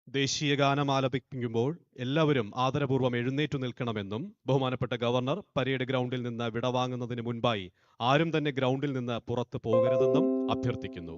ദേശീയ ഗാനം ആലപിക്കുമ്പോൾ എല്ലാവരും ആദരപൂർവ്വം എഴുന്നേറ്റു നിൽക്കണമെന്നും ബഹുമാനപ്പെട്ട ഗവർണർ പരേഡ് ഗ്രൗണ്ടിൽ നിന്ന് വിടവാങ്ങുന്നതിന് മുൻപായി ആരും തന്നെ ഗ്രൗണ്ടിൽ നിന്ന് പുറത്തു പോകരുതെന്നും അഭ്യർത്ഥിക്കുന്നു.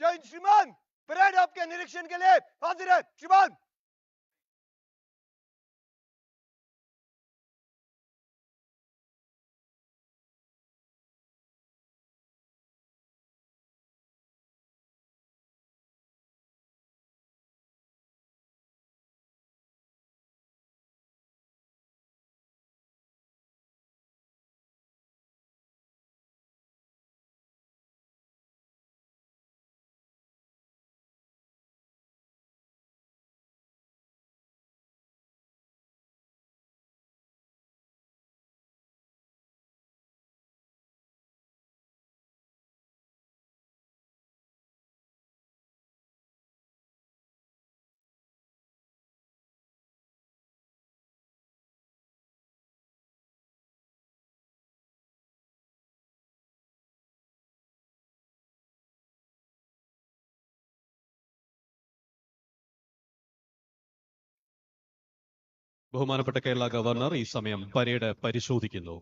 जय श्रीमान, परेड आपके निरीक्षण के लिए हाजिर है श्रीमान। ബഹുമാനപ്പെട്ട കേരള ഗവർണർ ഈ സമയം പരേഡ് പരിശോധിക്കുന്നു.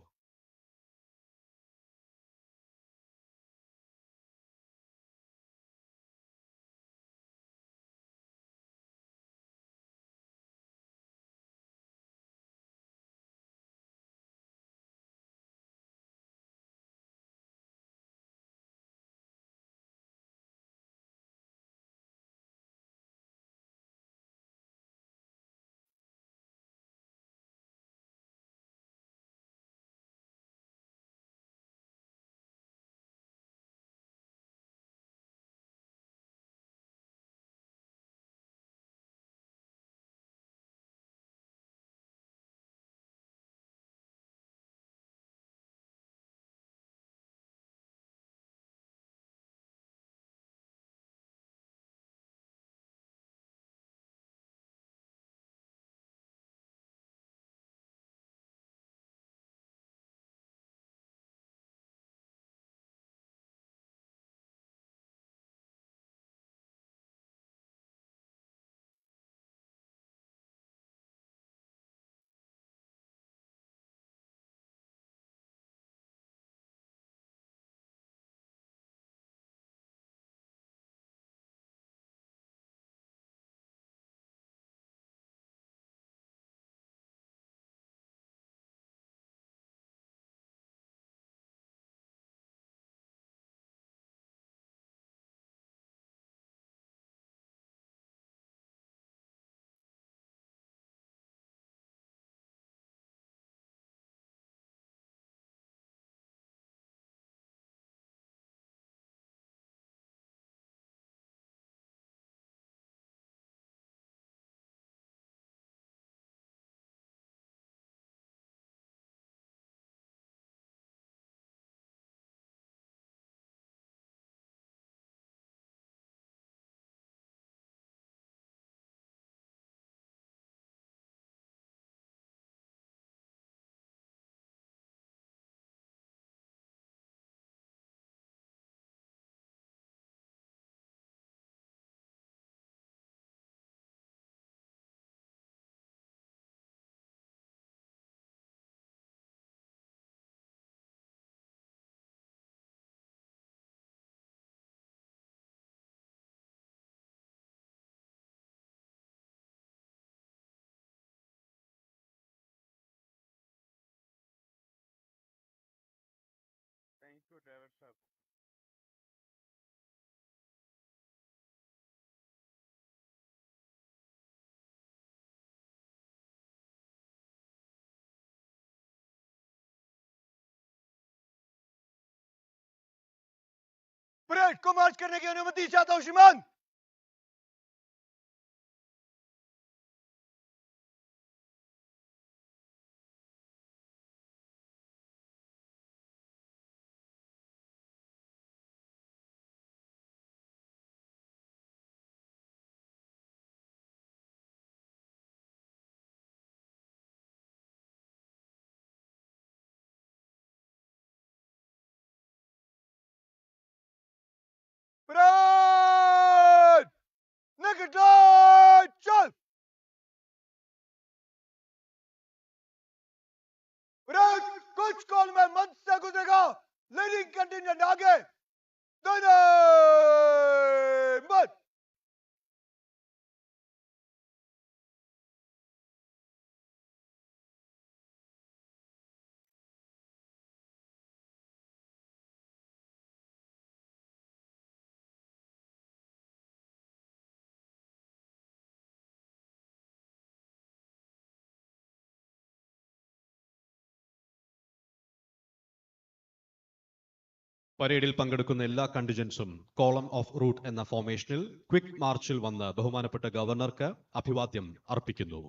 परेड को मार्च करने की अनुमति चाहता हूं श्रीमान। परेड निकट चल। परेड कुछ कॉल में मंच से गुजरेगा। लीडिंग कंटिजेंट आगे। दोनों मत। പരേഡിൽ പങ്കെടുക്കുന്ന എല്ലാ കണ്ടിജൻസും കോളം ഓഫ് റൂട്ട് എന്ന ഫോർമേഷനിൽ ക്വിക്ക് മാർച്ചിൽ വന്ന് ബഹുമാനപ്പെട്ട ഗവർണർക്ക് അഭിവാദ്യം അർപ്പിക്കുന്നു.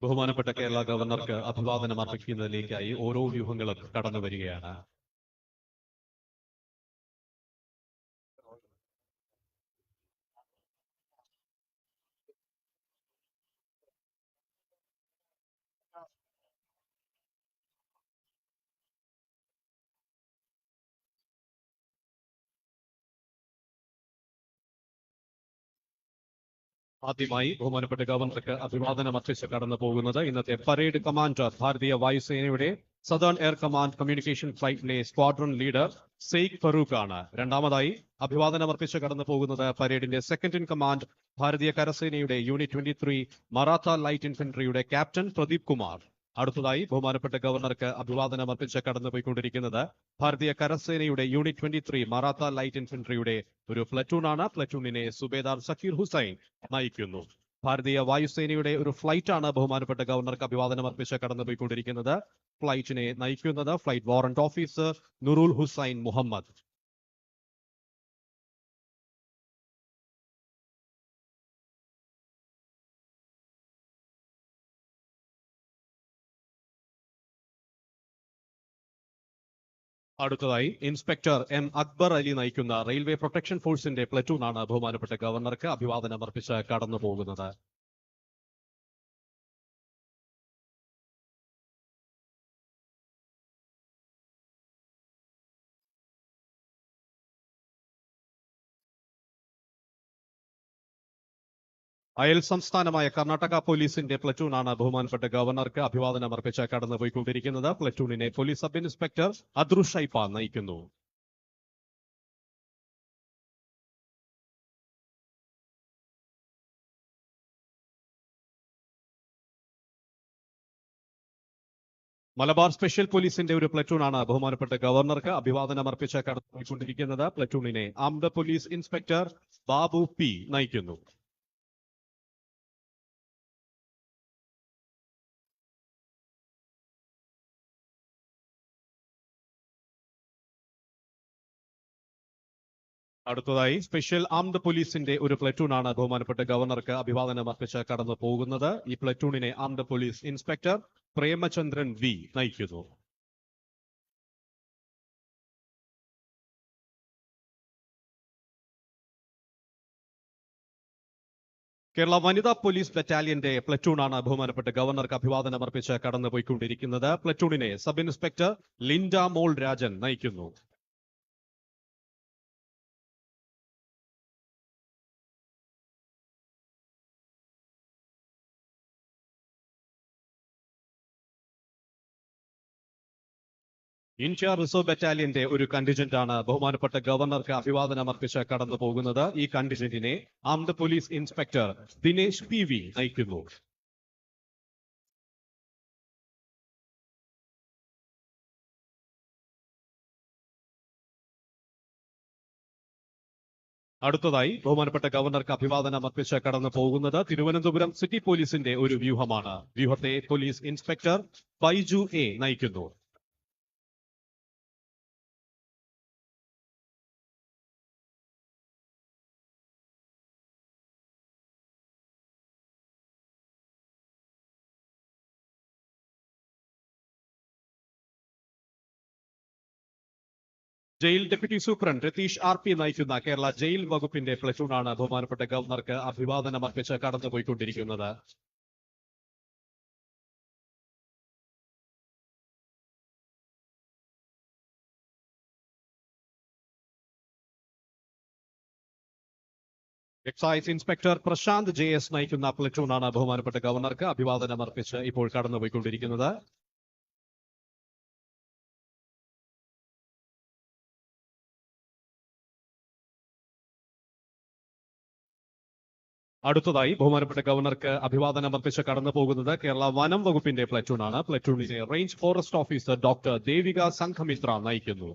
ബഹുമാനപ്പെട്ട കേരള ഗവർണർക്ക് അഭിവാദനം അർപ്പിക്കുന്നതിലേക്കായി ഓരോ വ്യൂഹങ്ങളും കടന്നു വരികയാണ്. ആദ്യമായി ബഹുമാനപ്പെട്ട ഗവർണർക്ക് അഭിവാദനം അർപ്പിച്ച് കടന്നു പോകുന്നത് ഇന്നത്തെ പരേഡ് കമാൻഡർ ഭാരതീയ വായുസേനയുടെ സദേൺ എയർ കമാൻഡ് കമ്മ്യൂണിക്കേഷൻ ഫ്ലൈറ്റിലെ സ്ക്വാഡ്രൺ ലീഡർ സെയ്ഖ് ഫറൂഖ് ആണ്. രണ്ടാമതായി അഭിവാദനം അർപ്പിച്ച് കടന്നു പോകുന്നത് പരേഡിന്റെ സെക്കൻഡ് ഇൻ കമാൻഡ് ഭാരതീയ കരസേനയുടെ യൂണിറ്റ് 23 മറാത്ത ലൈറ്റ് ഇൻഫൻട്രിയുടെ ക്യാപ്റ്റൻ പ്രദീപ് കുമാർ. അടുത്തതായി ബഹുമാനപ്പെട്ട ഗവർണർക്ക് അഭിവാദനം അർപ്പിച്ച് കടന്നുപോയിക്കൊണ്ടിരിക്കുന്നത് ഭാരതീയ കരസേനയുടെ യൂണിറ്റ് 23 മറാത്ത ലൈറ്റ് ഇൻഫൻട്രിയുടെ ഒരു പ്ലറ്റൂൺ ആണ്. പ്ലറ്റൂണിനെ സുബേദാർ സക്കീർ ഹുസൈൻ നയിക്കുന്നു. ഭാരതീയ വായുസേനയുടെ ഒരു ഫ്ലൈറ്റ് ആണ് ബഹുമാനപ്പെട്ട ഗവർണർക്ക് അഭിവാദനം അർപ്പിച്ച് കടന്നുപോയിക്കൊണ്ടിരിക്കുന്നത്. ഫ്ലൈറ്റിനെ നയിക്കുന്നത് flight warrant officer Nurul Hussain Muhammad. അടുത്തതായി ഇൻസ്പെക്ടർ എം അക്ബർ അലി നയിക്കുന്ന റെയിൽവേ പ്രൊട്ടക്ഷൻ ഫോഴ്സിന്റെ പ്ലറ്റൂൺ ആണ് ബഹുമാനപ്പെട്ട ഗവർണർക്ക് അഭിവാദനം അർപ്പിച്ച് കടന്നു പോകുന്നത്. അയൽ സംസ്ഥാനമായ കർണാടക പോലീസിന്റെ പ്ലറ്റൂണാണ് ബഹുമാനപ്പെട്ട ഗവർണർക്ക് അഭിവാദനം അർപ്പിച്ച് കടന്നുപോയിക്കൊണ്ടിരിക്കുന്നത്. പ്ലറ്റൂണിനെ പോലീസ് സബ് ഇൻസ്പെക്ടർ അദ്രുഷൈപ്പ നയിക്കുന്നു. മലബാർ സ്പെഷ്യൽ പോലീസിന്റെ ഒരു പ്ലറ്റൂണാണ് ബഹുമാനപ്പെട്ട ഗവർണർക്ക് അഭിവാദനം അർപ്പിച്ച് കടന്നുപോയിക്കൊണ്ടിരിക്കുന്നത്. പ്ലറ്റൂണിനെ armed police inspector Babu P നയിക്കുന്നു. അടുത്തതായി സ്പെഷ്യൽ ആംഡ് പോലീസിന്റെ ഒരു പ്ലറ്റൂണാണ് ബഹുമാനപ്പെട്ട ഗവർണർക്ക് അഭിവാദനം അർപ്പിച്ച് കടന്നു പോകുന്നത്. ഈ പ്ലറ്റൂണിനെ armed police inspector Premachandran V നയിക്കുന്നു. കേരള വനിതാ പോലീസ് ബറ്റാലിയന്റെ പ്ലറ്റൂണാണ് ബഹുമാനപ്പെട്ട ഗവർണർക്ക് അഭിവാദനം അർപ്പിച്ച് കടന്നുപോയിക്കൊണ്ടിരിക്കുന്നത്. പ്ലറ്റൂണിനെ സബ് ഇൻസ്പെക്ടർ ലിൻഡ മോൾ രാജൻ നയിക്കുന്നു. ഇന്ത്യ റിസർവ് ബറ്റാലിയന്റെ ഒരു കണ്ടിജന്റ് ആണ് ബഹുമാനപ്പെട്ട ഗവർണർക്ക് അഭിവാദനം അർപ്പിച്ച് കടന്നു പോകുന്നത്. ഈ കണ്ടിജന്റിനെ armed police inspector Dinesh P V നയിക്കുന്നു. അടുത്തതായി ബഹുമാനപ്പെട്ട ഗവർണർക്ക് അഭിവാദനം അർപ്പിച്ച് കടന്നു പോകുന്നത് തിരുവനന്തപുരം സിറ്റി പോലീസിന്റെ ഒരു വ്യൂഹമാണ്. വ്യൂഹത്തെ പോലീസ് ഇൻസ്പെക്ടർ ബൈജു എ നയിക്കുന്നു. Jail deputy superintendent Ratheesh R P നയിക്കുന്ന കേരള ജയിൽ വകുപ്പിന്റെ പ്ലറ്റൂണാണ് ബഹുമാനപ്പെട്ട ഗവർണർക്ക് അഭിവാദനം അർപ്പിച്ച് കടന്നുപോയിക്കൊണ്ടിരിക്കുന്നത്. Excise inspector Prashanth J S നയിക്കുന്ന പ്ലറ്റൂണാണ് ബഹുമാനപ്പെട്ട ഗവർണർക്ക് അഭിവാദനം അർപ്പിച്ച് ഇപ്പോൾ കടന്നുപോയിക്കൊണ്ടിരിക്കുന്നത്. അടുത്തതായി ബഹുമാനപ്പെട്ട ഗവർണർക്ക് അഭിവാദനം അർപ്പിച്ച് കടന്നു പോകുന്നത് കേരള വനം വകുപ്പിന്റെ പ്ലറ്റൂണാണ്. പ്ലറ്റൂണിനെ range forest officer doctor Devika Sanghamitra നയിക്കുന്നു.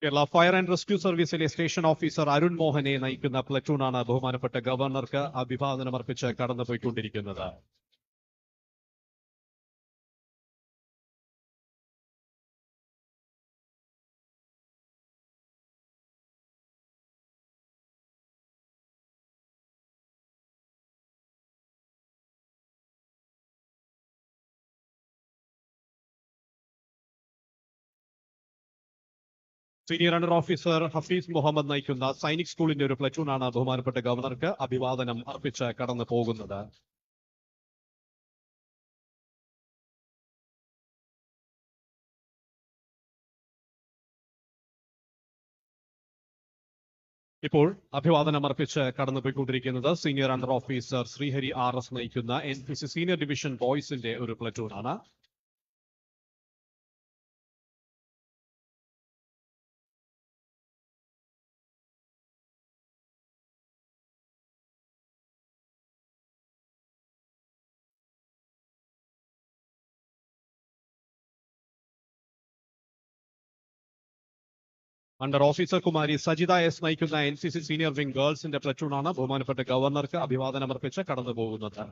കേരള ഫയർ ആൻഡ് റെസ്ക്യൂ സർവീസിലെ സ്റ്റേഷൻ ഓഫീസർ അരുൺ മോഹനെ നയിക്കുന്ന പ്ലറ്റൂണാണ് ബഹുമാനപ്പെട്ട ഗവർണർക്ക് അഭിവാദനം അർപ്പിച്ച് കടന്നുപോയിക്കൊണ്ടിരിക്കുന്നത്. Senior under officer Hafeez Muhammad നയിക്കുന്ന സൈനിക് സ്കൂളിന്റെ ഒരു പ്ലറ്റൂണാണ് ബഹുമാനപ്പെട്ട ഗവർണർക്ക് അഭിവാദനം അർപ്പിച്ച് കടന്നു പോകുന്നത്. ഇപ്പോൾ അഭിവാദനം അർപ്പിച്ച് കടന്നുപോയിക്കൊണ്ടിരിക്കുന്നത് senior under officer Srihari R S നയിക്കുന്ന NPC സീനിയർ ഡിവിഷൻ ബോയ്സിന്റെ ഒരു പ്ലറ്റൂണാണ്. Under officer Kumari Sajitha S നയിക്കുന്ന NCC സീനിയർ വിംഗ് ഗേൾസിന്റെ പ്ലറ്റൂണാണ് ബഹുമാനപ്പെട്ട ഗവർണർക്ക് അഭിവാദനം അർപ്പിച്ച് കടന്നു പോകുന്നത്.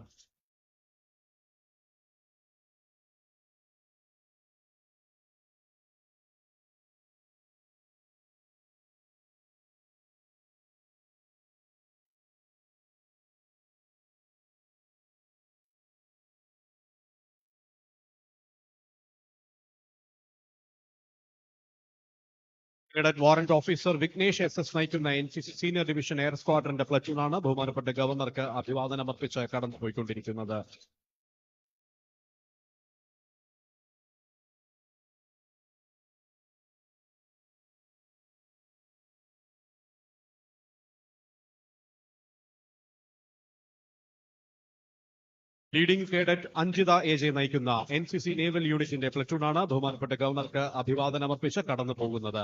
Cadet warrant officer Vignesh SS നയിക്കുന്ന NCC സീനിയർ ഡിവിഷൻ എയർ സ്ക്വാഡ്രന്റെ പ്ലറ്റൂണാണ് ബഹുമാനപ്പെട്ട ഗവർണർക്ക് അഭിവാദനം അർപ്പിച്ച് കടന്നുപോയിക്കൊണ്ടിരിക്കുന്നത്. ലീഡിംഗ് കേഡറ്റ് അഞ്ജിത AJ നയിക്കുന്ന NCC നേവൽ യൂണിറ്റിന്റെ പ്ലറ്റൂണാണ് ബഹുമാനപ്പെട്ട ഗവർണർക്ക് അഭിവാദനം അർപ്പിച്ച് കടന്നു പോകുന്നത്.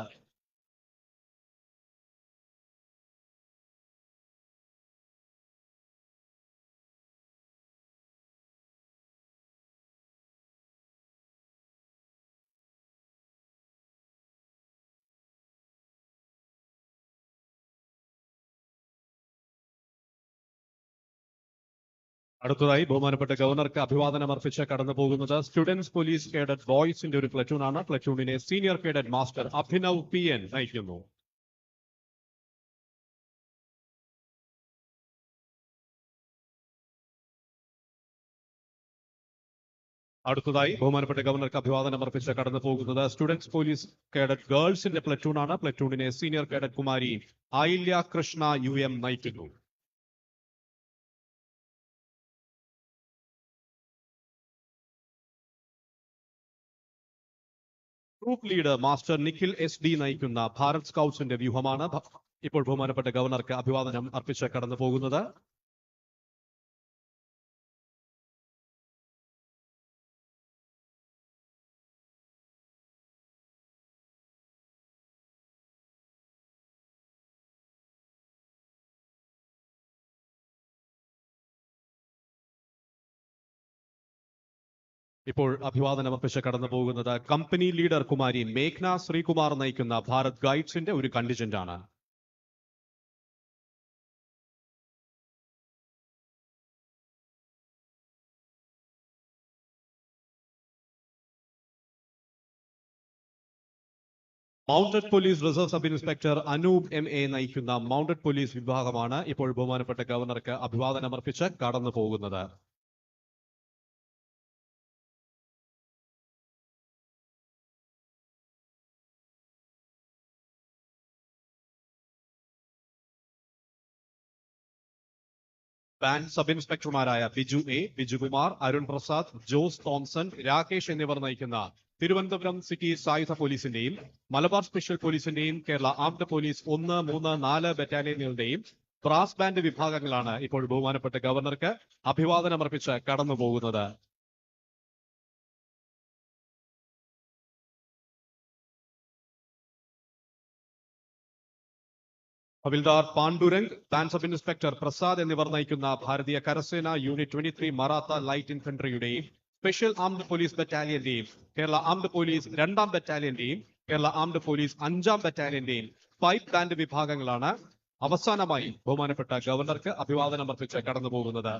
അടുത്തതായി ബഹുമാനപ്പെട്ട ഗവർണർക്ക് അഭിവാദനം അർപ്പിച്ച് കടന്നു പോകുന്നത് സ്റ്റുഡൻസ് പോലീസ് കേഡറ്റ് ബോയ്സിന്റെ ഒരു പ്ലറ്റൂണാണ്. പ്ലറ്റൂണിനെ senior cadet master Abhinav PN നയിക്കുന്നു. അടുത്തതായി ബഹുമാനപ്പെട്ട ഗവർണർക്ക് അഭിവാദനം അർപ്പിച്ച് കടന്നു പോകുന്നത് സ്റ്റുഡൻസ് പോലീസ് കേഡറ്റ് ഗേൾസിന്റെ പ്ലറ്റൂണാണ്. പ്ലറ്റൂണിനെ senior cadet Kumari Ayilya Krishna UM നയിക്കുന്നു. Group leader master Nikhil SD നയിക്കുന്ന ഭാരത് സ്കൗട്ട്സിന്റെ വ്യൂഹമാണ് ഇപ്പോൾ ബഹുമാനപ്പെട്ട ഗവർണർക്ക് അഭിവാദനം അർപ്പിച്ച് കടന്നു പോകുന്നത്. ഇപ്പോൾ അഭിവാദനം അർപ്പിച്ച് കടന്നു പോകുന്നത് കമ്പനി ലീഡർ കുമാരി മേഘ്ന ശ്രീകുമാർ നയിക്കുന്ന ഭാരത് ഗൈഡ്സിന്റെ ഒരു കണ്ടിജന്റ് ആണ്. Mounted police reserve sub inspector Anoop MA നയിക്കുന്ന മൗണ്ടഡ് പോലീസ് വിഭാഗമാണ് ഇപ്പോൾ ബഹുമാനപ്പെട്ട ഗവർണർക്ക് അഭിവാദനം അർപ്പിച്ച് കടന്നു പോകുന്നത്. ബാൻഡ് സബ് ഇൻസ്പെക്ടർമാരായ ബിജു A, ബിജുകുമാർ, അരുൺ പ്രസാദ്, ജോസ് തോംസൺ, രാകേഷ് എന്നിവർ നയിക്കുന്ന തിരുവനന്തപുരം സിറ്റി സായുധ പോലീസിന്റെയും മലബാർ സ്പെഷ്യൽ പോലീസിന്റെയും കേരള ആംഡ് പോലീസ് 1, 3, 4 ബറ്റാലിയനുകളുടെയും ബ്രാസ് ബാൻഡ് വിഭാഗങ്ങളാണ് ഇപ്പോൾ ബഹുമാനപ്പെട്ട ഗവർണർക്ക് അഭിവാദനം അർപ്പിച്ച് കടന്നു പോകുന്നത്. ഹവിൽദാർ Pandurang, band sub inspector Prasad എന്നിവർ നയിക്കുന്ന ഭാരതീയ കരസേന യൂണിറ്റ് 23 മറാത്ത ലൈറ്റ് ഇൻഫൻട്രിയുടെയും സ്പെഷ്യൽ ആംഡ് പോലീസ് ബറ്റാലിയന്റെയും കേരള ആംഡ് പോലീസ് 2ാം ബറ്റാലിയന്റെയും കേരള ആംഡ് പോലീസ് 5ാം ബറ്റാലിയന്റെയും പൈപ്പ് ബാൻഡ് വിഭാഗങ്ങളാണ് അവസാനമായി ബഹുമാനപ്പെട്ട ഗവർണർക്ക് അഭിവാദനം അർപ്പിച്ച് കടന്നു പോകുന്നത്.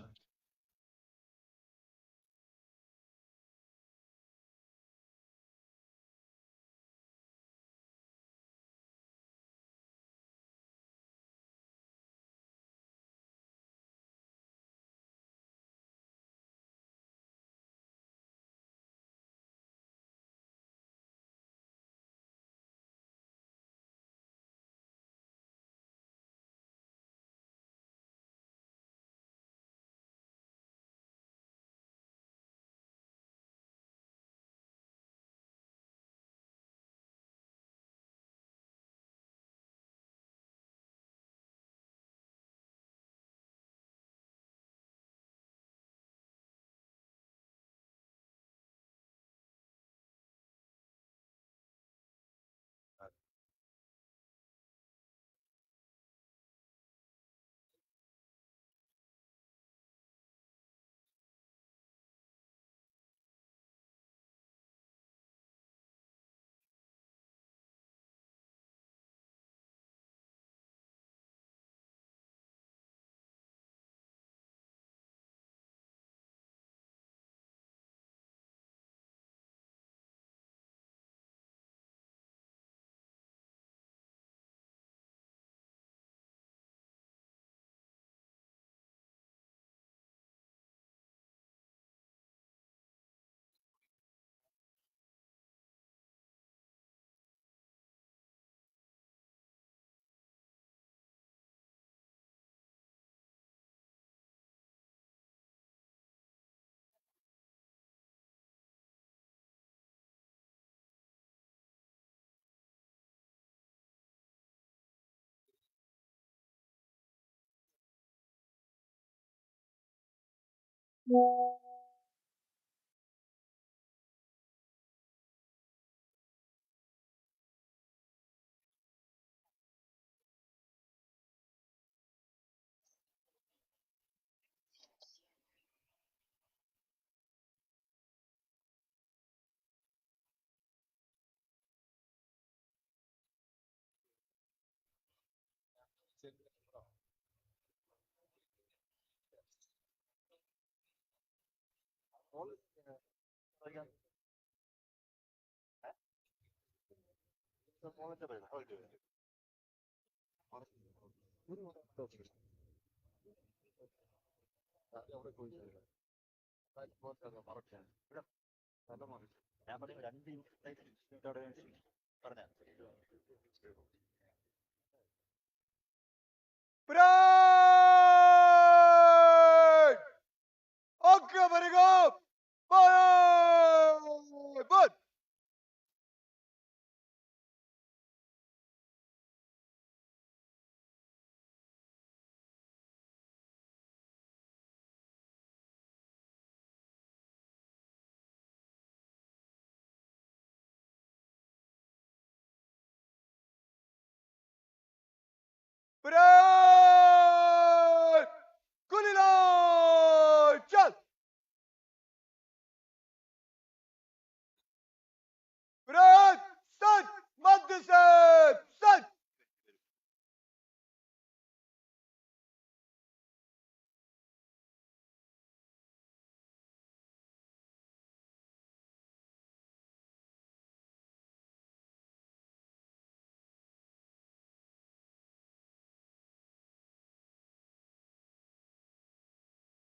Parade! Anka Marigo! Fire! But parade! Kulila! Chal! Parade! Stand! Madhusat! Stand!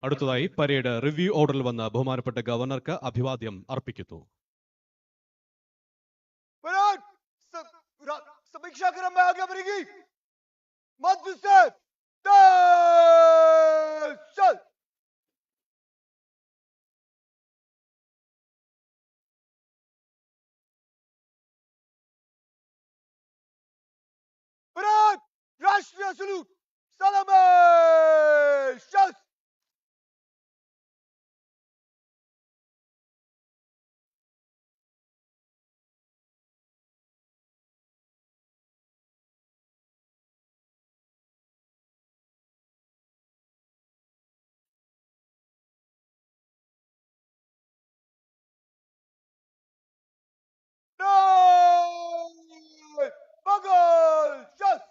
അടുത്തതായി പരേഡ് റിവ്യൂ ഓർഡറിൽ വന്ന ബഹുമാനപ്പെട്ട ഗവർണർക്ക് അഭിവാദ്യം അർപ്പിക്കുന്നു. Parade! समीक्षा क्रम में आगे बढ़ेगी मध्य से चल Parade! राष्ट्रीय सलूट सलामी शस्त्र बगल शस्त्र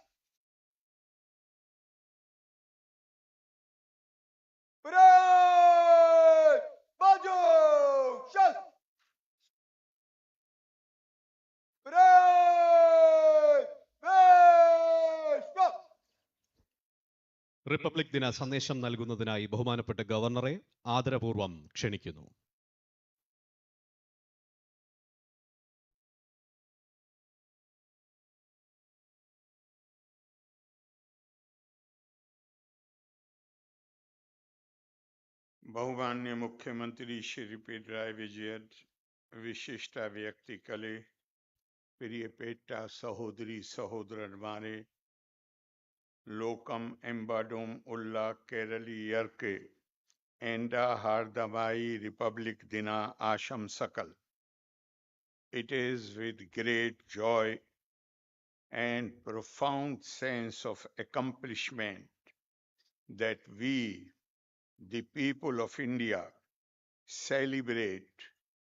Parade! बाजू शस्त्र Parade! Stop! റിപ്പബ്ലിക് ദിന സന്ദേശം നൽകുന്നതിനായി ബഹുമാനപ്പെട്ട ഗവർണറെ ആദരപൂർവ്വം ക്ഷണിക്കുന്നു. बहुमान्य मुख्यमंत्री श्री पिनराई विजयन, विशिष्ट व्यक्तिकले, प्रियपेट्ಟ सहोदरी सहोदरन्मारे, लोकम एम्बाडोम उल्ला केरलीयर्के एंडा हार्दमाई रिपब्लिक दिना आशंसकल. It is with great joy and profound sense of accomplishment that we, the people of India, celebrate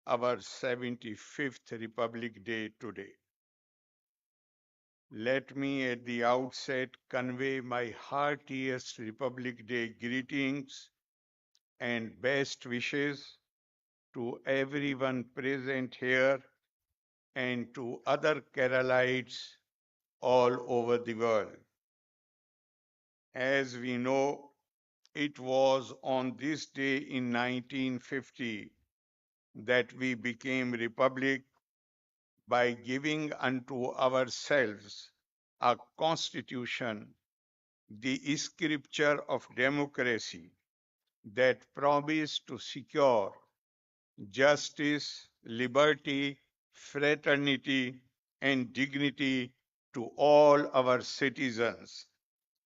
our 75th Republic Day today. Let me at the outset convey my heartiest Republic Day greetings and best wishes to everyone present here and to other Keralites all over the world. As we know, it was on this day in 1950 that we became republic by giving unto ourselves a constitution, the scripture of democracy that promised to secure justice, liberty, fraternity, and dignity to all our citizens,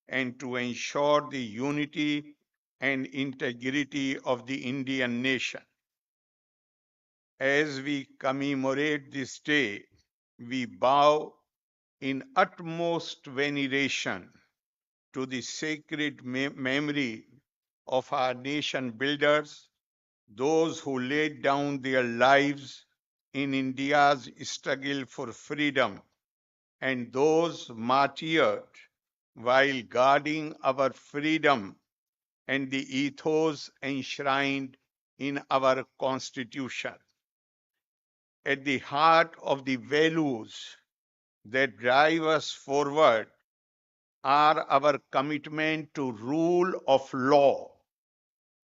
and to ensure the unity and integrity of the Indian nation. As we commemorate this day, we bow in utmost veneration to the sacred memory of our nation builders, those who laid down their lives in India's struggle for freedom, and those martyred while guarding our freedom and the ethos enshrined in our Constitution. At the heart of the values that drive us forward are our commitment to rule of law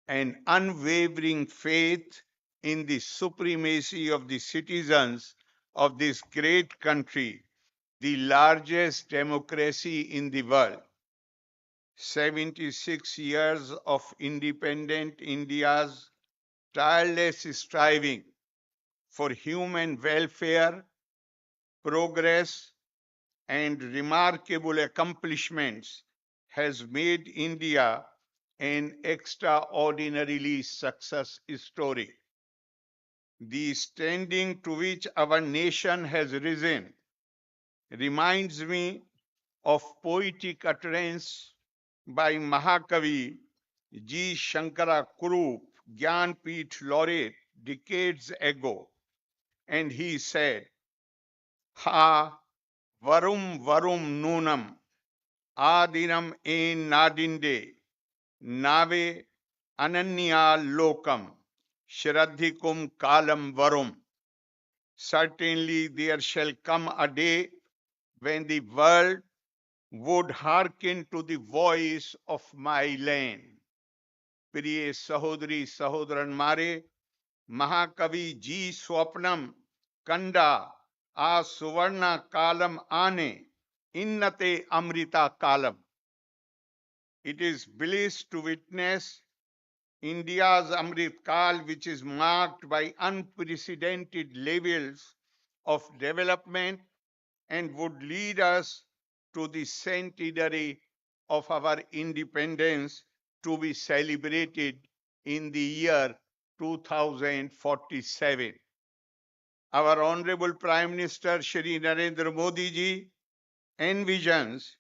and unwavering faith in the supremacy of the citizens of this great country, the largest democracy in the world. 76 years of independent India's tireless striving for human welfare, progress, and remarkable accomplishments has made India an extraordinarily success story. The standing to which our nation has risen reminds me of poetic utterance by Mahakavi G. Shankara Kurup, Gyanpith laureate, decades ago. And he said, Ha varum varum nunam adinam en nadinde nave ananya lokam shraddhikum kalam varum. Certainly there shall come a day when the world would hearken to the voice of my land. प्रिय सहोदरी सहोदरन मारे महाकवि जी स्वप्नम कंडा आ सुवर्ण कालम आने innate amrita kalam. It is bliss to witness India's Amrit Kal, which is marked by unprecedented levels of development and would lead us to the centenary of our independence to be celebrated in the year 2047. Our Honorable Prime Minister Shri Narendra Modi ji envisions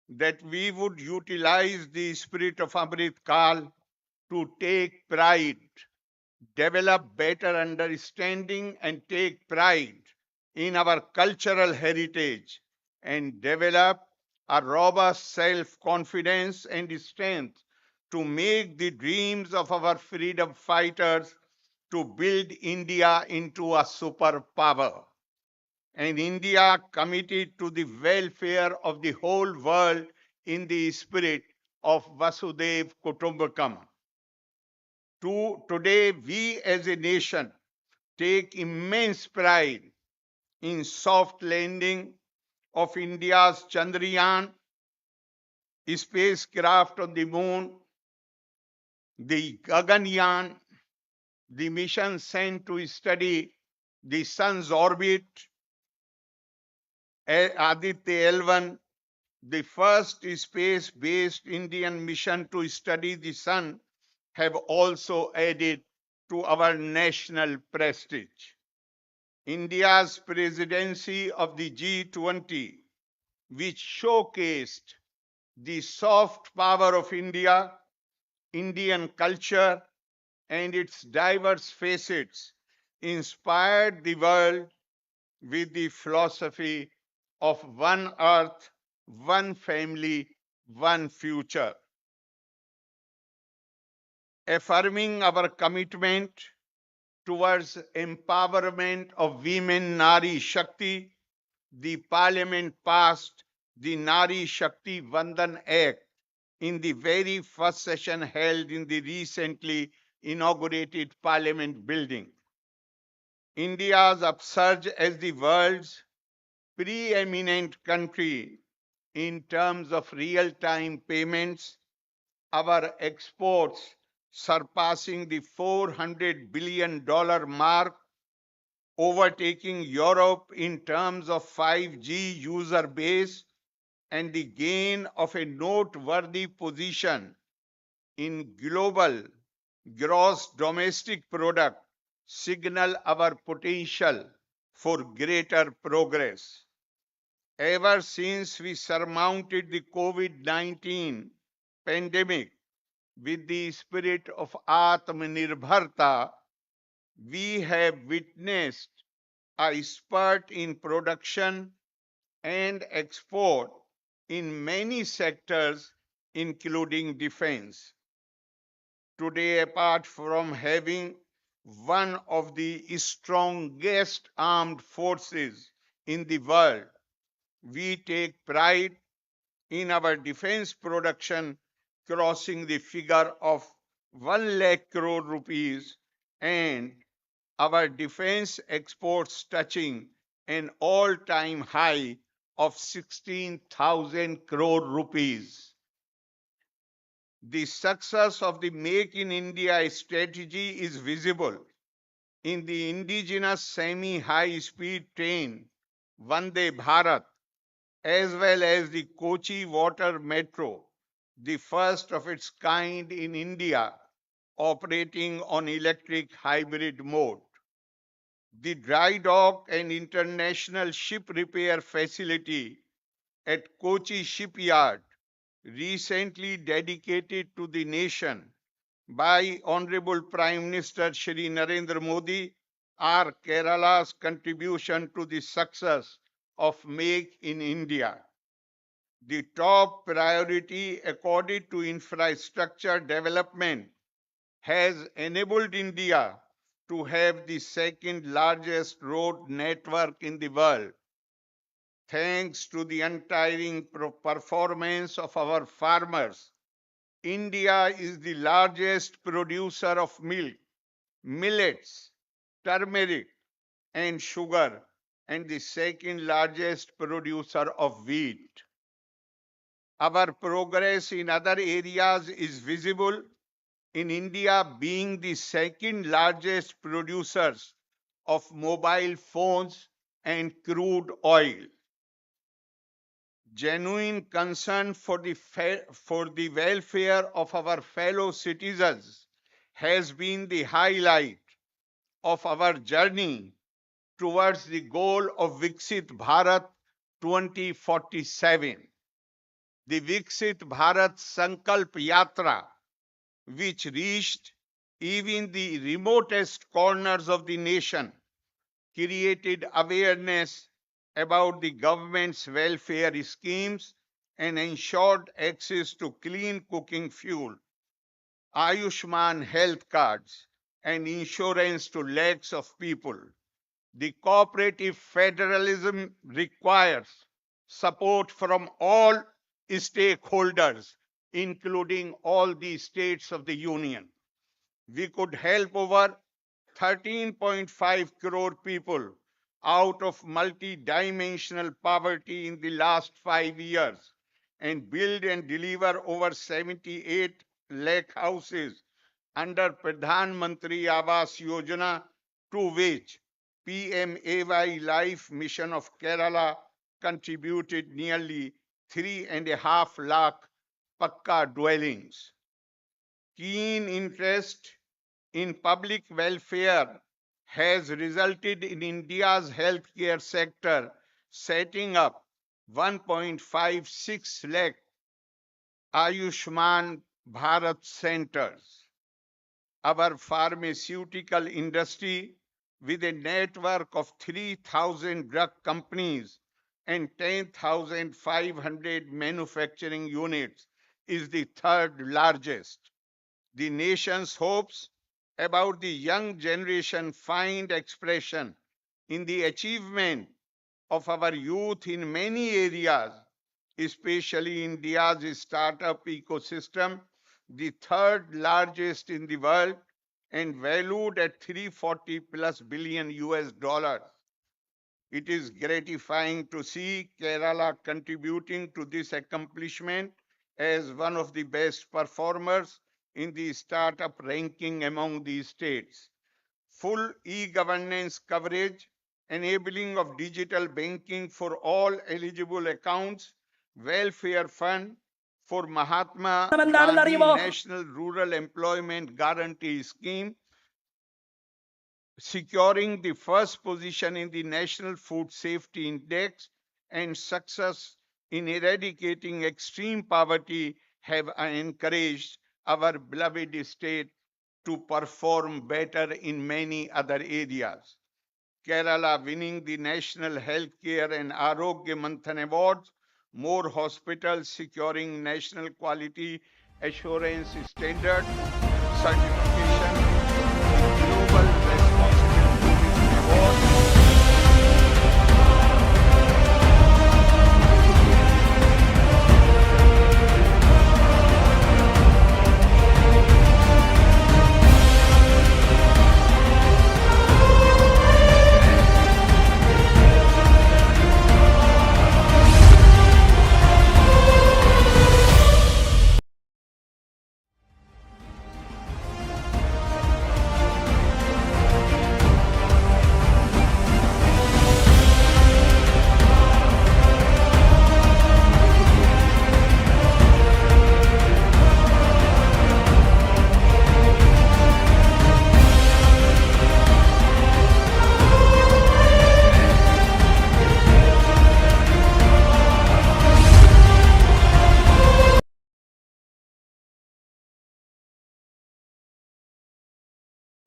that we would utilize the spirit of Amrit Kal to take pride, develop better understanding, and take pride in our cultural heritage, and develop a robust self-confidence and strength to make the dreams of our freedom fighters to build India into a superpower. An India committed to the welfare of the whole world in the spirit of Vasudhaiva Kutumbakam. Today, we as a nation take immense pride in soft landing of India's Chandrayaan spacecraft on the moon, the Gaganyaan, the mission sent to study the sun's orbit, Aditya L1, the first space-based Indian mission to study the sun, have also added to our national prestige. India's presidency of the G20, which showcased the soft power of India, Indian culture, and its diverse facets, inspired the world with the philosophy of one earth, one family, one future. Affirming our commitment towards empowerment of women, Nari Shakti, the Parliament passed the Nari Shakti Vandan Act in the very first session held in the recently inaugurated Parliament building. India's upsurge as the world's preeminent country in terms of real-time payments, our exports surpassing the $400 billion mark, overtaking Europe in terms of 5G user base, and the gain of a noteworthy position in global gross domestic product signal our potential for greater progress. Ever since we surmounted the COVID-19 pandemic with the spirit of Atmanirbharta, we have witnessed a spurt in production and export in many sectors, including defense. Today, apart from having one of the strongest armed forces in the world, we take pride in our defense production crossing the figure of 1 lakh crore rupees and our defense exports touching an all-time high of 16,000 crore rupees. The success of the Make in India strategy is visible in the indigenous semi-high speed train Vande Bharat as well as the Kochi Water Metro, the first of its kind in India, operating on electric hybrid mode. The dry dock and international ship repair facility at Kochi Shipyard, recently dedicated to the nation by Honorable Prime Minister Shri Narendra Modi, are Kerala's contribution to the success of Make in India. The top priority accorded to infrastructure development has enabled India to have the second largest road network in the world. Thanks to the untiring performance of our farmers, India is the largest producer of milk, millets, turmeric, and sugar, and the second largest producer of wheat. Our progress in other areas is visible in India being the second largest producers of mobile phones and crude oil. Genuine concern for the welfare of our fellow citizens has been the highlight of our journey towards the goal of Viksit Bharat 2047. The Viksit Bharat Sankalp Yatra, which reached even the remotest corners of the nation, created awareness about the government's welfare schemes and ensured access to clean cooking fuel, Ayushman health cards, and insurance to lakhs of people. The cooperative federalism requires support from all stakeholders, including all the states of the union. We could help over 13.5 crore people out of multi-dimensional poverty in the last 5 years and build and deliver over 78 lakh houses under Pradhan Mantri Awas Yojana, to which PMAY Life Mission of Kerala contributed nearly 3.5 lakh Pakka dwellings. Keen interest in public welfare has resulted in India's healthcare sector setting up 1.56 lakh Ayushman Bharat centers. Our pharmaceutical industry, with a network of 3,000 drug companies and 10,500 manufacturing units, is the third largest. The nation's hopes about the young generation find expression in the achievement of our youth in many areas, especially India's startup ecosystem, the third largest in the world and valued at 340 plus billion US dollars. It is gratifying to see Kerala contributing to this accomplishment as one of the best performers in the startup ranking among these states. Full e-governance coverage, enabling of digital banking for all eligible accounts, welfare fund, for Mahatma Naman Gandhi mo. National Rural Employment Guarantee Scheme, securing the first position in the National Food Safety Index, and success in eradicating extreme poverty have encouraged our beloved state to perform better in many other areas. Kerala winning the National Healthcare and Arogya Manthan Awards, more hospitals securing National Quality Assurance Standard certification, Global Responsible Tourism Award.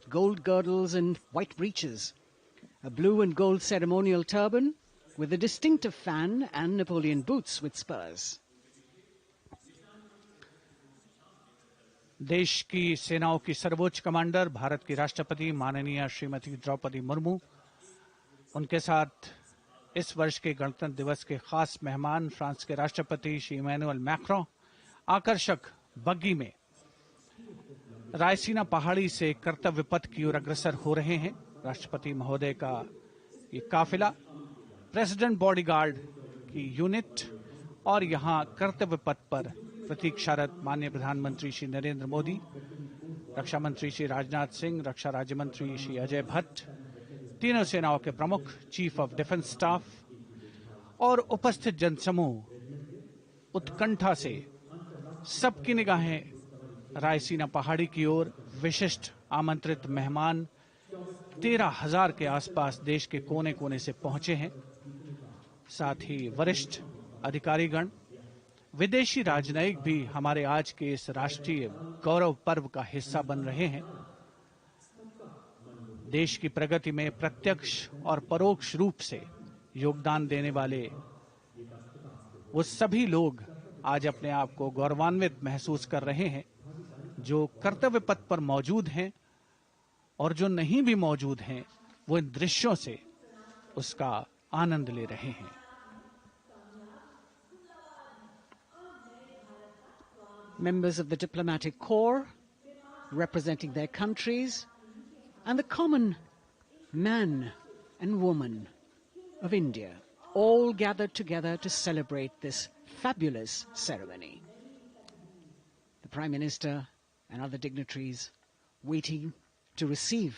Gold girdles and white breeches, a blue and gold ceremonial turban with a distinctive fan and Napoleon boots with spurs. देश की सेनाओं की सर्वोच्च commander Bharat की राष्ट्रपति माननीय श्रीमती द्रौपदी मुर्मू, उनके साथ इस वर्ष के गणतंत्र दिवस के खास मेहमान फ्रांस के राष्ट्रपति श्री इमैनुअल मैक्रों आकर्षक बग्गी में रायसीना पहाड़ी से कर्तव्य पथ की ओर अग्रसर हो रहे हैं। राष्ट्रपति महोदय का ये काफिला प्रेसिडेंट बॉडीगार्ड की यूनिट और यहां कर्तव्य पथ पर प्रतीक्षारत माननीय प्रधानमंत्री श्री नरेंद्र मोदी, रक्षा मंत्री श्री राजनाथ सिंह, रक्षा राज्य मंत्री श्री अजय भट्ट, तीनों सेनाओं के प्रमुख, चीफ ऑफ डिफेंस स्टाफ और उपस्थित जनसमूह उत्कंठा से सबकी निगाहें रायसीना पहाड़ी की ओर। विशिष्ट आमंत्रित मेहमान 13,000 के आसपास देश के कोने कोने से पहुंचे हैं। साथ ही वरिष्ठ अधिकारीगण, विदेशी राजनयिक भी हमारे आज के इस राष्ट्रीय गौरव पर्व का हिस्सा बन रहे हैं। देश की प्रगति में प्रत्यक्ष और परोक्ष रूप से योगदान देने वाले वो सभी लोग आज अपने आप को गौरवान्वित महसूस कर रहे हैं, जो कर्तव्य पथ पर मौजूद हैं और जो नहीं भी मौजूद हैं, वो इन दृश्यों से उसका आनंद ले रहे हैं। Members of the diplomatic corps representing their countries and the common man and woman of India all gathered together to celebrate this fabulous ceremony. The Prime Minister and other dignitaries waiting to receive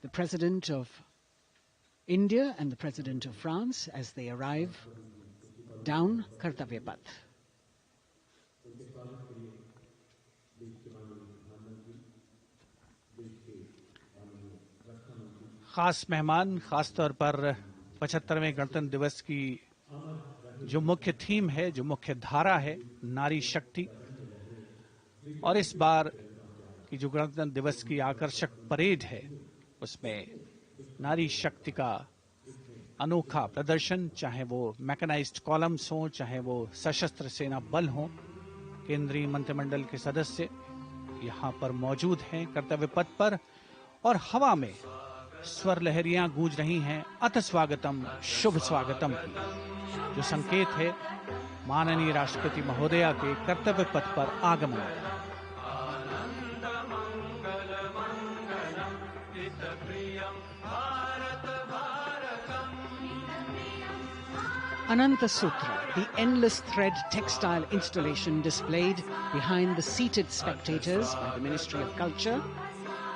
the President of India and the President of France as they arrive down Kartavya Path. खास मेहमान, खास तौर पर 75वें गणतंत्र दिवस की जो मुख्य थीम है, जो मुख्य धारा है, नारी शक्ति, और इस बार की जो गणतंत्र दिवस की आकर्षक परेड है उसमें नारी शक्ति का अनोखा प्रदर्शन, चाहे वो मैकेनाइज्ड कॉलम्स हों, चाहे वो सशस्त्र सेना बल हों, केंद्रीय मंत्रिमंडल के सदस्य यहाँ पर मौजूद हैं कर्तव्य पथ पर, और हवा में स्वर लहरियां गूंज रही हैं अथ स्वागतम, शुभ स्वागतम की, जो संकेत है माननीय राष्ट्रपति महोदया के कर्तव्य पथ पर आगमन का। Ananta Sutra, the endless thread textile installation displayed behind the seated spectators by the Ministry of Culture.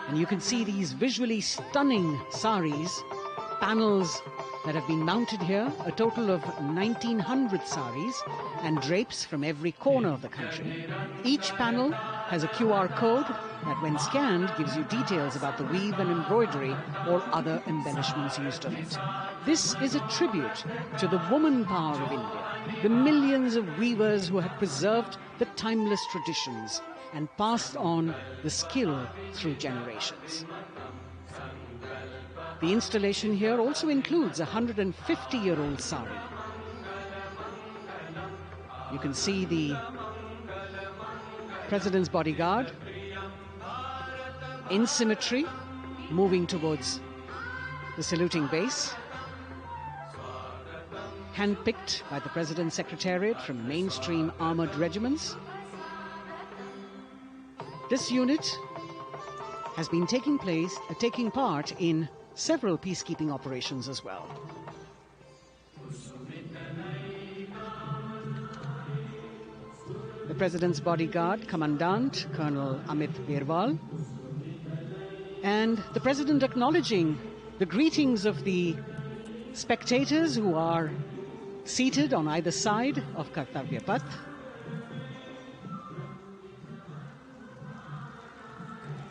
And you can see these visually stunning saris panels that have been mounted here, a total of 1,900 saris and drapes from every corner of the country. Each panel has a QR code that when scanned gives you details about the weave and embroidery or other embellishments used on it. This is a tribute to the woman power of India, the millions of weavers who have preserved the timeless traditions and passed on the skill through generations. The installation here also includes a 150-year-old sari. You can see the President's bodyguard in symmetry moving towards the saluting base, handpicked by the President's Secretariat from mainstream armored regiments. This unit has been taking part in several peacekeeping operations as well. The President's bodyguard, Commandant Colonel Amit Birwal, and the President acknowledging the greetings of the spectators who are seated on either side of Kartavya Path.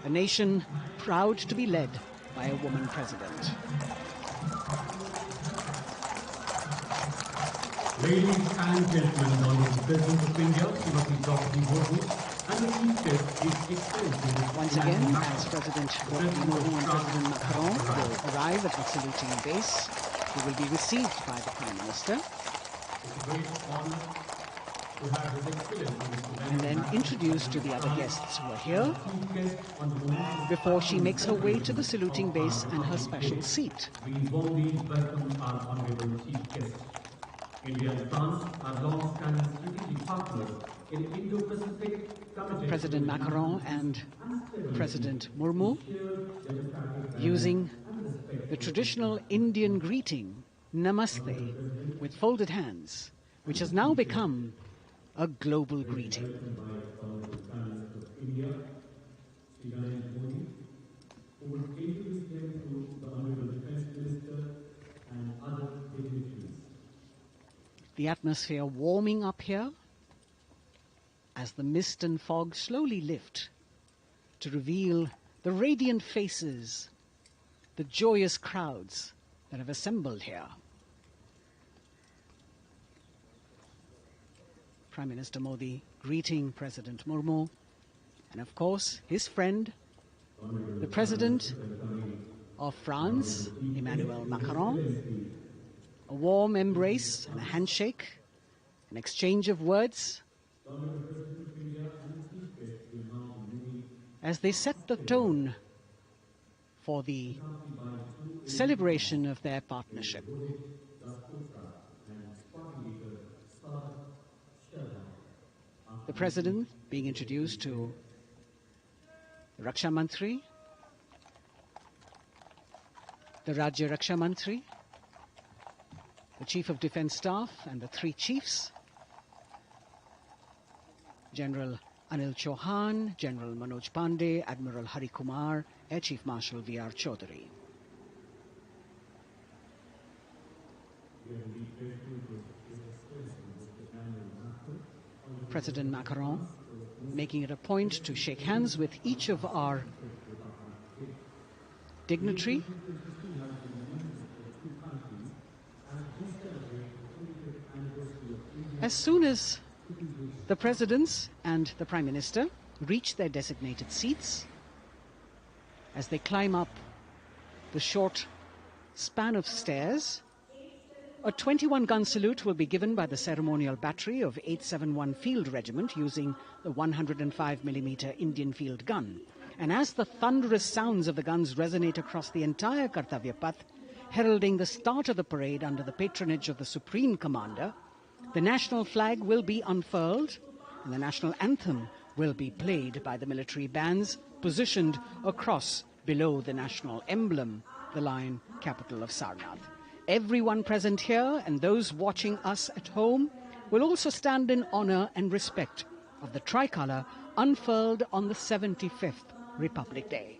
A nation proud to be led by a woman president. Ladies and gentlemen, honorable President of India, Srimati Draupadi Murmu, and the Chief Guest is Excellency. Once again, as President Draupadi Murmu and President Macron will arrive at the saluting base, he will be received by the Prime Minister. It's a great honor to have His Excellency And then introduced to the other guests who are here Chief Guest on the moment. before she makes her way to the saluting base and her special seat. We warmly welcome our honorable Chief Guest. India and France are long-standing strategic partners in Indo-Pacific Committee. President Macron and President Murmu using the traditional Indian greeting, Namaste, with folded hands, which has now become a global greeting. The atmosphere warming up here as the mist and fog slowly lift to reveal the radiant faces, the joyous crowds that have assembled here. Prime Minister Modi greeting President Murmu, and of course his friend, the President of France, Emmanuel Macron. A warm embrace and a handshake, an exchange of words as they set the tone for the celebration of their partnership. The President being introduced to the Raksha Mantri, the Rajya Raksha Mantri, the Chief of Defence Staff and the three chiefs, General Anil Chauhan, General Manoj Pandey, Admiral Hari Kumar, Air Chief Marshal V.R. Chaudhary. President Macron making it a point to shake hands with each of our dignitary. As soon as the presidents and the Prime Minister reach their designated seats, as they climb up the short span of stairs, a 21-gun salute will be given by the ceremonial battery of 871 Field Regiment using the 105mm Indian field gun. And as the thunderous sounds of the guns resonate across the entire Kartavya Path, heralding the start of the parade under the patronage of the Supreme Commander, the national flag will be unfurled and the national anthem will be played by the military bands positioned across below the national emblem, the lion capital of Sarnath. Everyone present here and those watching us at home will also stand in honor and respect of the tricolour unfurled on the 75th Republic Day.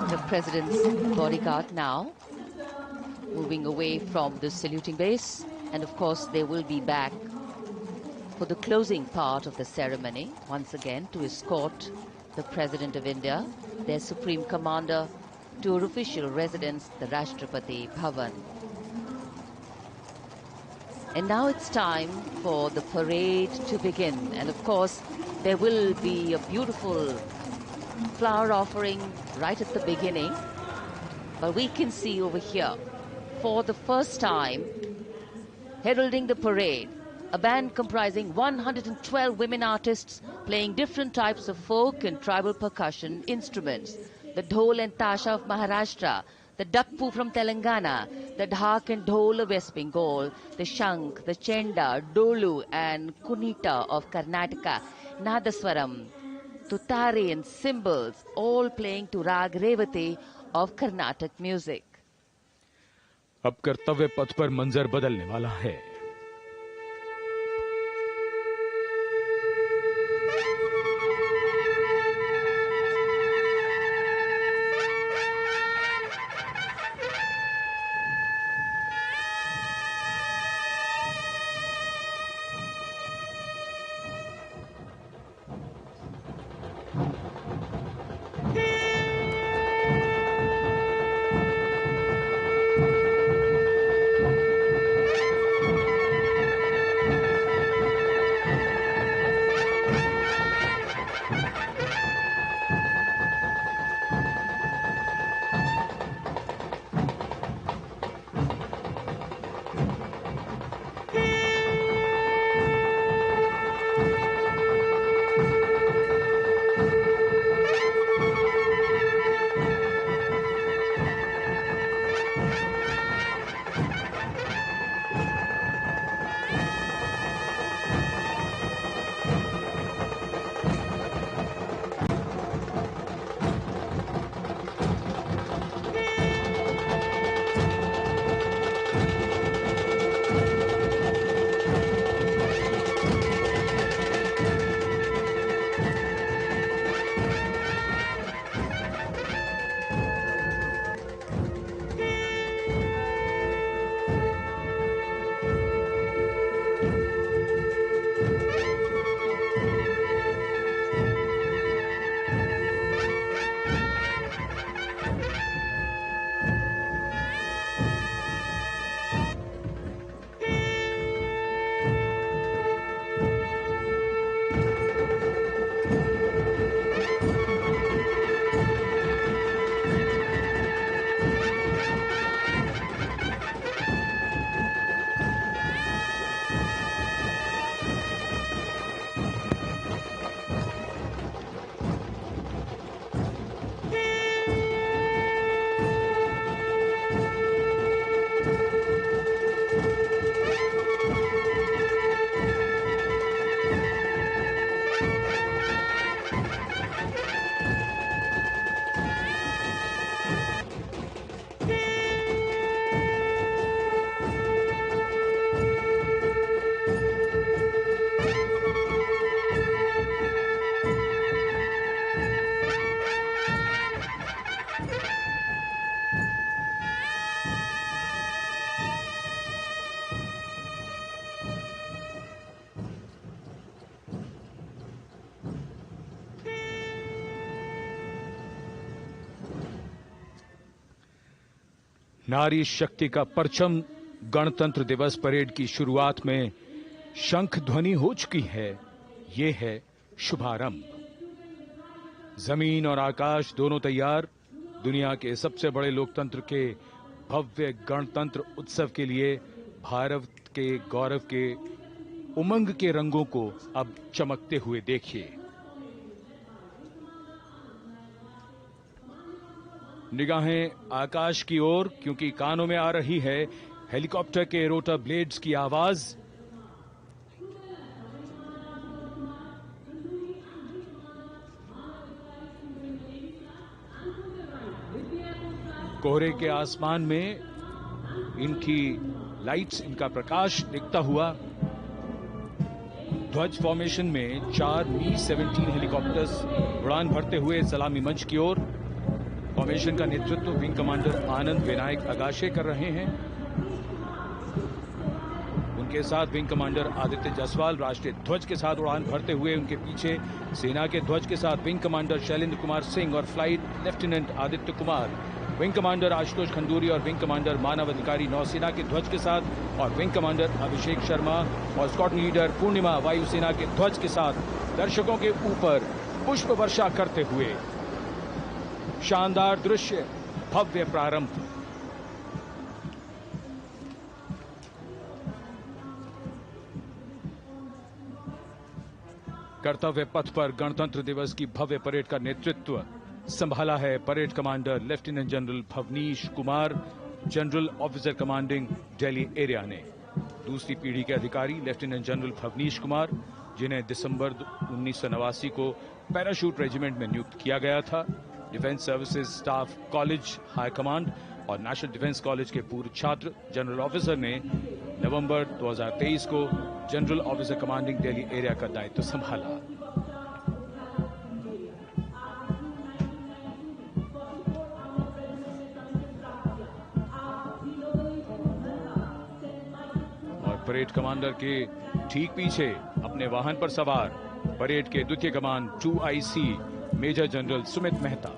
The president's bodyguard now moving away from the saluting base, and of course they will be back for the closing part of the ceremony once again to escort the President of India, their Supreme Commander, to her official residence, the Rashtrapati Bhavan. And now it's time for the parade to begin, and of course there will be a beautiful flower offering right at the beginning, but we can see over here, for the first time, heralding the parade, a band comprising 112 women artists playing different types of folk and tribal percussion instruments. The dhol and tasha of Maharashtra, the dakpu from Telangana, the dhak and dhol of West Bengal, the shank, the chenda, dolu and kunita of Karnataka, nadaswaram, tutari and cymbals, all playing to Rag Revati of Carnatic music. अब कर्तव्य पथ पर मंजर बदलने वाला है। नारी शक्ति का परचम गणतंत्र दिवस परेड की शुरुआत में शंख ध्वनि हो चुकी है। ये है शुभारंभ। जमीन और आकाश दोनों तैयार। दुनिया के सबसे बड़े लोकतंत्र के भव्य गणतंत्र उत्सव के लिए भारत के गौरव के उमंग के रंगों को अब चमकते हुए देखिए। निगाहें आकाश की ओर, क्योंकि कानों में आ रही है हेलीकॉप्टर के रोटर ब्लेड्स की आवाज। कोहरे के आसमान में इनकी लाइट्स, इनका प्रकाश दिखता हुआ। ध्वज फॉर्मेशन में 4 Mi-17 हेलीकॉप्टर्स उड़ान भरते हुए सलामी मंच की ओर। फॉर्मेशन का नेतृत्व विंग कमांडर आनंद विनायक अगाशे कर रहे हैं। उनके साथ विंग कमांडर आदित्य जायसवाल राष्ट्रीय ध्वज के साथ उड़ान भरते हुए। उनके पीछे सेना के ध्वज के साथ विंग कमांडर शैलेंद्र कुमार सिंह और flight lieutenant Aditya Kumar, wing commander Ashutosh Khanduri और विंग कमांडर मानव अधिकारी नौसेना के ध्वज के साथ, और विंग कमांडर अभिषेक शर्मा और स्क्वाड्रन लीडर पूर्णिमा वायुसेना के ध्वज के साथ दर्शकों के ऊपर पुष्प वर्षा करते हुए। शानदार दृश्य, भव्य प्रारंभ। कर्तव्य पथ पर गणतंत्र दिवस की भव्य परेड का नेतृत्व संभाला है parade commander lieutenant general Bhavnish Kumar, general officer commanding Delhi area ने। दूसरी पीढ़ी के अधिकारी लेफ्टिनेंट जनरल भवनीश कुमार, जिन्हें दिसंबर 1989 को पैराशूट रेजिमेंट में नियुक्त किया गया था। Defence services staff college high command और नेशनल डिफेंस कॉलेज के पूर्व छात्र जनरल ऑफिसर ने नवंबर 2023 को general officer commanding Delhi area का दायित्व संभाला। और परेड कमांडर के ठीक पीछे अपने वाहन पर सवार परेड के द्वितीय कमान 2IC major general Sumit Mehta.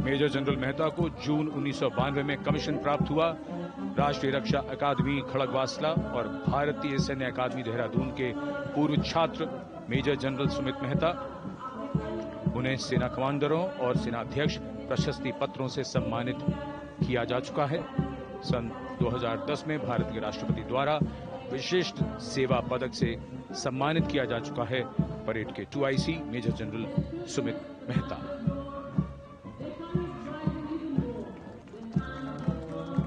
Major general Mehta को जून 1992 में कमीशन प्राप्त हुआ। राष्ट्रीय रक्षा अकादमी खड़गवासला और भारतीय सैन्य अकादमी देहरादून के पूर्व छात्र मेजर जनरल सुमित मेहता। उन्हें सेना कमांडरों और सेनाध्यक्ष प्रशस्ति पत्रों से सम्मानित किया जा चुका है। सन 2010 में भारत के राष्ट्रपति द्वारा विशिष्ट सेवा पदक से सम्मानित किया जा चुका है परेड के 2IC major general Sumit Mehta.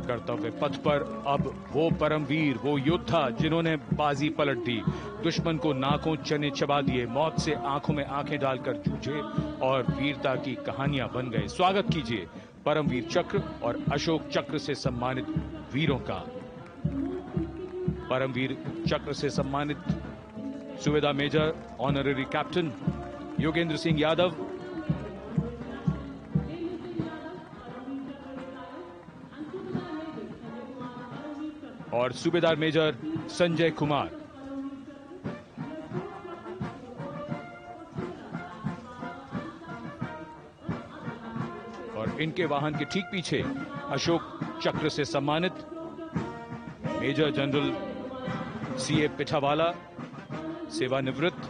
कर्तव्य पथ पर अब वो परमवीर, वो योद्धा जिन्होंने बाजी पलट दी, दुश्मन को नाकों चने चबा दिए, मौत से आंखों में आंखें डालकर जूझे और वीरता की कहानियां बन गए। स्वागत कीजिए परमवीर चक्र और अशोक चक्र से सम्मानित वीरों का। परमवीर चक्र से सम्मानित सुवेदा major honorary captain Yogendra Singh Yadav, और सूबेदार मेजर संजय कुमार। और इनके वाहन के ठीक पीछे अशोक चक्र से सम्मानित मेजर जनरल CA पिठावाला, सेवानिवृत्त,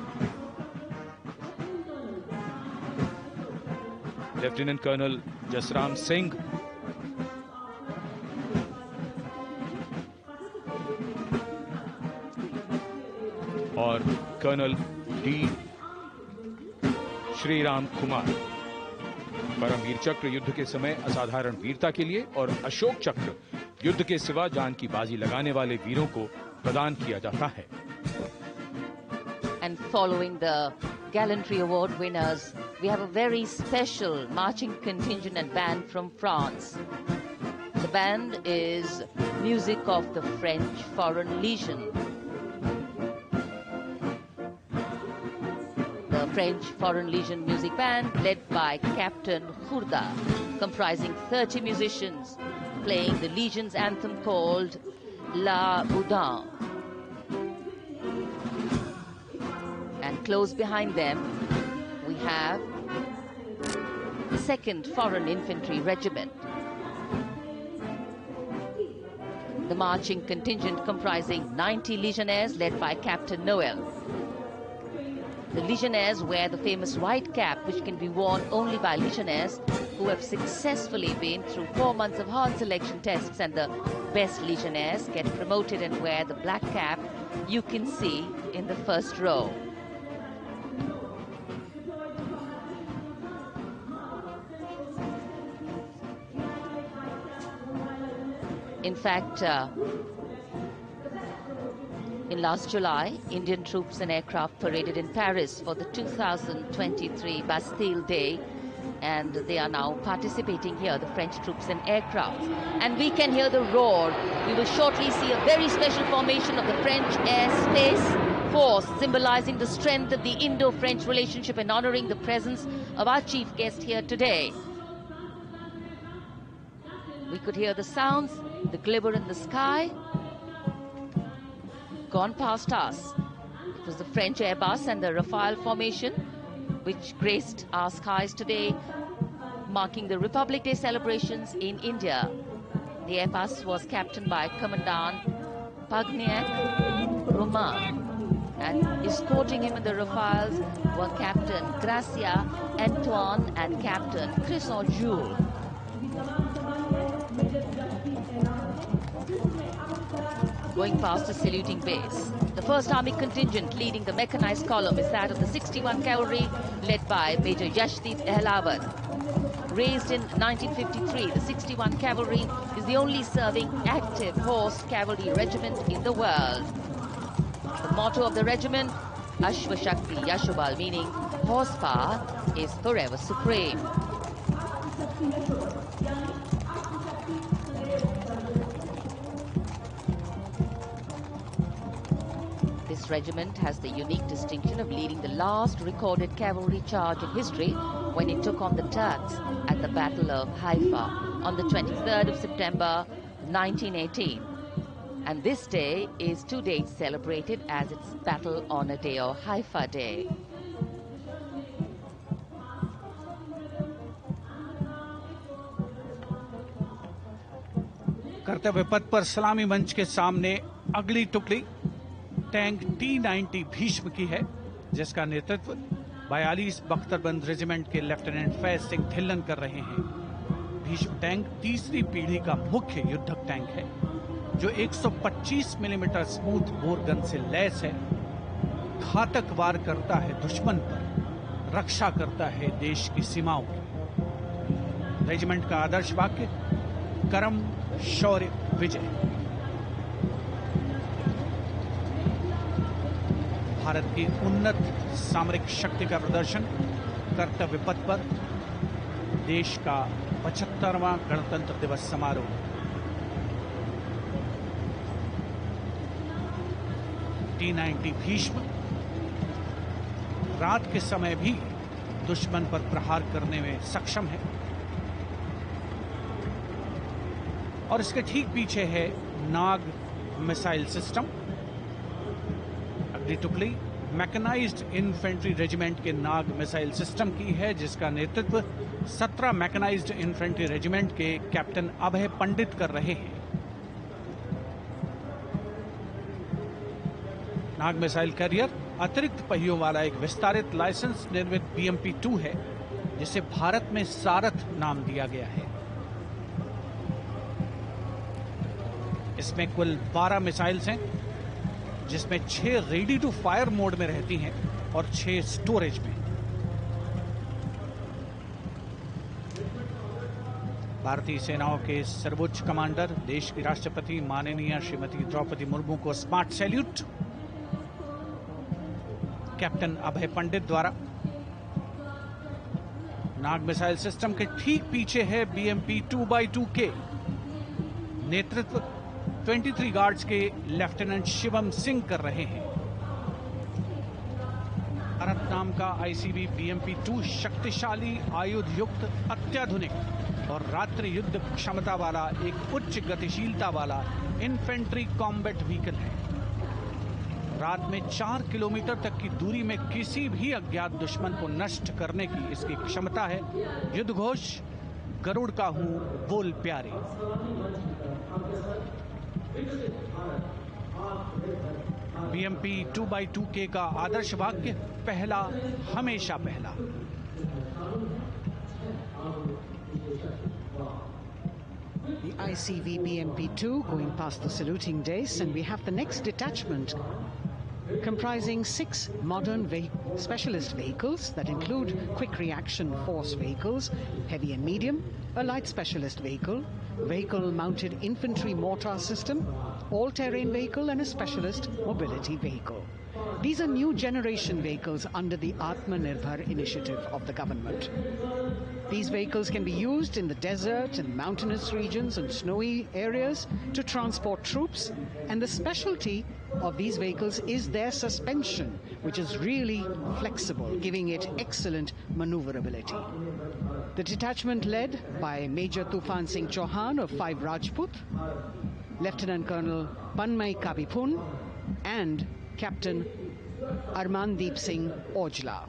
लेफ्टिनेंट कर्नल जसराम सिंह, और कर्नल D श्रीराम कुमार। परमवीर चक्र युद्ध के समय असाधारण वीरता के लिए और अशोक चक्र युद्ध के सिवा जान की बाजी लगाने वाले वीरों को प्रदान किया जाता है। And following the Gallantry Award winners, we have a very special marching contingent and band from France. The band is music of the French Foreign Legion. The French Foreign Legion music band led by Captain Khourda, comprising 30 musicians, playing the Legion's anthem called La Boudin. And close behind them, we have the 2nd Foreign Infantry Regiment. the marching contingent comprising 90 legionnaires led by Captain Noel. The legionnaires wear the famous white cap, which can be worn only by legionnaires who have successfully been through 4 months of hard selection tests, and the best legionnaires get promoted and wear the black cap you can see in the first row. In fact, in last July, Indian troops and aircraft paraded in Paris for the 2023 Bastille Day, and they are now participating here, the French troops and aircraft. And we can hear the roar. We will shortly see a very special formation of the French Air Space Force, symbolizing the strength of the Indo-French relationship and honoring the presence of our chief guest here today. We could hear the sounds, the glimmer in the sky. Gone past us. It was the French Airbus and the Rafale formation which graced our skies today, marking the Republic Day celebrations in India. The Airbus was captained by Commandant Pagniak Roman, and escorting him in the Rafales were Captain Gracia Antoine and Captain Crisson Jules. Going past the saluting base. The 1st Army contingent leading the mechanized column is that of the 61 Cavalry, led by Major Yashdeep Ehlawat. Raised in 1953, the 61 Cavalry is the only serving active horse cavalry regiment in the world. The motto of the regiment, Ashva Shakti Yashobal, meaning horsepower is forever supreme. This regiment has the unique distinction of leading the last recorded cavalry charge in history when it took on the Turks at the Battle of Haifa on the 23rd of September 1918. And this day is to date celebrated as its Battle Honor Day or Haifa Day. कर्तव्य पथ पर सलामी मंच के सामने अगली टुकड़ी tank T-90 Bhishma की है, जिसका नेतृत्व 42 बख्तरबंद रेजिमेंट के लेफ्टिनेंट फैज सिंह धिल्लन कर रहे हैं। भीष्म टैंक तीसरी पीढ़ी का मुख्य युद्धक टैंक है, जो 125 मिलीमीटर स्मूथ बोर गन से लैस है, घातक वार करता है दुश्मन पर, रक्षा करता है देश की सीमाओं की। रेजिमेंट का आदर्श वाक्य कर्म शौर्य विजय। भारत की उन्नत सामरिक शक्ति का प्रदर्शन कर्तव्य पथ पर देश का 75वां गणतंत्र दिवस समारोह। T-90 भीष्म रात के समय भी दुश्मन पर प्रहार करने में सक्षम है, और इसके ठीक पीछे है नाग मिसाइल सिस्टम। अगली टुकड़ी मैकेनाइज्ड इन्फेंट्री रेजिमेंट के नाग मिसाइल सिस्टम की है, जिसका नेतृत्व 17 मैकेनाइज्ड इन्फेंट्री रेजिमेंट के कैप्टन अभय पंडित कर रहे हैं। नाग मिसाइल कैरियर अतिरिक्त पहियों वाला एक विस्तारित लाइसेंस निर्मित BMP-2 है, जिसे भारत में सारथ नाम दिया गया है। इसमें कुल 12 मिसाइल्स हैं, जिसमें 6 रेडी टू फायर मोड में रहती हैं और 6 स्टोरेज में। भारतीय सेनाओं के सर्वोच्च कमांडर देश की राष्ट्रपति माननीय श्रीमती द्रौपदी मुर्मू को स्मार्ट सैल्यूट कैप्टन अभय पंडित द्वारा। नाग मिसाइल सिस्टम के ठीक पीछे है BMP-2x2K। नेतृत्व 23 गार्ड्स के लेफ्टिनेंट शिवम सिंह कर रहे हैं। भारत नाम का ICB BMP-2 शक्तिशाली आयुध युक्त अत्याधुनिक और रात्रि युद्ध क्षमता वाला एक उच्च गतिशीलता वाला इन्फेंट्री कॉम्बैट व्हीकल है। रात में 4 किलोमीटर तक की दूरी में किसी भी अज्ञात दुश्मन को नष्ट करने की इसकी क्षमता है। युद्ध घोष गरुड़ का हूं बोल प्यारे। BMP 2x2K का आदर्श वाक्य, पहला हमेशा पहला। The ICV BMP-2 going past the saluting dais, and we have the next detachment comprising 6 modern specialist vehicles that include quick reaction force vehicles, heavy and medium, a light specialist vehicle, vehicle-mounted infantry mortar system, all-terrain vehicle, and a specialist mobility vehicle. These are new generation vehicles under the Atmanirbhar initiative of the government. These vehicles can be used in the desert and mountainous regions and snowy areas to transport troops, and the specialty of these vehicles is their suspension, which is really flexible, giving it excellent maneuverability. The detachment led by Major Tufan Singh Chauhan of 5 Rajput, Lieutenant Colonel Panmay Kabipun, and Captain Armandeep Singh Ojla.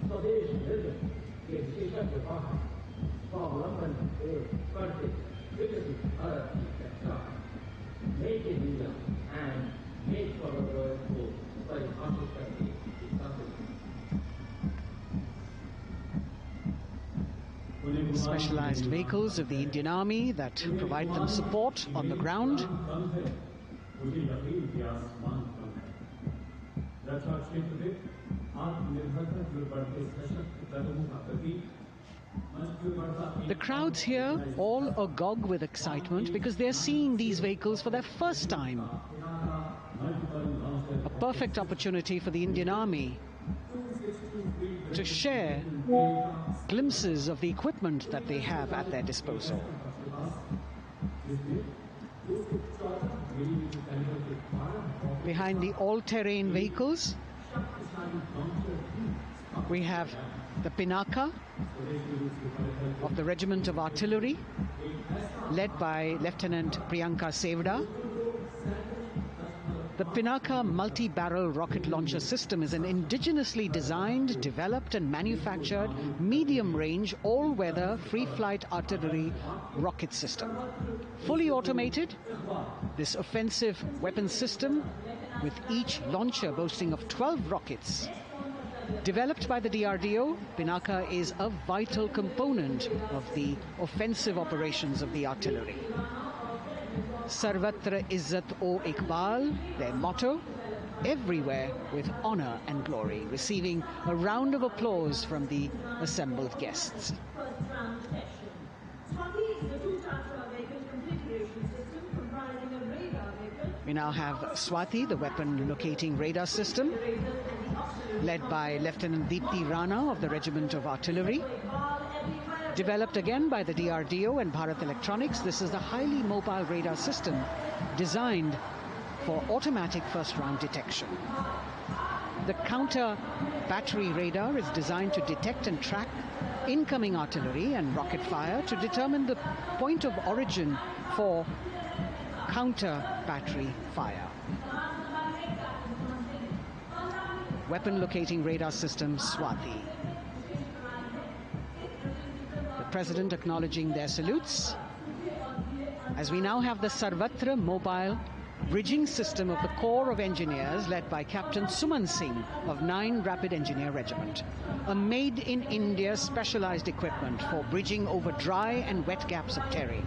Specialized vehicles of the Indian Army that provide them support on the ground. The crowds here all agog with excitement because they're seeing these vehicles for their first time. A perfect opportunity for the Indian Army to share glimpses of the equipment that they have at their disposal. Behind the all-terrain vehicles, we have the Pinaka of the Regiment of Artillery, led by Lieutenant Priyanka Sevda. The Pinaka multi-barrel rocket launcher system is an indigenously designed, developed and manufactured medium-range, all-weather, free-flight artillery rocket system. Fully automated, this offensive weapon system, with each launcher boasting of 12 rockets, developed by the DRDO, Pinaka is a vital component of the offensive operations of the artillery. Sarvatra Izzat o Iqbal, their motto, everywhere with honor and glory, receiving a round of applause from the assembled guests. We now have Swati, the weapon locating radar system, led by Lieutenant Deepti Rana of the Regiment of Artillery. Developed again by the DRDO and Bharat Electronics, this is a highly mobile radar system designed for automatic first-round detection. The counter battery radar is designed to detect and track incoming artillery and rocket fire to determine the point of origin for counter battery fire. Weapon locating radar system Swati. President acknowledging their salutes, as we now have the Sarvatra mobile bridging system of the Corps of Engineers, led by Captain Suman Singh of 9 Rapid Engineer Regiment, a made-in-India specialized equipment for bridging over dry and wet gaps of terrain.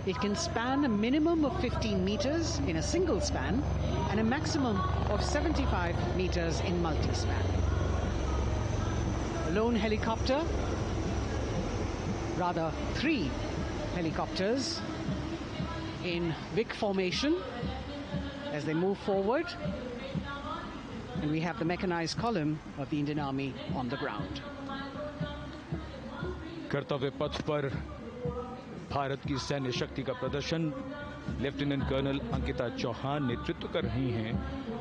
It can span a minimum of 15 meters in a single span and a maximum of 75 meters in multi-span. A lone helicopter, rather 3 helicopters in Vic formation as they move forward, and we have the mechanized column of the Indian Army on the ground. कर्तव्य पथ पर भारत की सैन्य शक्ति का प्रदर्शन lieutenant colonel Ankita Chauhan नेतृत्व कर रही हैं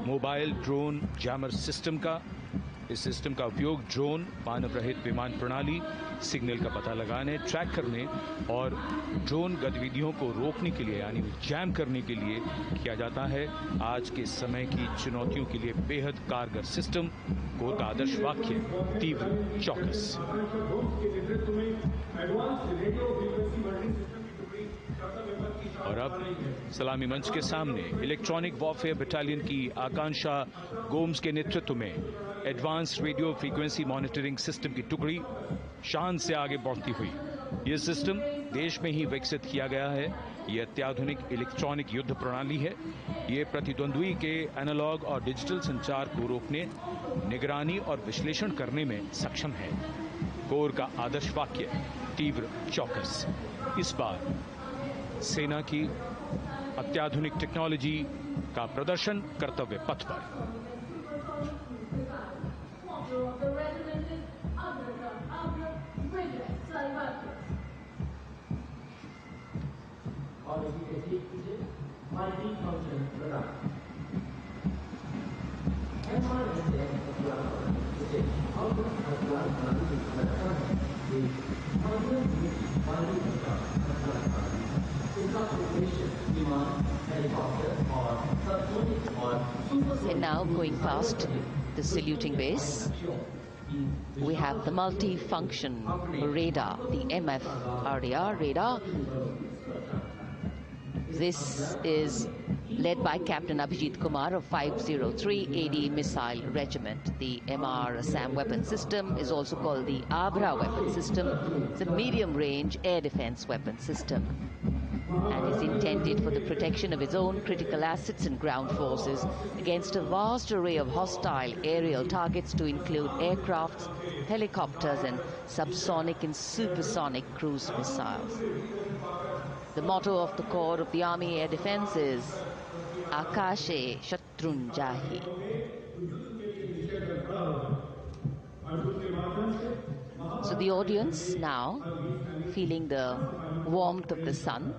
मोबाइल ड्रोन जैमर सिस्टम का। इस सिस्टम का उपयोग ड्रोन, मानव रहित विमान प्रणाली, सिग्नल का पता लगाने, ट्रैक करने और ड्रोन गतिविधियों को रोकने के लिए यानी जैम करने के लिए किया जाता है। आज के समय की चुनौतियों के लिए बेहद कारगर सिस्टम, कोर का आदर्श वाक्य, तीव्र चौकस। और अब सलामी मंच के सामने इलेक्ट्रॉनिक वॉरफेयर बटालियन की आकांक्षा गोम्स के नेतृत्व में advance radio frequency monitoring system की टुकड़ी शान से आगे बढ़ती हुई। यह सिस्टम देश में ही विकसित किया गया है। यह अत्याधुनिक इलेक्ट्रॉनिक युद्ध प्रणाली है। यह प्रतिद्वंद्वी के एनालॉग और डिजिटल संचार को रोकने, निगरानी और विश्लेषण करने में सक्षम है। कोर का आदर्श वाक्य तीव्र चौकस। इस बार सेना की अत्याधुनिक टेक्नोलॉजी का प्रदर्शन कर्तव्य पथ पर। And now going past the saluting base, we have the multi-function radar, the MFRDR radar. This is led by Captain Abhijit Kumar of 503 AD Missile Regiment. The MR Assam weapon system is also called the Abra weapon system. It's a medium-range air defense weapon system and is intended for the protection of its own critical assets and ground forces against a vast array of hostile aerial targets to include aircrafts, helicopters and subsonic and supersonic cruise missiles. The motto of the Corps of the Army Air Defense is Akashe Shatrun Jahi. So the audience now feeling the warmth of the sun,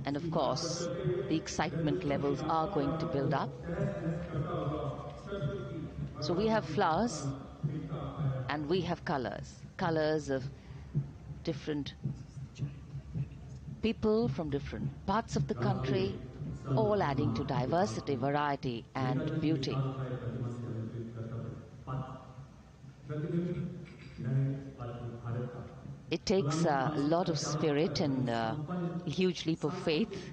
and of course the excitement levels are going to build up. So we have flowers and we have colors of different people from different parts of the country, all adding to diversity, variety and beauty. It takes a lot of spirit and a huge leap of faith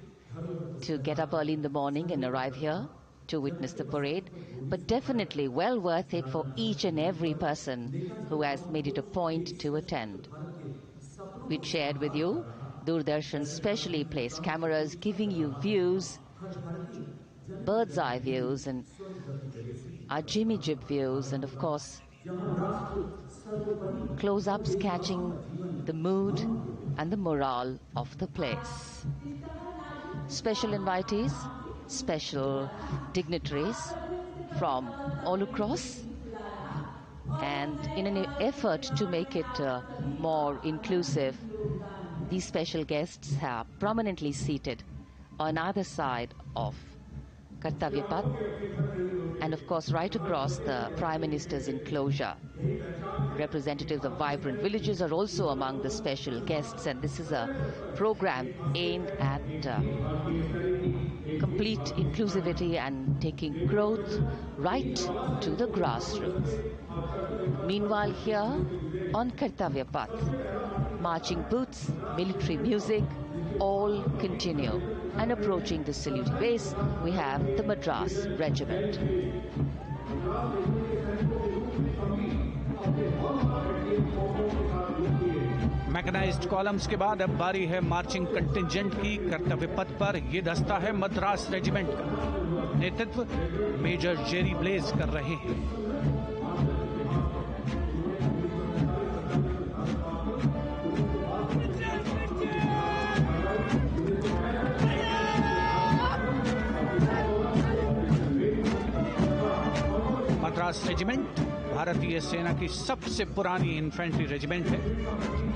to get up early in the morning and arrive here to witness the parade, but definitely well worth it for each and every person who has made it a point to attend. We shared with you Doordarshan's specially placed cameras giving you views, bird's eye views and our Jimmy Jib views, and of course close-ups catching the mood and the morale of the place. Special invitees, special dignitaries from all across, and in an effort to make it more inclusive, these special guests are prominently seated on either side of Kartavya Path, and of course right across the Prime Minister's enclosure. Representatives of vibrant villages are also among the special guests, and this is a program aimed at complete inclusivity and taking growth right to the grassroots. Meanwhile, here on Kartavya Path, marching boots, military music, all continue. And approaching the saluting base, we have the Madras Regiment. Mechanized columns के बाद अब बारी है marching contingent की। कर्तव्य पथ पर ये दस्ता है मद्रास रेजिमेंट का। नेतृत्व मेजर जेरी ब्लेज कर रहे हैं। मद्रास रेजिमेंट भारतीय सेना की सबसे पुरानी इन्फेंट्री रेजिमेंट है,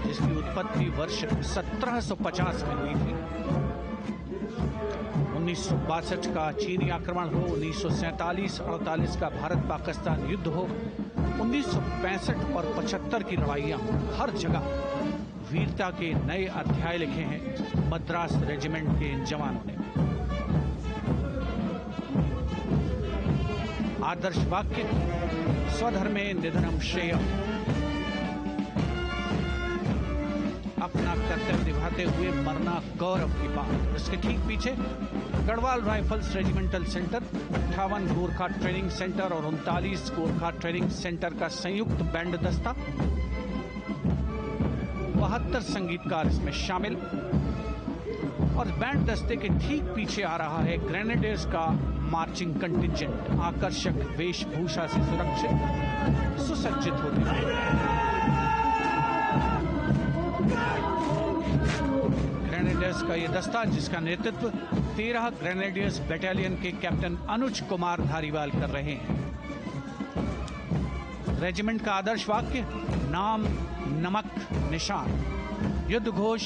जिसकी उत्पत्ति वर्ष 1750 में हुई थी। 1962 का चीनी आक्रमण हो, 1947-48 का भारत पाकिस्तान युद्ध हो, 1965 और 75 की लड़ाइयां, हर जगह वीरता के नए अध्याय लिखे हैं मद्रास रेजिमेंट के इन जवानों ने। आदर्श वाक्य स्वधर्मे निधनम श्रेयः। अपना कर्तव्य निभाते हुए मरना गौरव की बात। और इसके ठीक पीछे Garhwal rifles regimental centre, 58 Gorkha training centre और 39 गोरखा ट्रेनिंग सेंटर का संयुक्त बैंड दस्ता, 72 संगीतकार इसमें शामिल। और बैंड दस्ते के ठीक पीछे आ रहा है ग्रेनेडियर्स का मार्चिंग कंटिंजेंट, आकर्षक वेशभूषा से सुरक्षित सुसज्जित होते हुए। ग्रेनेडियर्स का यह दस्ता, जिसका नेतृत्व 13 ग्रेनेडियर्स बटालियन के कैप्टन अनुज कुमार धारीवाल कर रहे हैं। रेजिमेंट का आदर्श वाक्य नाम नमक निशान, युद्ध घोष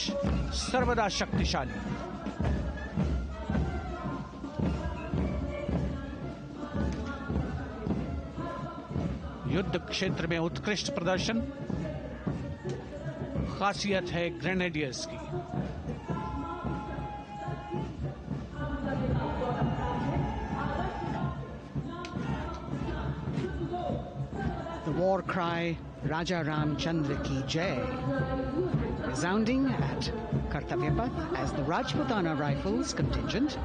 सर्वदा शक्तिशाली। युद्ध क्षेत्र में उत्कृष्ट प्रदर्शन खासियत है ग्रेनेडियर्स की। The war cry Raja Ramchandra Ki Jai resounding at Kartavya Path as the Rajputana Rifles contingent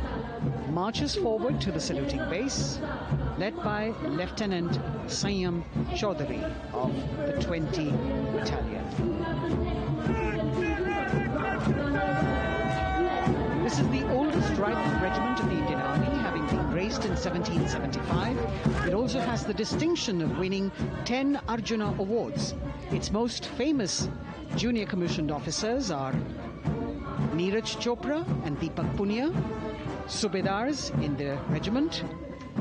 marches forward to the saluting base, led by Lieutenant Sanyam Chaudhary of the 20 Battalion. This is the oldest rifle regiment of the Indian Army, having been raised in 1775. It also has the distinction of winning 10 Arjuna Awards. Its most famous junior commissioned officers are Neeraj Chopra and Deepak Punia, Subedars in the regiment,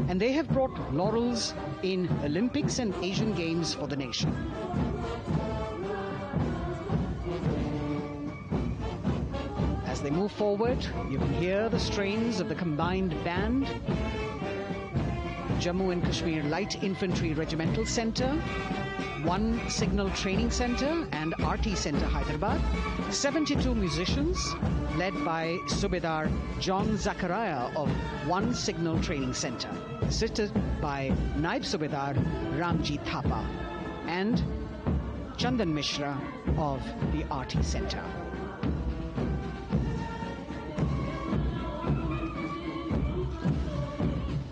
and they have brought laurels in Olympics and Asian Games for the nation. As they move forward, you can hear the strains of the combined band. Jammu and Kashmir Light Infantry Regimental Centre, 1 Signal Training Centre and RT Centre Hyderabad, 72 musicians led by Subedar John Zachariah of 1 Signal Training Centre, assisted by Naib Subedar Ramji Thapa and Chandan Mishra of the RT Centre.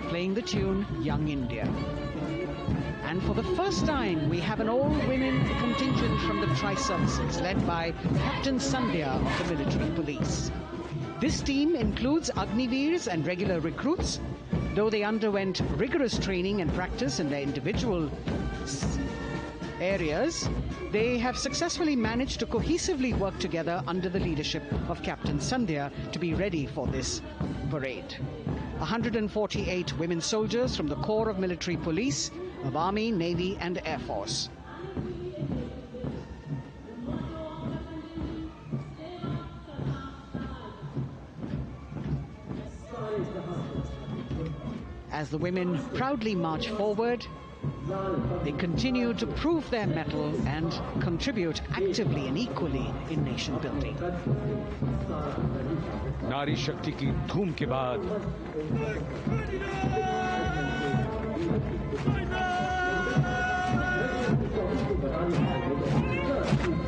Playing the tune Young India. And for the first time, we have an all-women contingent from the Tri-Services, led by Captain Sandhya of the Military Police. This team includes Agniveers and regular recruits. Though they underwent rigorous training and practice in their individual areas, they have successfully managed to cohesively work together under the leadership of Captain Sandhya to be ready for this parade. 148 women soldiers from the Corps of Military Police, of Army, Navy and Air Force. As the women proudly march forward, they continue to prove their mettle and contribute actively and equally in nation building. नारी शक्ति की धूम के बाद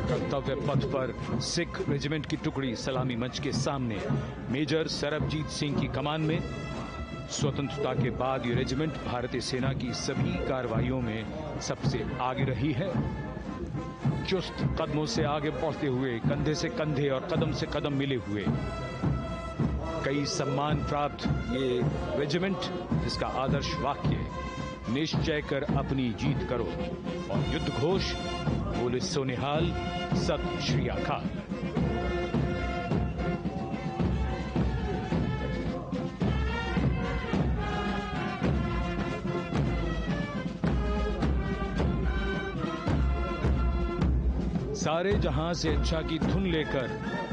कर्तव्य पथ पर Sikh regiment की टुकड़ी सलामी मंच के सामने मेजर सरबजीत सिंह की कमान में। स्वतंत्रता के बाद ये रेजिमेंट भारतीय सेना की सभी कार्रवाइयों में सबसे आगे रही है। चुस्त कदमों से आगे बढ़ते हुए, कंधे से कंधे और कदम से कदम मिले हुए, कई सम्मान प्राप्त ये रेजिमेंट, जिसका आदर्श वाक्य निश्चय कर अपनी जीत करो और युद्ध घोष बोले सोनिहाल सत श्री अकाल। सारे जहां से अच्छा की धुन लेकर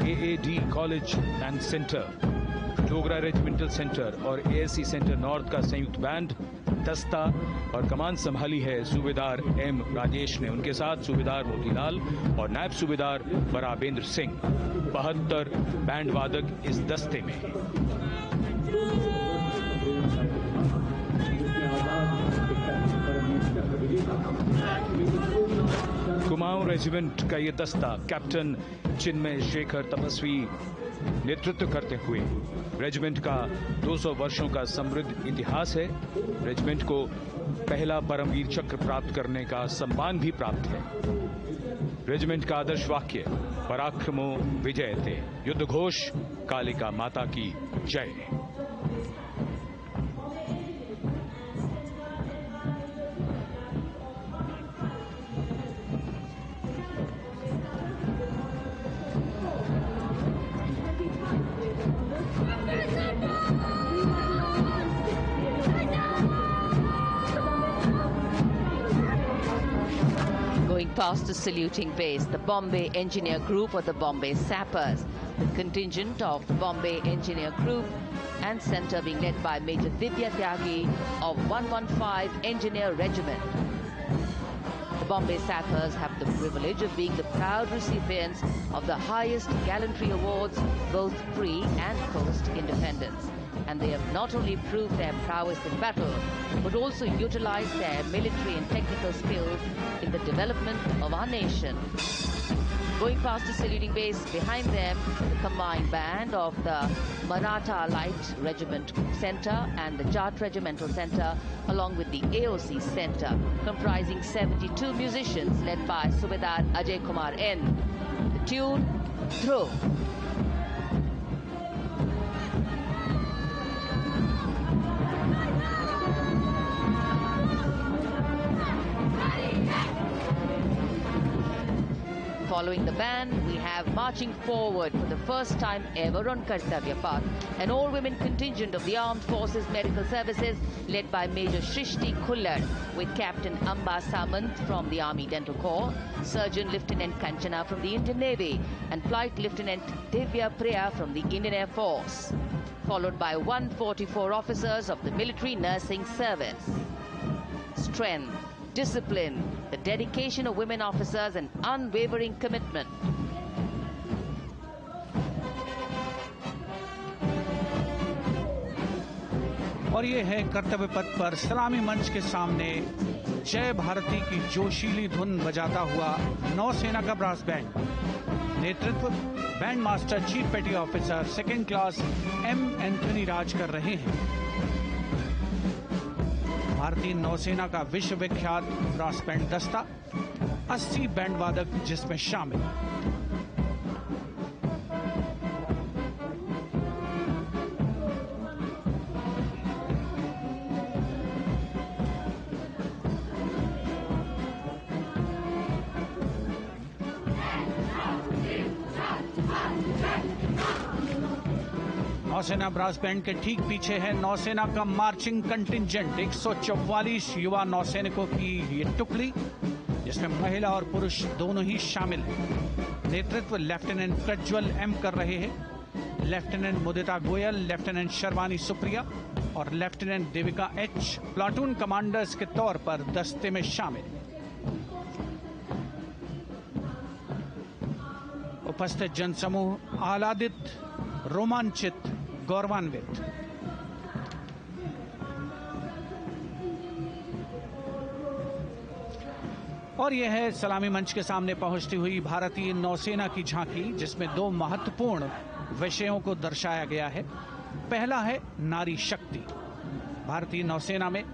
AAD college and centre, Dogra regimental centre और एएससी सेंटर नॉर्थ का संयुक्त बैंड दस्ता और कमान संभाली है सूबेदार एम राजेश ने। उनके साथ सूबेदार मोतीलाल और नायब सूबेदार बराबेंद्र सिंह। 72 बैंड वादक इस दस्ते में हैं। कुमाऊं रेजिमेंट का ये दस्ता कैप्टन चिन्मय शेखर तपस्वी नेतृत्व करते हुए रेजिमेंट का 200 वर्षों का समृद्ध इतिहास है। रेजिमेंट को पहला परमवीर चक्र प्राप्त करने का सम्मान भी प्राप्त है। रेजिमेंट का आदर्श वाक्य पराक्रमो विजयते, युद्ध घोष कालिका माता की जय। Going past the saluting base, the Bombay Engineer Group or the Bombay Sappers, the contingent of the Bombay Engineer Group and Centre being led by Major Divya Tyagi of 115 Engineer Regiment. The Bombay Sappers have the privilege of being the proud recipients of the highest gallantry awards, both pre and post independence. And they have not only proved their prowess in battle, but also utilized their military and technical skills in the development of our nation. Going past the saluting base, behind them, the combined band of the Maratha Light Regiment Centre and the Jat Regimental Centre, along with the AOC Centre, comprising 72 musicians led by Subedar Ajay Kumar N. The tune, Dhruv. Following the band, we have marching forward for the first time ever on Kartavya Path, an all-women contingent of the Armed Forces Medical Services led by Major Shrishti Khullar, with Captain Amba Samant from the Army Dental Corps, Surgeon Lieutenant Kanchana from the Indian Navy, and Flight Lieutenant Divya Priya from the Indian Air Force, followed by 144 officers of the Military Nursing Service. Strength, discipline, the dedication of women officers and unwavering commitment. और ये है कर्तव्य पथ पर सलामी मंच के सामने जय भारती की जोशीली धुन बजाता हुआ नौसेना का ब्रास बैंड। नेतृत्व band master chief petty officer second class M Anthony Raj कर रहे हैं। भारतीय नौसेना का विश्व विख्यात ब्रास बैंड दस्ता, 80 बैंड वादक जिसमें शामिल। नौसेना ब्रास बैंड के ठीक पीछे है नौसेना का मार्चिंग कंटिंजेंट, 144 युवा नौसैनिकों की ये टुकड़ी, जिसमें महिला और पुरुष दोनों ही शामिल हैं। नेतृत्व लेफ्टिनेंट प्रज्वल एम कर रहे हैं। लेफ्टिनेंट मुदिता गोयल, लेफ्टिनेंट शर्वानी सुप्रिया और lieutenant Devika H platoon commanders के तौर पर दस्ते में शामिल। उपस्थित जनसमूह आह्लादित, रोमांचित, गौरवान्वित। और यह है सलामी मंच के सामने पहुंचती हुई भारतीय नौसेना की झांकी, जिसमें दो महत्वपूर्ण विषयों को दर्शाया गया है। पहला है नारी शक्ति। भारतीय नौसेना में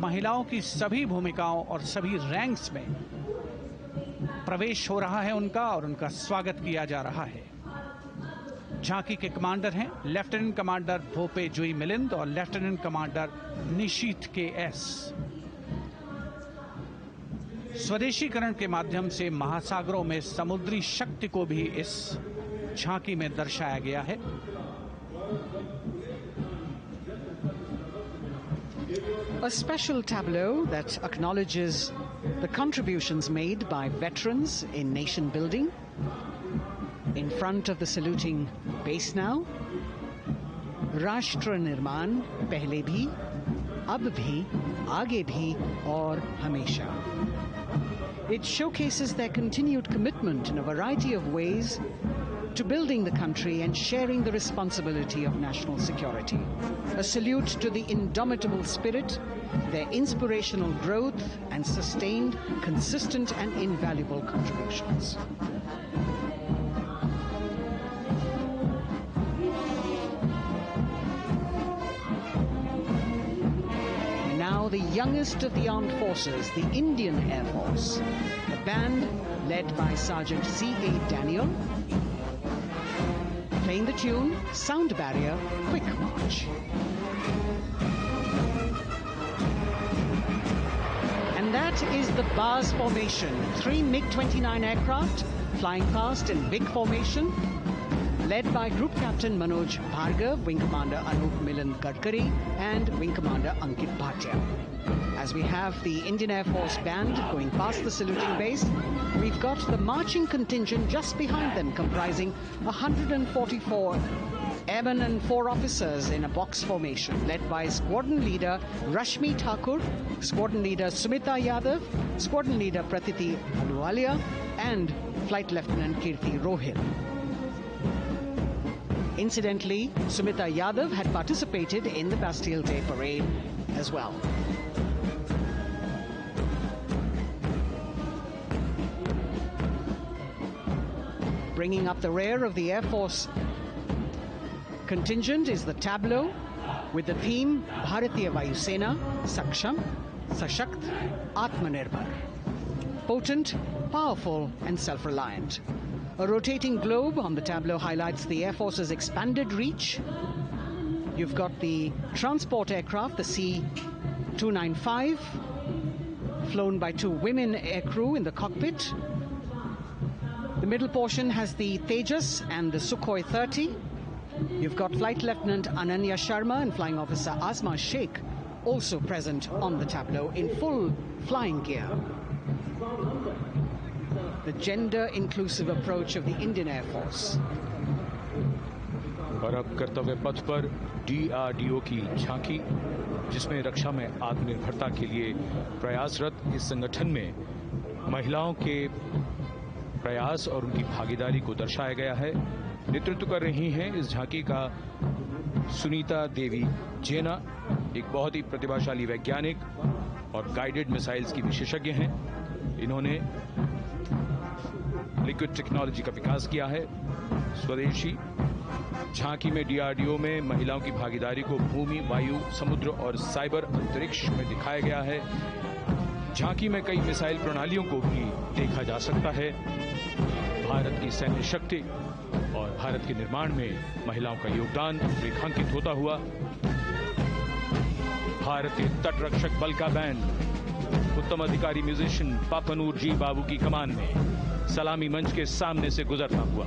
महिलाओं की सभी भूमिकाओं और सभी रैंक्स में प्रवेश हो रहा है उनका, और उनका स्वागत किया जा रहा है। झांकी के कमांडर हैं लेफ्टिनेंट कमांडर भोपे जुई मिलिंद और लेफ्टिनेंट कमांडर निशीथ के एस। स्वदेशीकरण के माध्यम से महासागरों में समुद्री शक्ति को भी इस झांकी में दर्शाया गया है। A special tableau that acknowledges the contributions made by veterans in nation building. In front of the saluting base now, राष्ट्र निर्माण पहले भी, अब भी, आगे भी और हमेशा. It showcases their continued commitment in a variety of ways to building the country and sharing the responsibility of national security. A salute to the indomitable spirit, their inspirational growth, and sustained, consistent, and invaluable contributions. Now the youngest of the armed forces, the Indian Air Force. The band, led by Sergeant C.A. Daniel, playing the tune, Sound Barrier, Quick March. And that is the Bars formation. 3 MiG-29 aircraft flying past in big formation, led by Group Captain Manoj Bhargav, Wing Commander Anup Milan Gadkari, and Wing Commander Ankit Bhatia. As we have the Indian Air Force band going past the saluting base, we've got the marching contingent just behind them, comprising 144 airmen and 4 officers in a box formation, led by Squadron Leader Rashmi Thakur, Squadron Leader Sumita Yadav, Squadron Leader Pratiti Aluwalia, and Flight Lieutenant Kirti Rohil. Incidentally, Sumita Yadav had participated in the Bastille Day parade as well. Bringing up the rear of the Air Force contingent is the tableau with the theme Bharatiya Vayu Sena, Saksham, Sashakt, Atmanirbhar. Potent, powerful, and self-reliant. A rotating globe on the tableau highlights the Air Force's expanded reach. You've got the transport aircraft, the C-295, flown by 2 women aircrew in the cockpit. The middle portion has the Tejas and the Sukhoi 30. You've got Flight Lieutenant Ananya Sharma and Flying Officer Azma Sheikh also present on the tableau in full flying gear. The gender-inclusive approach of the Indian Air Force. और अब कर्तव्य पथ पर DRDO की झांकी, जिसमें रक्षा में आत्मनिर्भरता के लिए प्रयासरत इस संगठन में महिलाओं के प्रयास और उनकी भागीदारी को दर्शाया गया है। नेतृत्व कर रही हैं इस झांकी का सुनीता देवी जेना, एक बहुत ही प्रतिभाशाली वैज्ञानिक और गाइडेड मिसाइल्स की विशेषज्ञ हैं। इन्होंने लिक्विड टेक्नोलॉजी का विकास किया है, स्वदेशी। झांकी में DRDO में महिलाओं की भागीदारी को भूमि, वायु, समुद्र और साइबर अंतरिक्ष में दिखाया गया है। झांकी में कई मिसाइल प्रणालियों को भी देखा जा सकता है। भारत की सैन्य शक्ति और भारत के निर्माण में महिलाओं का योगदान रेखांकित होता हुआ भारतीय तटरक्षक बल का बैंड उत्तम अधिकारी म्यूजिशियन पापनूर जी बाबू की कमान में सलामी मंच के सामने से गुजरता हुआ।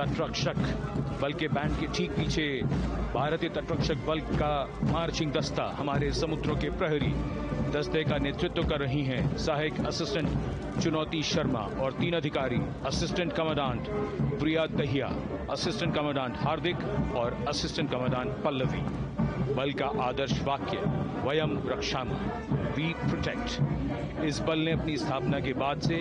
तटरक्षक बल के बैंड के ठीक पीछे भारतीय तटरक्षक बल का मार्चिंग दस्ता हमारे समुद्रों के प्रहरी दस्ते का नेतृत्व कर रही हैं सहायक असिस्टेंट चुनौती शर्मा और 3 अधिकारी, असिस्टेंट कमांडेंट प्रिया दहिया, असिस्टेंट कमांडेंट हार्दिक और असिस्टेंट कमांडेंट पल्लवी। बल का आदर्श वाक्य वयम रक्षामः, वी प्रोटेक्ट। इस बल ने अपनी स्थापना के बाद से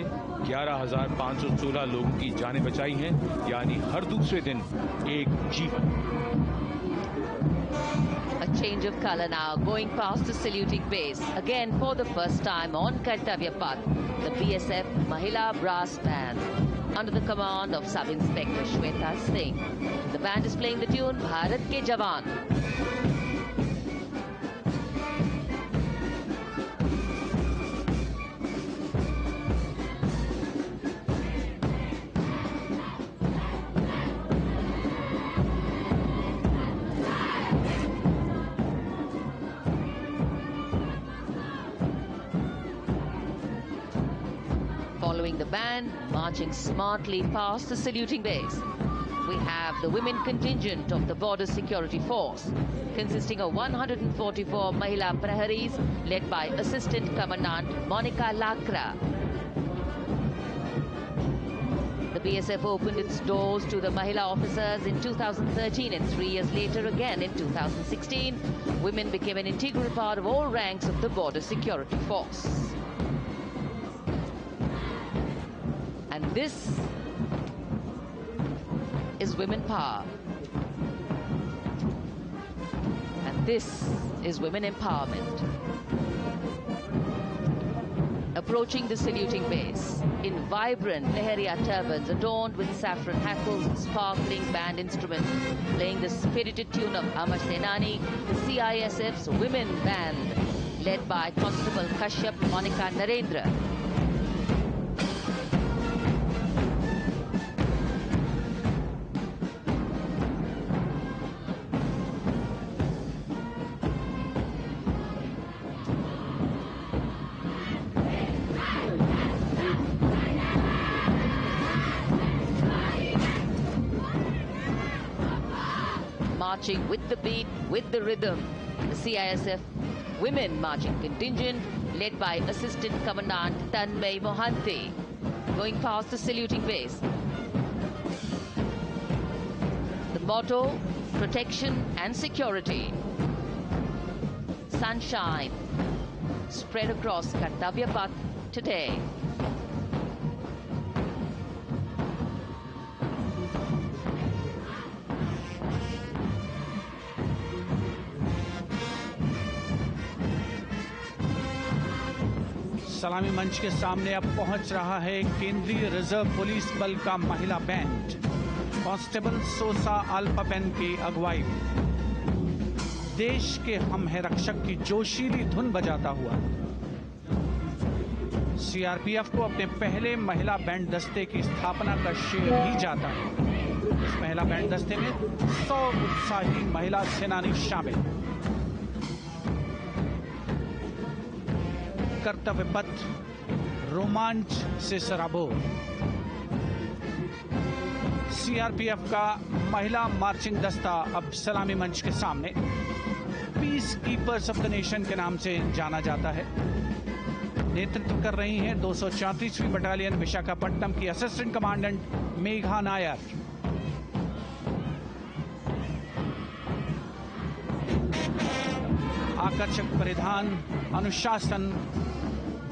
11,516 लोगों की जानें बचाई हैं, यानी हर दूसरे दिन एक जीवन। A change of color now, going past the saluting base. Again, for the first time on Kartavya Path, the BSF Mahila Brass Band, under the command of Sub-Inspector Shweta Singh. The band is playing the tune Bharat Ke Jawan. Following the band, marching smartly past the saluting base. we have the women contingent of the Border Security Force, consisting of 144 Mahila Praharis, led by Assistant Commandant Monica Lakra. The BSF opened its doors to the Mahila officers in 2013, and 3 years later again in 2016, women became an integral part of all ranks of the Border Security Force. And this is women power. And this is women empowerment. Approaching the saluting base in vibrant Leheria turbans adorned with saffron hackles and sparkling band instruments, playing the spirited tune of Amar Senani, the CISF's women band, led by Constable Kashyap Monica Narendra. Marching with the beat, with the rhythm, the CISF Women Marching Contingent, led by Assistant Commandant Tanmay Mohanty, going past the saluting base. The motto, protection and security. Sunshine spread across Kartavya Path today. सलामी मंच के सामने अब पहुंच रहा है केंद्रीय reserve police बल का महिला बैंड कांस्टेबल सोसा अल्पापेन की अगुवाई में देश के हम है रक्षक की जोशीली धुन बजाता हुआ सीआरपीएफ को अपने पहले महिला बैंड दस्ते की स्थापना का श्रेय भी जाता है। इस महिला बैंड दस्ते में 100 उत्साही महिला सेनानी शामिल। कर्तव्य पथ रोमांच से सराबोर। सीआरपीएफ का महिला मार्चिंग दस्ता अब सलामी मंच के सामने peace keepers of the nation के नाम से जाना जाता है। नेतृत्व कर रही हैं 234वीं बटालियन विशाखापट्टनम की असिस्टेंट कमांडेंट मेघा नायर। आकर्षक परिधान, अनुशासन,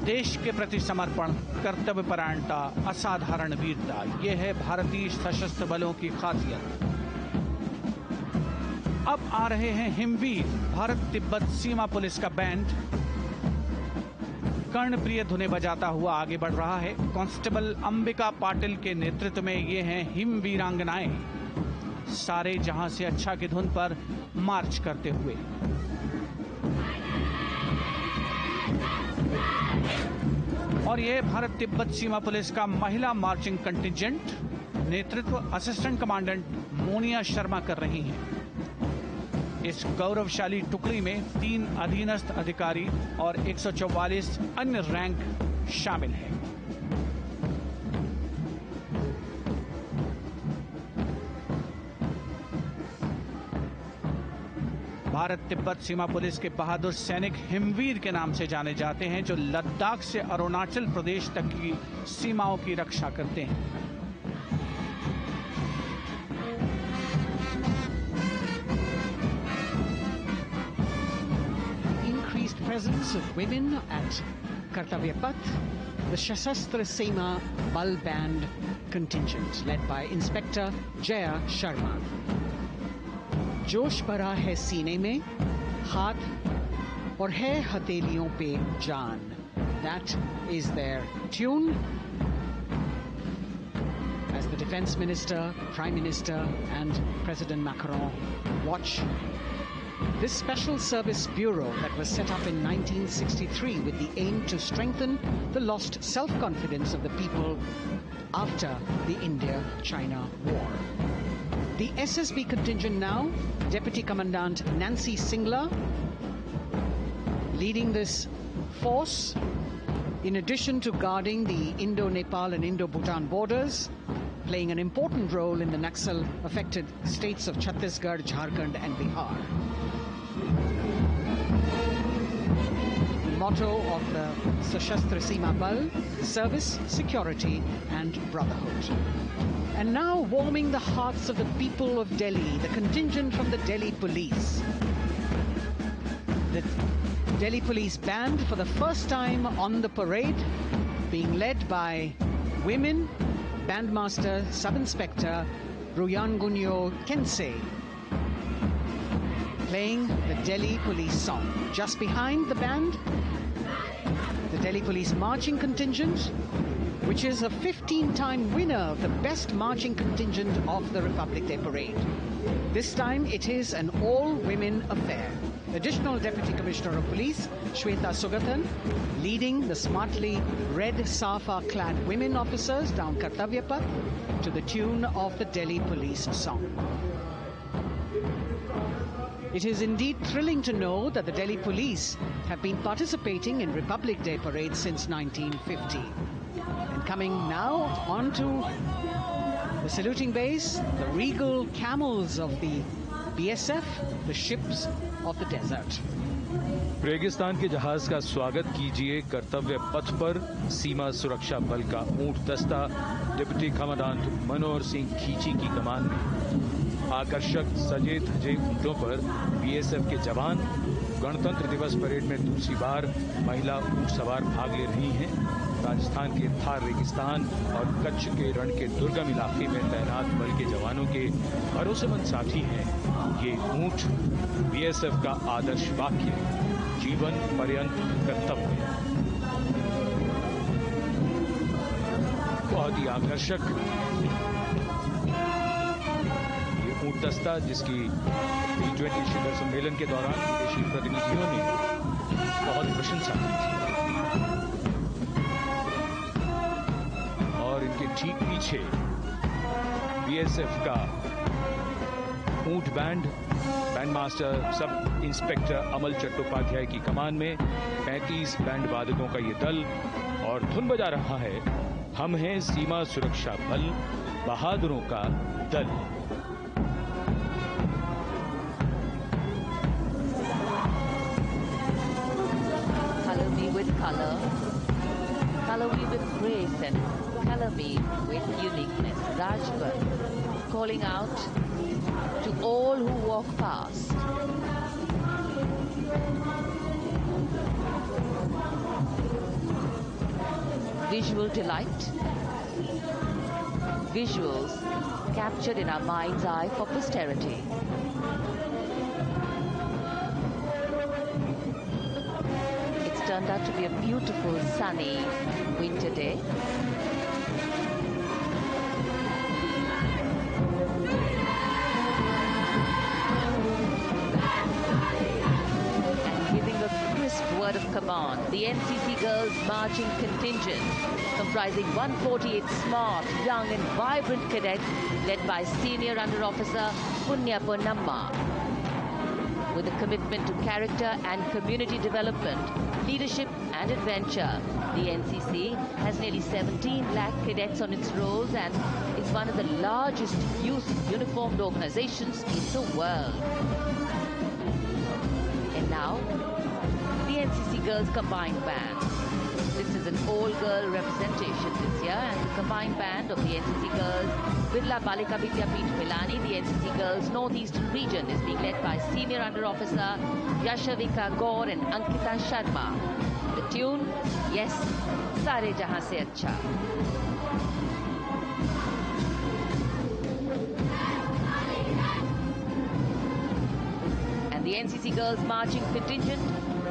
देश के प्रति समर्पण, कर्तव्य परायणता, असाधारण वीरता, यह है भारतीय सशस्त्र बलों की खासियत। अब आ रहे हैं हिमवीर भारत तिब्बत सीमा पुलिस का बैंड कर्णप्रिय धुने बजाता हुआ आगे बढ़ रहा है। कांस्टेबल अंबिका पाटिल के नेतृत्व में ये हैं हिमवीरांगनाएं, सारे जहां से अच्छा की धुन पर मार्च करते हुए। और यह भारत तिब्बत सीमा पुलिस का महिला मार्चिंग कंटिजेंट, नेतृत्व असिस्टेंट कमांडेंट मोनिया शर्मा कर रही हैं। इस गौरवशाली टुकड़ी में 3 अधीनस्थ अधिकारी और 144 अन्य रैंक शामिल हैं। भारत तिब्बत सीमा पुलिस के बहादुर सैनिक हिमवीर के नाम से जाने जाते हैं, जो लद्दाख से अरुणाचल प्रदेश तक की सीमाओं की रक्षा करते हैं। Increased presence of women at Kartavya Path, the Shasastra Seema Bal Band contingent led by Inspector Jaya Sharma. जोश भरा है सीने में, हाथ और है हथेलियों पे जान. That is their tune. As the Defense Minister, Prime Minister and President Macron watch this Special Service Bureau that was set up in 1963 with the aim to strengthen the lost self-confidence of the people after the India-China war. The SSB contingent now, Deputy Commandant Nancy Singla, leading this force, in addition to guarding the Indo-Nepal and Indo-Bhutan borders, playing an important role in the Naxal-affected states of Chhattisgarh, Jharkhand and Bihar. The motto of the Sashastra Seema Bal: service, security and brotherhood. And now warming the hearts of the people of Delhi, the contingent from the Delhi Police. The Delhi Police Band for the first time on the parade, being led by women, Bandmaster Sub-Inspector Ruyangunyo Kensei, playing the Delhi Police song. Just behind the band, the Delhi Police marching contingent, which is a 15-time winner of the best marching contingent of the Republic Day Parade. This time it is an all-women affair. Additional Deputy Commissioner of Police, Shweta Sugathan, leading the smartly red safa-clad women officers down Kartavya Path to the tune of the Delhi Police song. It is indeed thrilling to know that the Delhi Police have been participating in Republic Day parades since 1950. And coming now onto the saluting base, the regal camels of the BSF, the ships of the desert. रेगिस्तान के जहाज का स्वागत कीजिए कर्तव्य पथ पर सीमा सुरक्षा बल का ऊंट दस्ता डिप्टी कमांडेंट मनोहर सिंह खींची की कमान में। आकर्षक सजे धजे ऊंटों पर बीएसएफ के जवान। गणतंत्र दिवस परेड में दूसरी बार महिला ऊंट सवार भाग ले रही हैं। राजस्थान के थार रेगिस्तान और कच्छ के रण के दुर्गम इलाके में तैनात बल के जवानों के भरोसेमंद साथी हैं। ये ऊंट बीएसएफ का आदर्श वाक्य, जीवन पर्यंत कर्तव्य। बहुत ही आकर्षक ये ऊंट दस्ता, जिसकी G20 शिखर सम्मेलन के दौरान विदेशी प्रतिनिधियों ने बहुत प्रशंसा की थी। और इनके ठीक पीछे बीएसएफ का ऊंट बैंड मास्टर सब इंस्पेक्टर अमल चट्टोपाध्याय की कमान में 35 बैंड वादकों का ये दल और धुन बजा रहा है, हम हैं सीमा सुरक्षा बल, बहादुरों का दल। Color me with color, color me with grace, and color me with uniqueness. Rajpath calling out to all who walk past. Visual delight, visuals captured in our mind's eye for posterity. It's turned out to be a beautiful sunny winter day. Word of command, the NCC Girls Marching Contingent, comprising 148 smart, young and vibrant cadets led by Senior Under Officer Punya Ponnamma. With a commitment to character and community development, leadership and adventure, the NCC has nearly 17 lakh cadets on its rolls and is one of the largest youth uniformed organizations in the world. And now, the NCC Girls Combined Band. This is an all-girl representation this year, and the combined band of the NCC Girls Birla Balika Vidyapeeth Pilani, the NCC Girls Northeastern region, is being led by Senior Under Officer Yashavika Gaur and Ankita Sharma. The tune, yes, Sare Jahan Se Acha. And the NCC Girls Marching Contingent,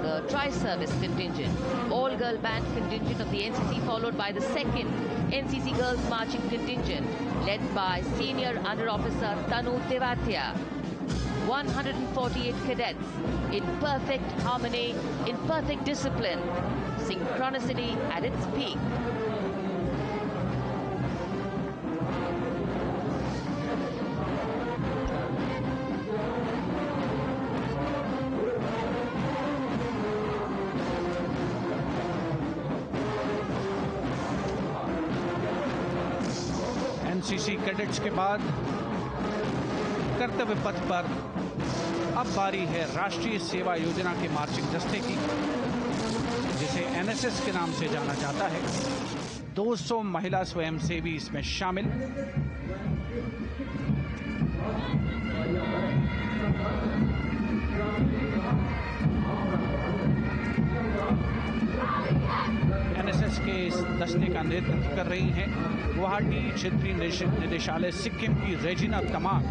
the Tri-Service Contingent, all-girl band contingent of the NCC, followed by the second NCC Girls Marching Contingent, led by Senior Under Officer Tanu Tewatia. 148 cadets in perfect harmony, in perfect discipline, synchronicity at its peak. NCC cadets के बाद कर्तव्य पथ पर अब बारी है राष्ट्रीय सेवा योजना के मार्चिंग दस्ते की, जिसे एनएसएस के नाम से जाना जाता है। 200 महिला स्वयंसेवी इसमें शामिल। एनएसएस के इस दस्ते का नेतृत्व कर रही हैं गुवाहाटी क्षेत्रीय निदेशालय सिक्किम की रेजिना तमांग।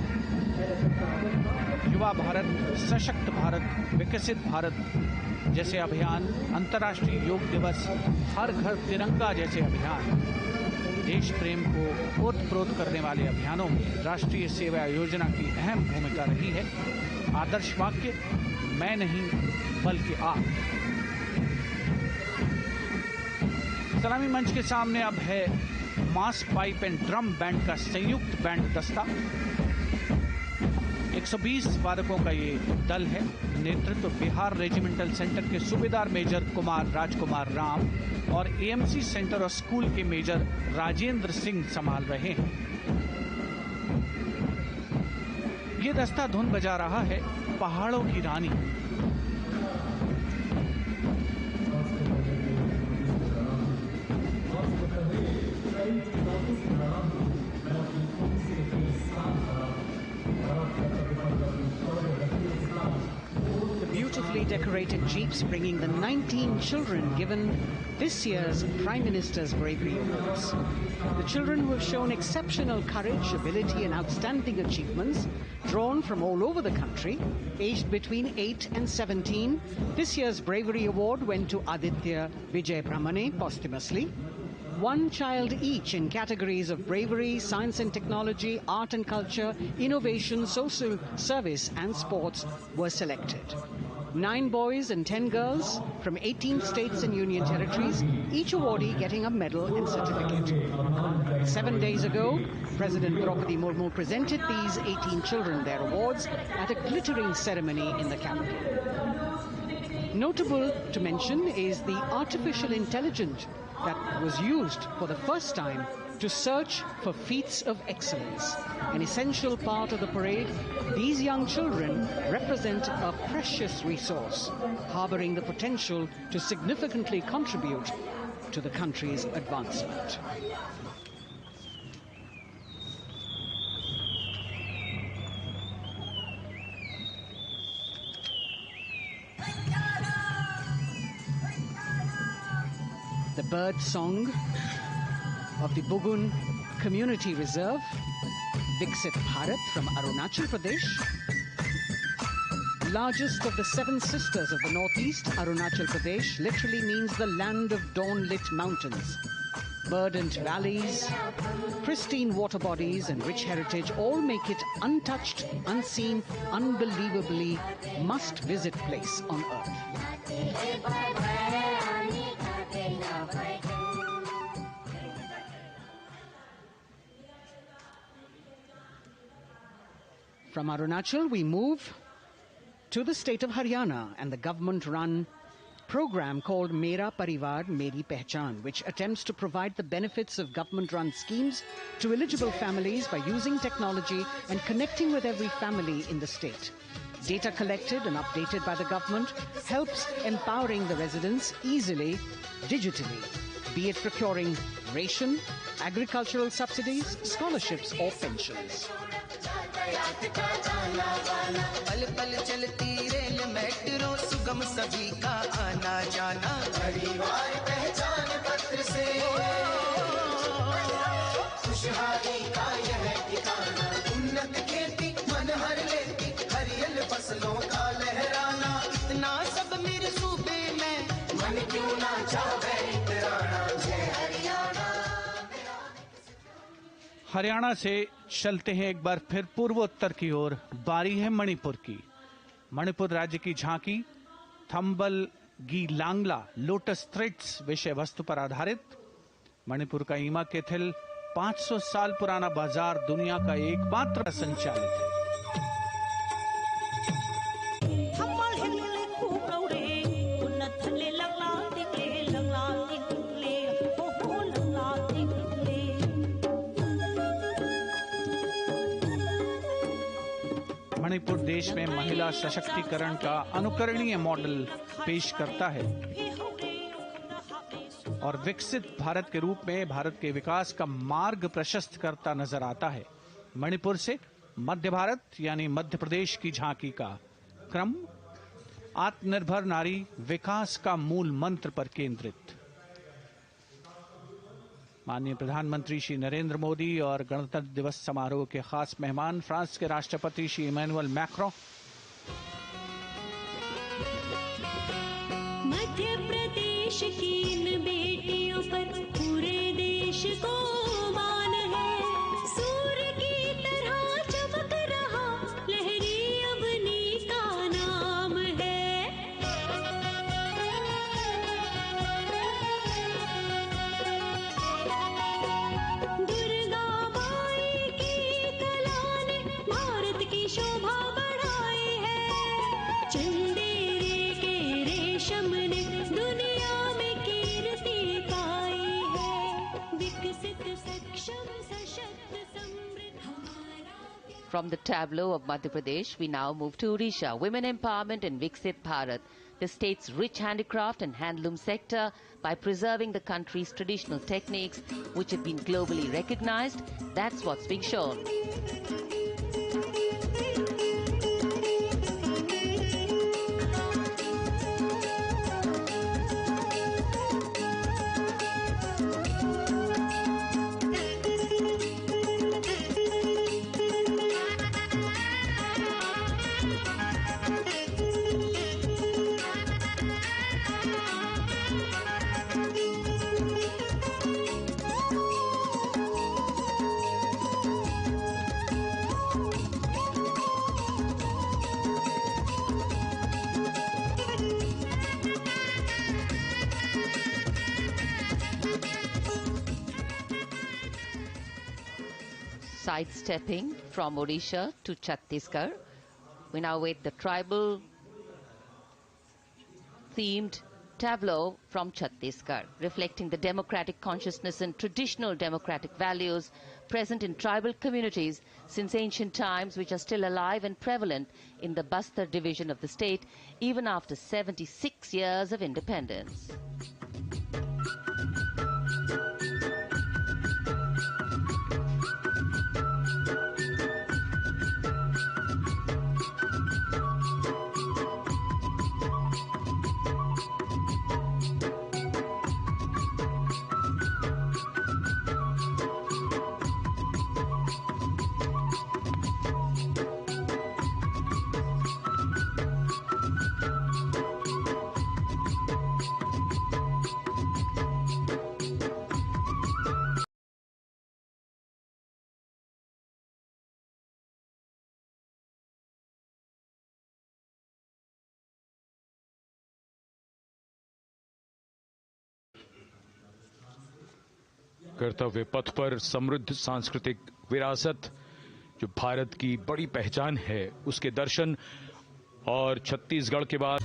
युवा भारत, सशक्त भारत, विकसित भारत जैसे अभियान, अंतर्राष्ट्रीय योग दिवस, हर घर तिरंगा जैसे अभियान, देश प्रेम को ओतप्रोत करने वाले अभियानों में राष्ट्रीय सेवा योजना की अहम भूमिका रही है। आदर्श वाक्य, मैं नहीं बल्कि आप। सलामी मंच के सामने अब है मास पाइप एंड ड्रम बैंड का संयुक्त बैंड दस्ता। 120 वादकों का ये दल है। नेतृत्व बिहार रेजिमेंटल सेंटर के सूबेदार मेजर कुमार राजकुमार राम और एएमसी सेंटर और स्कूल के मेजर राजेंद्र सिंह संभाल रहे हैं। ये दस्ता धुन बजा रहा है पहाड़ों की रानी। Beautifully decorated jeeps bringing the 19 children given this year's Prime Minister's Bravery Awards. The children who have shown exceptional courage, ability and outstanding achievements, drawn from all over the country, aged between 8 and 17. This year's Bravery Award went to Aditya Vijay Brahmane posthumously. One child each in categories of bravery, science and technology, art and culture, innovation, social service and sports were selected. 9 boys and 10 girls from 18 states and union territories, each awardee getting a medal and certificate. 7 days ago, President Draupadi Murmu presented these 18 children their awards at a glittering ceremony in the capital. Notable to mention is the artificial intelligence that was used for the first time to search for feats of excellence. An essential part of the parade, these young children represent a precious resource, harboring the potential to significantly contribute to the country's advancement. The bird song of the Bugun Community Reserve, Viksit Bharat from Arunachal Pradesh. Largest of the 7 sisters of the Northeast, Arunachal Pradesh literally means the land of dawn-lit mountains. Verdant valleys, pristine water bodies and rich heritage all make it untouched, unseen, unbelievably must-visit place on earth. From Arunachal, we move to the state of Haryana and the government-run program called Mera Parivar Meri Pehchan, which attempts to provide the benefits of government-run schemes to eligible families by using technology and connecting with every family in the state. Data collected and updated by the government helps empowering the residents easily, digitally, be it procuring ration, agricultural subsidies, scholarships or pensions. पल पल चलती rail metro सुगम सभी का आना जाना परिवार पहचान पत्र से खुशहाली का यह ठिकाना उन्नत खेती मन हर लेती हरियल फसलों का लहराना इतना सब मेरे सूबे में मन क्यों ना चाहे इतराना जय हरियाणा। हरियाणा से चलते हैं एक बार फिर पूर्वोत्तर की ओर। बारी है मणिपुर की। मणिपुर राज्य की झांकी थंबल गी लांगला लोटस थ्रेड्स विषय वस्तु पर आधारित। मणिपुर का ईमा केथिल 500 साल पुराना बाजार दुनिया का एकमात्र संचालित है। मणिपुर देश में महिला सशक्तिकरण का अनुकरणीय मॉडल पेश करता है और विकसित भारत के रूप में भारत के विकास का मार्ग प्रशस्त करता नजर आता है। मणिपुर से मध्य भारत यानी मध्य प्रदेश की झांकी का क्रम आत्मनिर्भर नारी विकास का मूल मंत्र पर केंद्रित। माननीय प्रधानमंत्री श्री नरेंद्र मोदी और गणतंत्र दिवस समारोह के खास मेहमान फ्रांस के राष्ट्रपति श्री इमैनुअल मैक्रों। मध्य प्रदेश की इन बेटियों पर पूरे देश को मान है। सूर्य की तरह चमक रहा लहरी अवनी का नाम है। दुर्गा माई की कला ने भारत की शोभा बढ़ाई है। चंदेरे के रेशम ने दुनिया में कीर्ति पाई है। विकसित सक्षम सशक्त समृद्ध हमारा। From the tableau of Madhya Pradesh, we now move to Odisha. Women empowerment in Viksit Bharat, the state's rich handicraft and handloom sector, by preserving the country's traditional techniques, which have been globally recognized. That's what's being shown. Sidestepping from Odisha to Chhattisgarh, we now wait the tribal themed tableau from Chhattisgarh, reflecting the democratic consciousness and traditional democratic values present in tribal communities since ancient times, which are still alive and prevalent in the Bastar division of the state, even after 76 years of independence. कर्तव्य पथ पर समृद्ध सांस्कृतिक विरासत जो भारत की बड़ी पहचान है, उसके दर्शन। और छत्तीसगढ़ के बाद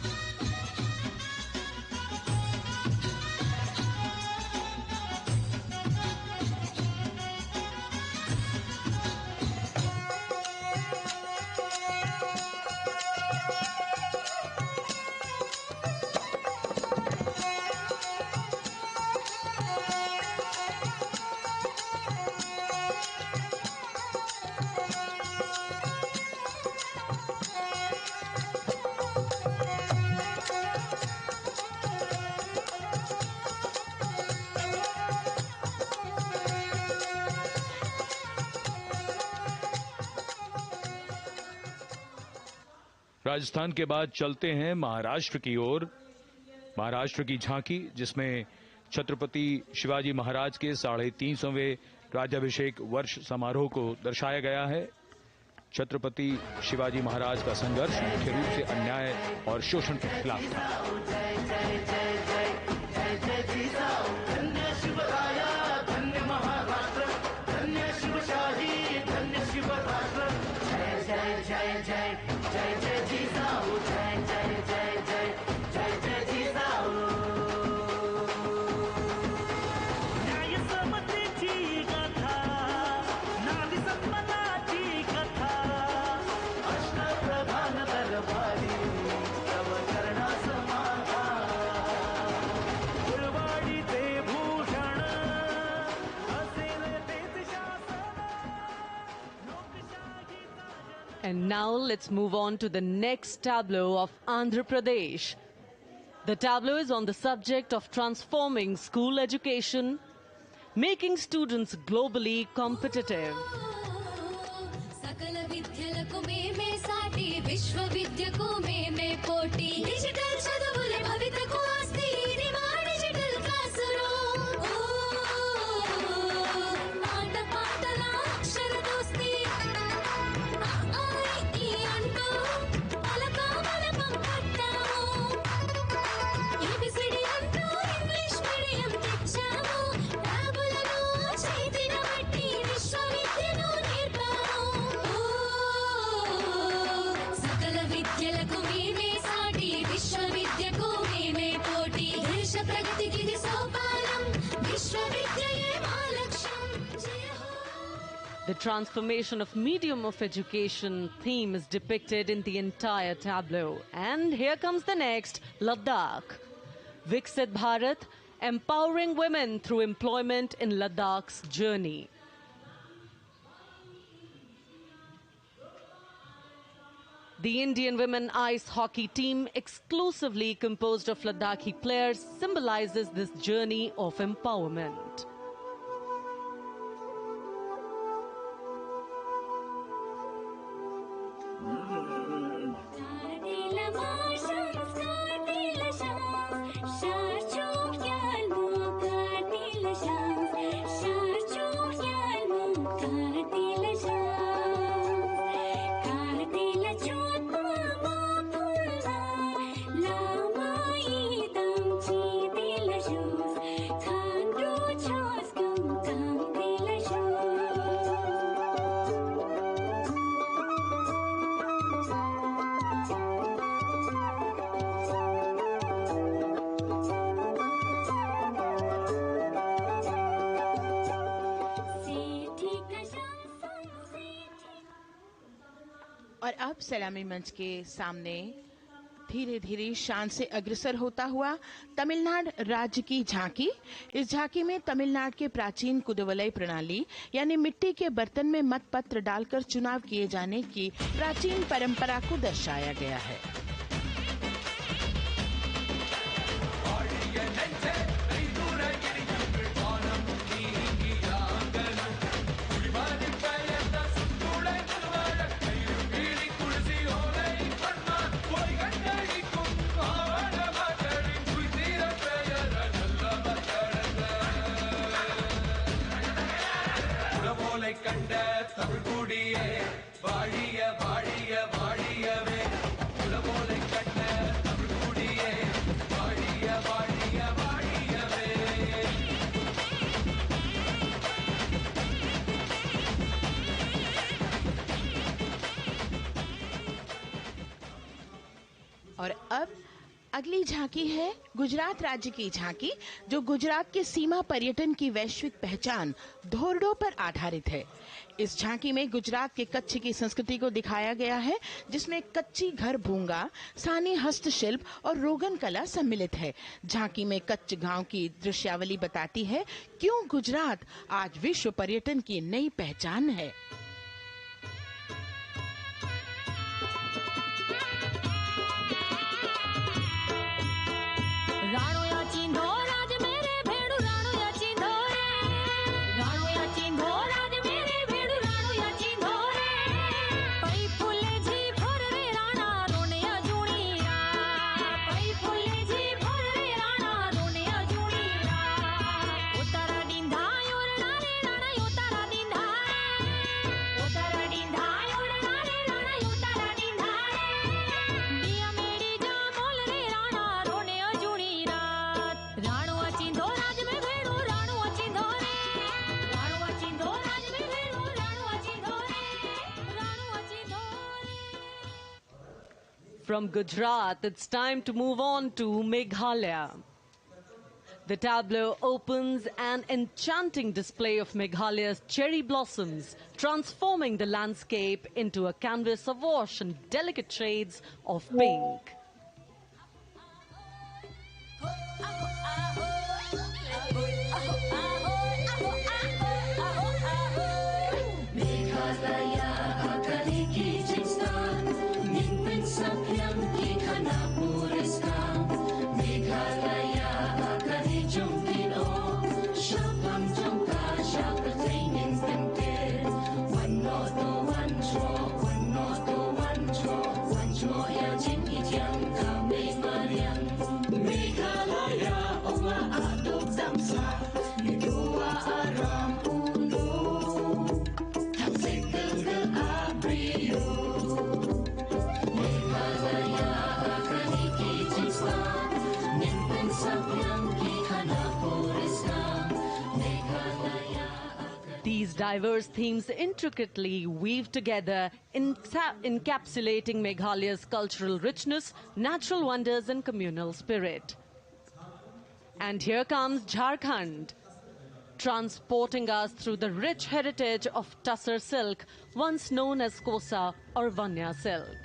राजस्थान के बाद चलते हैं महाराष्ट्र की ओर। महाराष्ट्र की झांकी, जिसमें छत्रपति शिवाजी महाराज के 350वें राज्याभिषेक वर्ष समारोह को दर्शाया गया है। छत्रपति शिवाजी महाराज का संघर्ष मुख्य रूप से अन्याय और शोषण के खिलाफ था। And now let's move on to the next tableau of Andhra Pradesh. The tableau is on the subject of transforming school education, making students globally competitive. सकल विद्यలకు మేమే సాటి విశ్వవిద్యకు మేమే పోటీ డిజిటల్ చదువుల భవితకు ఆస్తి ఇది మా డిజిటల్ క్లాస్ రూమ్ పాట పాటల అక్షర దోస్తి ఈ అంటూ పలక బలపం పట్టాము ఏబిసిడి అంటూ ఇంగ్లీష్ మీడియం తెచ్చాము ట్యాబులలో చేతిన బట్టి విశ్వవిద్యను నేర్పాము సకల విద్యలకు మేమే సాటి విశ్వవిద్యకు మేమే పోటీ దేశ ప్రగతికి ఇది సోపానం విశ్వవిద్యయే మా లక్ష్యం జయ హో. The transformation of medium of education theme is depicted in the entire tableau. And here comes the next, Ladakh. Viksit Bharat, empowering women through employment in Ladakh's journey. The Indian women ice hockey team, exclusively composed of Ladakhi players, symbolizes this journey of empowerment. Stadila marsham, stadila shams, sharchuk yalmu, stadila shams, sharchuk yalmu, stadila shams, stadila chotma mapulna, lamai damchi dila shams, thandru chos kam dila shams. और अब सलामी मंच के सामने धीरे धीरे शान से अग्रसर होता हुआ तमिलनाडु राज्य की झांकी। इस झांकी में तमिलनाडु के प्राचीन कुदवलय प्रणाली यानी मिट्टी के बर्तन में मतपत्र डालकर चुनाव किए जाने की प्राचीन परंपरा को दर्शाया गया है। और अब अगली झांकी है गुजरात राज्य की झांकी, जो गुजरात के सीमा पर्यटन की वैश्विक पहचान धोरडो पर आधारित है। इस झांकी में गुजरात के कच्छ की संस्कृति को दिखाया गया है, जिसमें कच्ची घर भूंगा, सानी हस्तशिल्प और रोगन कला सम्मिलित है। झांकी में कच्छ गांव की दृश्यावली बताती है क्यों गुजरात आज विश्व पर्यटन की नई पहचान है। राणो या चिंधो राज मेरे भेड़ू राणो या चिंधो रे राणो या चिंधो राज मेरे भेड़ू राणो या चिंधो रे पई फुले जी भर रे राणा रोने अजूणीरा पई फुले जी भर रे राणा रोने अजूणीरा उतारा डिंधा योरना रे राणा उतारा डिंधा उतारा डिंधा योरना रे राणा उतारा डिंधा दिया मेरी जा बोल रे राणा रोने अजूणीरा राणो अचिंधो राज में भेड़ो राणो अचिंधो रे राणो अचिंधो राज में भेड़ो राणो अचिंधो रे राणो अचिंधो रे। From Gujarat, it's time to move on to Meghalaya. The tableau opens an enchanting display of Meghalaya's cherry blossoms, transforming the landscape into a canvas awash in delicate shades of pink. Meghalaya, Akali ki chista Diverse themes intricately weave together, encapsulating Meghalaya's cultural richness, natural wonders and communal spirit. And here comes Jharkhand, transporting us through the rich heritage of Tussar silk, once known as Kosa or Vanya silk.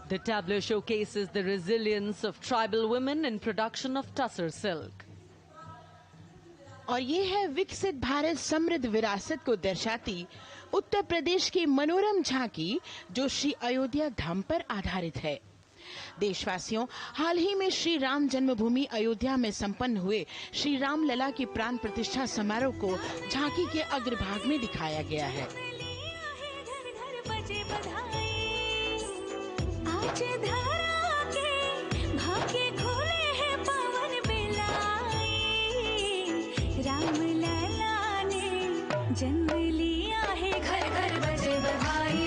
The tableau showcases the resilience of tribal women in production of Tussar silk. और ये है विकसित भारत समृद्ध विरासत को दर्शाती उत्तर प्रदेश की मनोरम झांकी जो श्री अयोध्या धाम पर आधारित है। देशवासियों, हाल ही में श्री राम जन्मभूमि अयोध्या में संपन्न हुए श्री राम लला की प्राण प्रतिष्ठा समारोह को झांकी के अग्रभाग में दिखाया गया है। जन्म लिया है, घर घर बजे बधाई,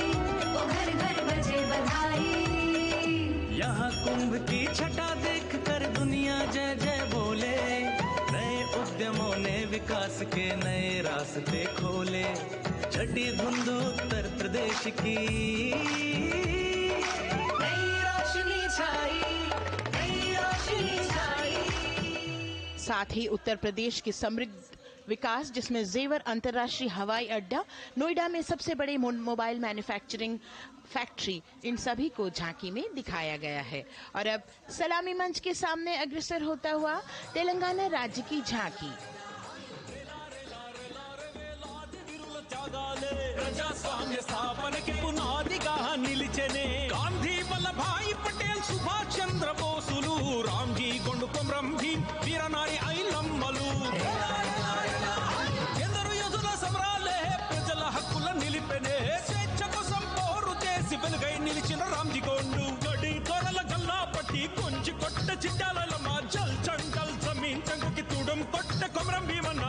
ओ घर घर बजे बधाई। यहाँ कुंभ की छटा देख कर दुनिया जय जय बोले, नए उद्यमों ने विकास के नए रास्ते खोले। छठी धुंध उत्तर प्रदेश की नई रोशनी छाई, नई रोशनी छाई। साथ ही उत्तर प्रदेश की समृद्ध विकास जिसमें जेवर अंतर्राष्ट्रीय हवाई अड्डा, नोएडा में सबसे बड़े मोबाइल मैन्युफैक्चरिंग फैक्ट्री, इन सभी को झांकी में दिखाया गया है। और अब सलामी मंच के सामने अग्रसर होता हुआ तेलंगाना राज्य की झांकी। ప్రజాస్వామ్య స్థాపనకి పునాదిగా నిలిచెనే గాంధీ వల్లభాయ్ పటేల్ సుభాష్ చంద్ర బోసులు రామ్జీ గొండు కొమరం భీం వీరనారి ఐలమ్మలు ఎందరో యోధుల సమరాలే ప్రజల హక్కుల నిలిపెనే స్వేచ్ఛ కోసం పోరు చేసి వెలుగై నిలిచిన రామ్జీ గొండు గడి కొరల గల్లా పట్టి కొంచి కొట్ట చిట్టాలమ్మ జల్ చంగల్ జమీన్ చంగుకి తుడం కొట్ట కొమరం భీమన్న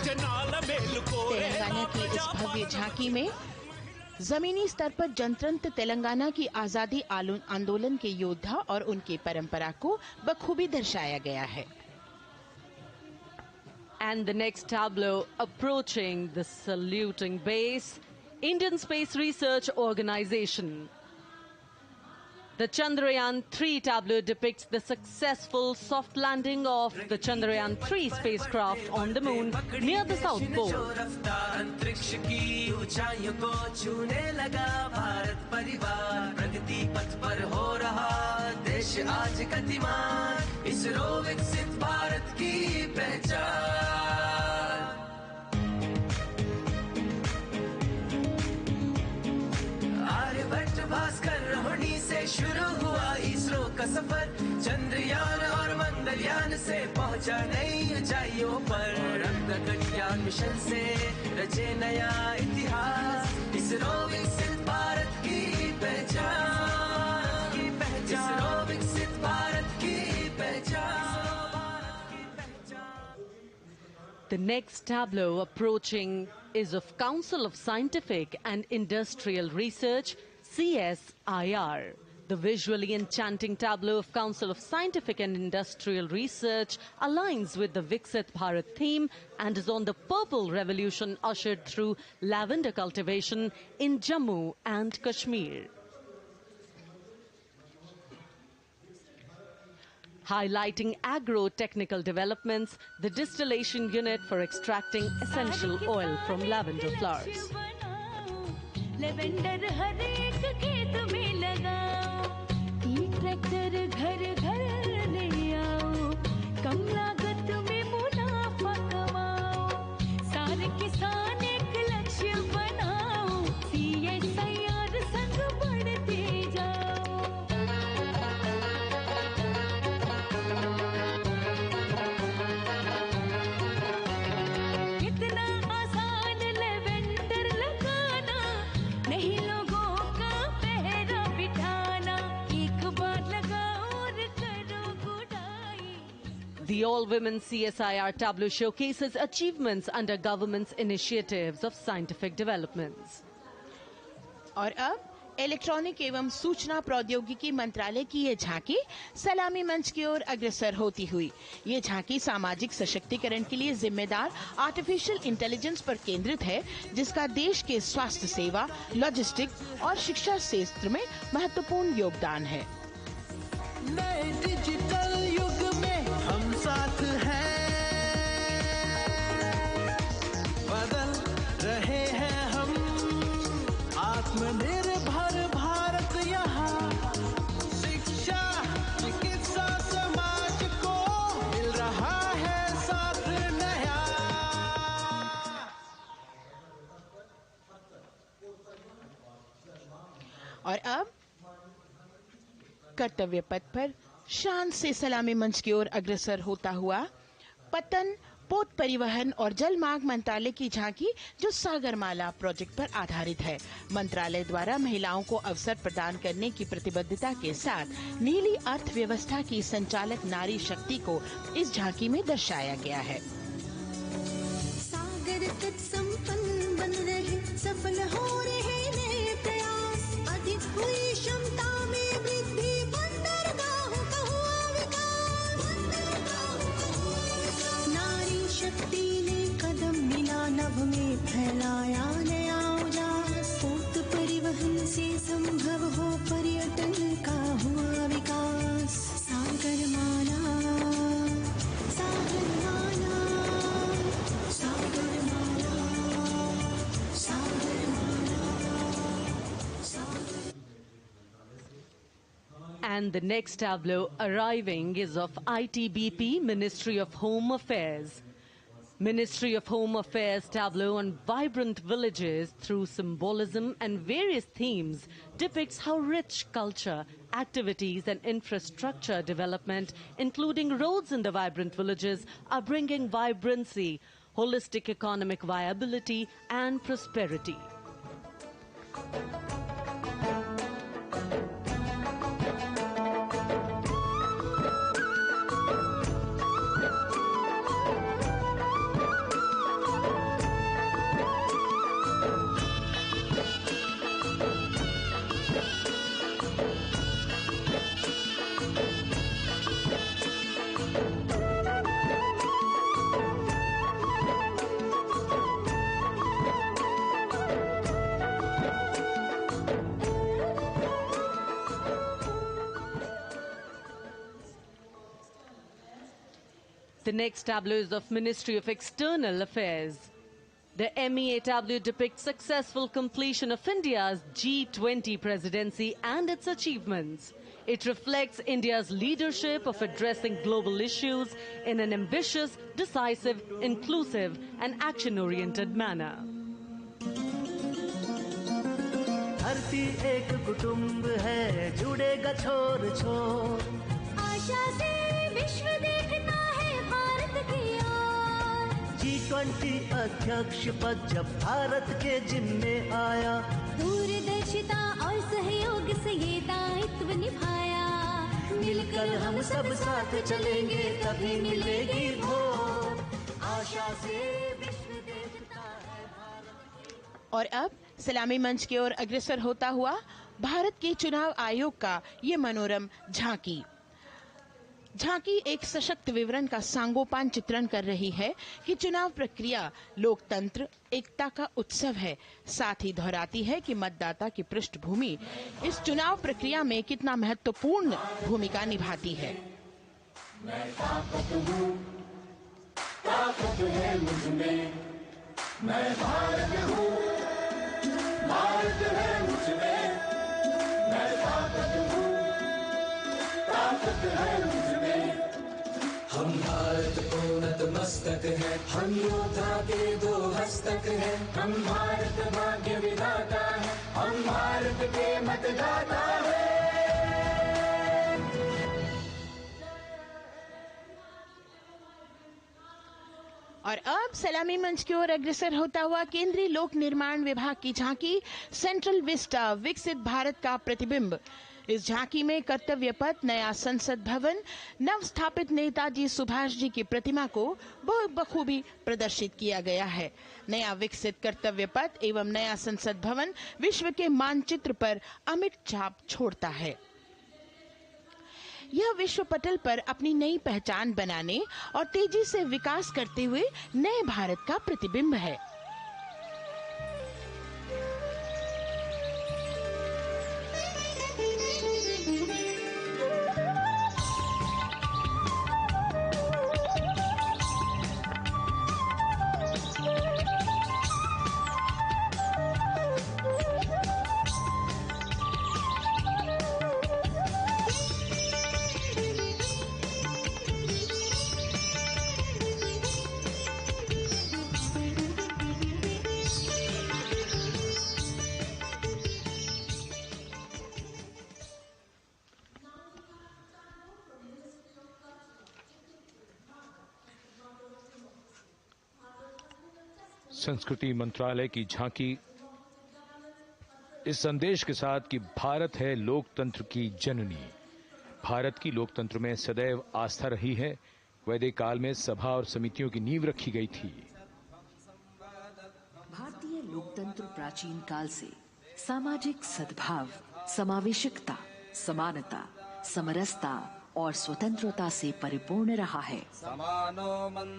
तेलंगाना की इस भव्य झांकी में जमीनी स्तर पर जनतंत्र तेलंगाना की आजादी आंदोलन के योद्धा और उनकी परंपरा को बखूबी दर्शाया गया है। And the next tableau approaching the saluting base, Indian Space Research Organization. The Chandrayaan-3 tableau depicts the successful soft landing of the Chandrayaan-3 spacecraft on the moon near the South Pole. अंतरिक्ष की ऊंचाइयों को छूने लगा भारत परिवार, प्रगति पथ पर हो रहा देश आज गतिमान, इसरो विकसित भारत की पहचान। आर्यभट्ट भास्कर रोहिणी से शुरू हुआ इसरो का सफर, चंद्रयान और मंगलयान से पहुंचा नई ऊंचाइयों पर, गगनयान मिशन से रचे नया इतिहास, इसरो विकसित भारत की पहचान, इसरो विकसित भारत की पहचान। The next tableau approaching is of Council of Scientific and Industrial Research, CSIR. The visually enchanting tableau of Council of Scientific and Industrial Research aligns with the Viksit Bharat theme and is on the purple revolution ushered through lavender cultivation in Jammu and Kashmir. Highlighting agro-technical developments, the distillation unit for extracting essential oil from lavender flowers. Lavender हर एक खेत में लगाओ, tractor घर घर ले आओ, कम लागत में मुनाफा कमाओ, सारे किसान एक The all-women CSIR tableau showcases achievements under government's initiatives of scientific developments. और अब इलेक्ट्रॉनिक एवं सूचना प्रौद्योगिकी मंत्रालय की ये झांकी सलामी मंच की ओर अग्रसर होती हुई। ये झांकी सामाजिक सशक्तिकरण के लिए जिम्मेदार आर्टिफिशियल इंटेलिजेंस पर केंद्रित है, जिसका देश के स्वास्थ्य सेवा, लॉजिस्टिक और शिक्षा क्षेत्र में महत्वपूर्ण योगदान है। नए डिजिटल युग में हम साथ हैं, बदल रहे हैं हम, आत्मनिर्भर भारत यहाँ, शिक्षा चिकित्सा समाज को मिल रहा है साथ नया। और अब कर्तव्य पथ पर शान से सलामी मंच की ओर अग्रसर होता हुआ पतन, पोत परिवहन और जल मार्ग मंत्रालय की झांकी, जो सागरमाला प्रोजेक्ट पर आधारित है। मंत्रालय द्वारा महिलाओं को अवसर प्रदान करने की प्रतिबद्धता के साथ नीली अर्थव्यवस्था की संचालक नारी शक्ति को इस झांकी में दर्शाया गया है। सागर तट संपन्न बन रहे, सफल हो रहे नए प्रयास, अधिक हुई क्षमता में वृद्धि, बंदरगाहों का हुआ विकास, नारी शक्ति ने कदम मिला नभ में, फैलाया नया उजास, पोत परिवहन से संभव हो पर्यटन का हुआ विकास। सागरमाला, सागरमाला, सागरमाला, सागरमाला, सागर। And the next tableau arriving is of ITBP, Ministry of Home Affairs. Ministry of Home Affairs tableau on vibrant villages through symbolism and various themes depicts how rich culture, activities and infrastructure development, including roads in the vibrant villages, are bringing vibrancy, holistic economic viability and prosperity. The next tableau is of Ministry of External Affairs. The MEA tableau depicts successful completion of India's G20 presidency and its achievements. It reflects India's leadership of addressing global issues in an ambitious, decisive, inclusive and action-oriented manner. धरती एक कुटुंब है, जुड़ेगा छोर छोर, आशा से विश्व देखता है भारत की ओर। G20 अध्यक्ष पद जब भारत के जिम्मे आया, दूरदर्शिता और सहयोग से ये दायित्व निभाया। मिलकर हम सब साथ चलेंगे तभी मिलेगी भोर, आशा से विश्व देखता है भारत। और अब सलामी मंच की ओर अग्रसर होता हुआ भारत के चुनाव आयोग का ये मनोरम झांकी। झांकी एक सशक्त विवरण का सांगोपान चित्रण कर रही है कि चुनाव प्रक्रिया लोकतंत्र, एकता का उत्सव है। साथ ही दोहराती है कि मतदाता की पृष्ठभूमि इस चुनाव प्रक्रिया में कितना महत्वपूर्ण भूमिका निभाती है। मैं ताकत हूँ, ताकत है मुझ में, मैं भारत हूँ, भारत है मुझ में, मैं ताकत हूँ, ताकत है मुझ में। हम भारत को नतमस्तक है, हम योद्धा के दो हस्तक है, हम भारत भाग्य विधाता है, हम भारत के मतदाता है। और अब सलामी मंच की ओर अग्रसर होता हुआ केंद्रीय लोक निर्माण विभाग की झांकी सेंट्रल विस्टा, विकसित भारत का प्रतिबिंब। इस झांकी में कर्तव्य पथ, नया संसद भवन, नव स्थापित नेताजी सुभाष जी की प्रतिमा को बहुत बखूबी प्रदर्शित किया गया है। नया विकसित कर्तव्य पथ एवं नया संसद भवन विश्व के मानचित्र पर अमिट छाप छोड़ता है। यह विश्व पटल पर अपनी नई पहचान बनाने और तेजी से विकास करते हुए नए भारत का प्रतिबिंब है। संस्कृति मंत्रालय की झांकी इस संदेश के साथ कि भारत है लोकतंत्र की जननी। भारत की लोकतंत्र में सदैव आस्था रही है। वैदिक काल में सभा और समितियों की नींव रखी गई थी। भारतीय लोकतंत्र प्राचीन काल से सामाजिक सद्भाव, समावेशकता, समानता, समरसता और स्वतंत्रता से परिपूर्ण रहा है।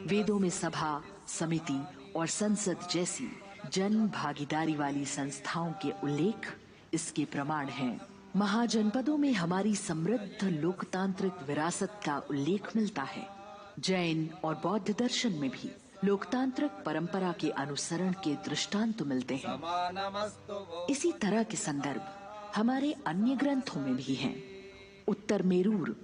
वेदों में सभा, समिति और संसद जैसी जन भागीदारी वाली संस्थाओं के उल्लेख इसके प्रमाण हैं। महाजनपदों में हमारी समृद्ध लोकतांत्रिक विरासत का उल्लेख मिलता है। जैन और बौद्ध दर्शन में भी लोकतांत्रिक परंपरा के अनुसरण के दृष्टांत मिलते हैं। इसी तरह के संदर्भ हमारे अन्य ग्रंथों में भी हैं। उत्तर मेरूर,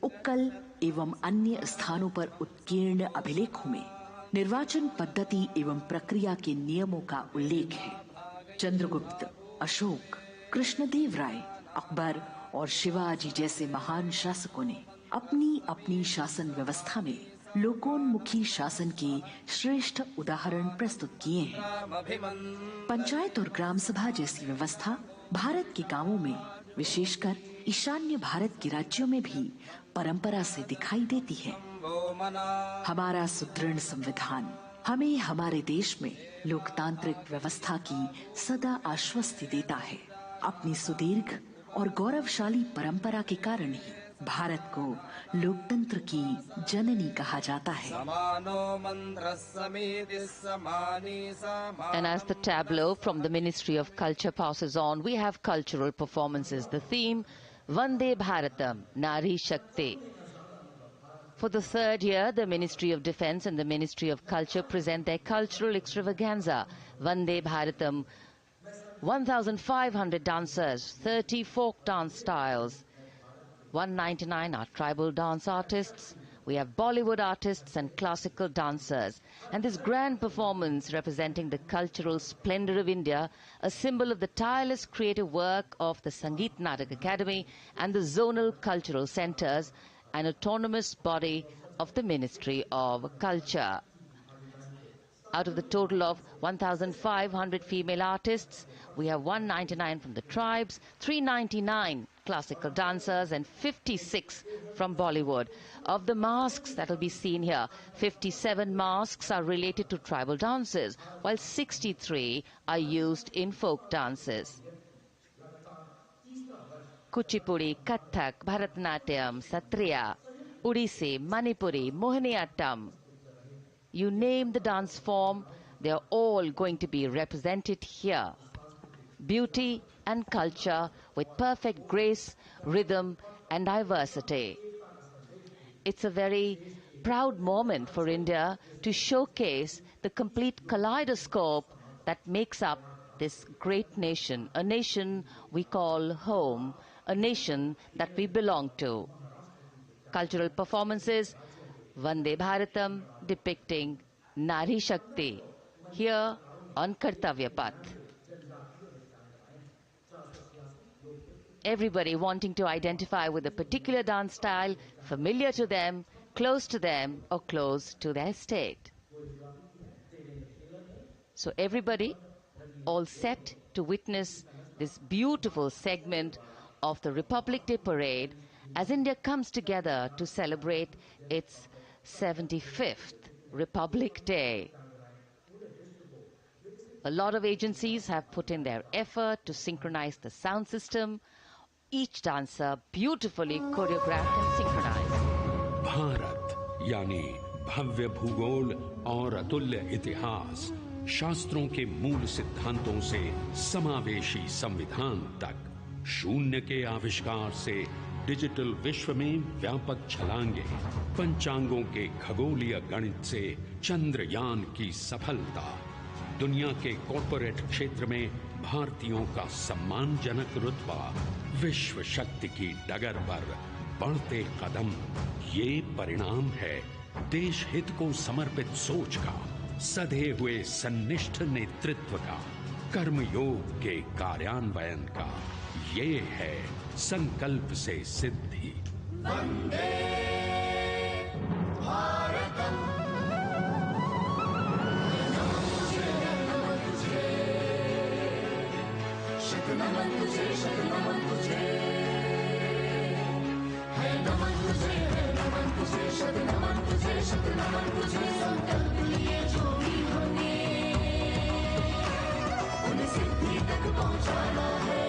उक्कल एवं अन्य स्थानों पर उत्कीर्ण अभिलेखों में निर्वाचन पद्धति एवं प्रक्रिया के नियमों का उल्लेख है। चंद्रगुप्त, अशोक, कृष्णदेव राय, अकबर और शिवाजी जैसे महान शासकों ने अपनी अपनी शासन व्यवस्था में लोकोन्मुखी शासन के श्रेष्ठ उदाहरण प्रस्तुत किए हैं। पंचायत और ग्राम सभा जैसी व्यवस्था भारत के गांवों में, विशेषकर ईशान्य भारत के राज्यों में भी परंपरा से दिखाई देती है। हमारा सुदृढ़ संविधान हमें हमारे देश में लोकतांत्रिक व्यवस्था की सदा आश्वस्ति देता है। अपनी सुदीर्घ और गौरवशाली परंपरा के कारण ही भारत को लोकतंत्र की जननी कहा जाता है। And as the tableau from the Ministry of Culture passes on, we have cultural performances. The theme, Vande Bharatam, Nari Shakti. For the third year, the Ministry of Defence and the Ministry of Culture present their cultural extravaganza, Vande Bharatam. 1,500 dancers, 30 folk dance styles, 199 are tribal dance artists. We have Bollywood artists and classical dancers. And this grand performance representing the cultural splendor of India, a symbol of the tireless creative work of the Sangeet Natak Academy and the zonal cultural centers, an autonomous body of the Ministry of Culture. Out of the total of 1,500 female artists, we have 199 from the tribes, 399 classical dancers and 56 from Bollywood. Of the masks that will be seen here, 57 masks are related to tribal dances, while 63 are used in folk dances. Kuchipudi, Kathak, Bharatanatyam, Satriya, Odissi, Manipuri, Mohiniyattam. You name the dance form, they are all going to be represented here. Beauty and culture with perfect grace, rhythm and diversity. It's a very proud moment for India to showcase the complete kaleidoscope that makes up this great nation, a nation we call home, a nation that we belong to. Cultural performances, Vande Bharatam depicting Nari Shakti, here on Kartavya Path. Everybody wanting to identify with a particular dance style, familiar to them, close to them, or close to their state. So everybody all set to witness this beautiful segment of the Republic Day parade as India comes together to celebrate its 75th Republic Day. A lot of agencies have put in their effort to synchronize the sound system. Each dancer beautifully choreographed and synchronized. Bharat यानी भव्य भूगोल और अतुल्य इतिहास, शास्त्रों के मूल सिद्धांतों से समावेशी संविधान तक, शून्य के आविष्कार से डिजिटल विश्व में व्यापक छलांगे, पंचांगों के खगोलीय गणित से चंद्रयान की सफलता, दुनिया के कॉर्पोरेट क्षेत्र में भारतीयों का सम्मानजनक रुतबा, विश्व शक्ति की डगर पर बढ़ते कदम, ये परिणाम है देश हित को समर्पित सोच का, सधे हुए सन्निष्ठ नेतृत्व का, कर्मयोग के कार्यान्वयन का। ये है संकल्प से सिद्धि। वंदे भारतम। नमन तुझे, शत नमन तुझे, है नमन तुझे, है नमन तुझे, शत नमन तुझे, शत नमन तुझे। संकल्प लिए जो भी हमने उन्हें सिद्धि तक पहुंचाना है।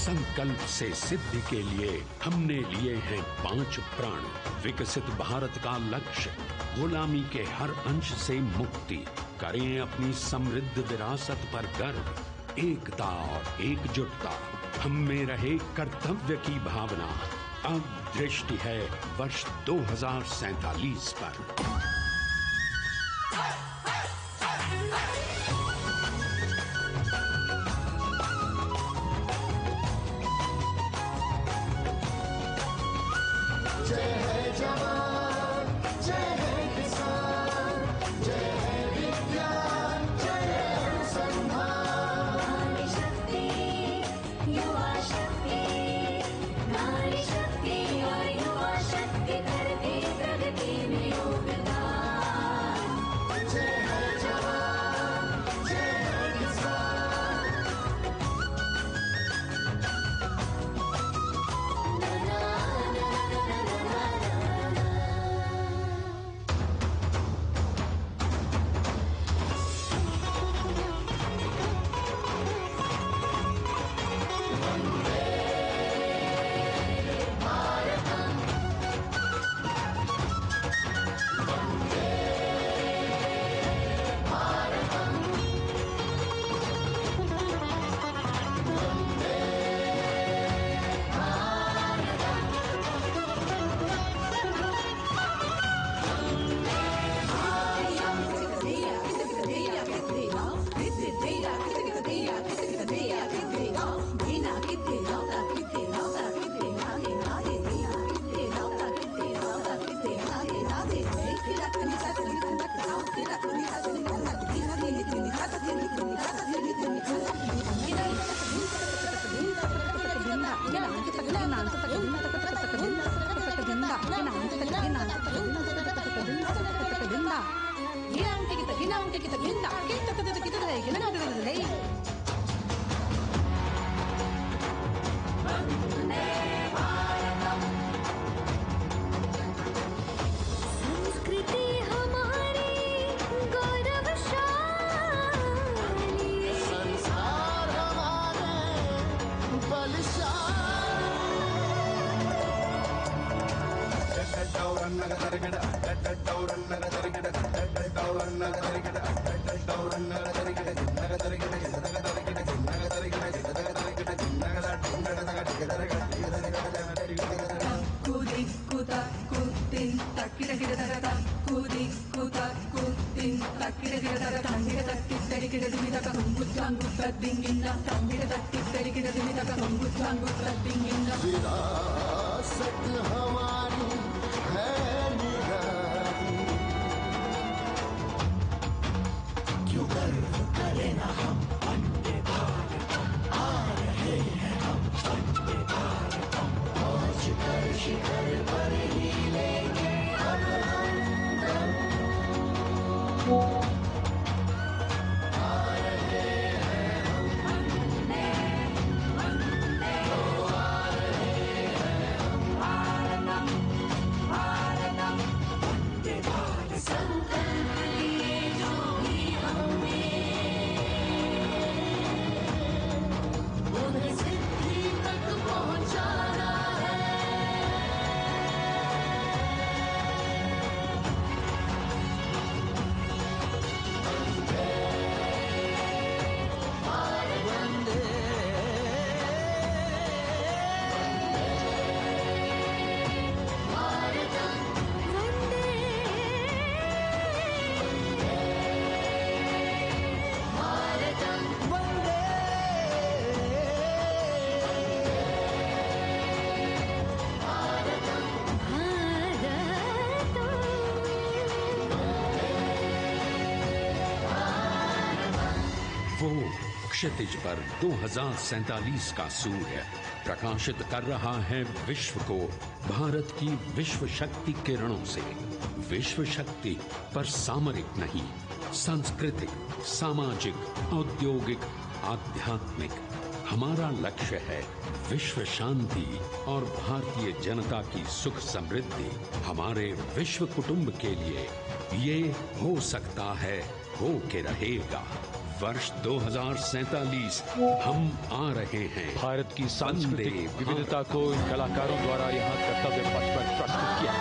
संकल्प से सिद्धि के लिए हमने लिए हैं 5 प्रण। विकसित भारत का लक्ष्य, गुलामी के हर अंश से मुक्ति। करें अपनी समृद्ध विरासत पर गर्व। एकता और एकजुटता, हम में रहे कर्तव्य की भावना। अब दृष्टि है वर्ष 2047 पर। विरासत हमारी है निराली, क्यों गर्व करें ना हम वंदे भारतम, आ रहे हैं हम वंदे भारतम, पहुंच कर शिखर पर ही लेंगे अब हम दम। वो क्षितिज पर 2047 का सूर्य प्रकाशित कर रहा है विश्व को भारत की विश्व शक्ति किरणों से। विश्व शक्ति पर सामरिक नहीं, सांस्कृतिक, सामाजिक, औद्योगिक, आध्यात्मिक। हमारा लक्ष्य है विश्व शांति और भारतीय जनता की सुख समृद्धि। हमारे विश्व कुटुंब के लिए ये हो सकता है, हो के रहेगा। वर्ष 2047 हम आ रहे हैं। भारत की सांस्कृतिक विविधता को इन कलाकारों द्वारा यहाँ कर्तव्य पथ पर प्रस्तुत किया।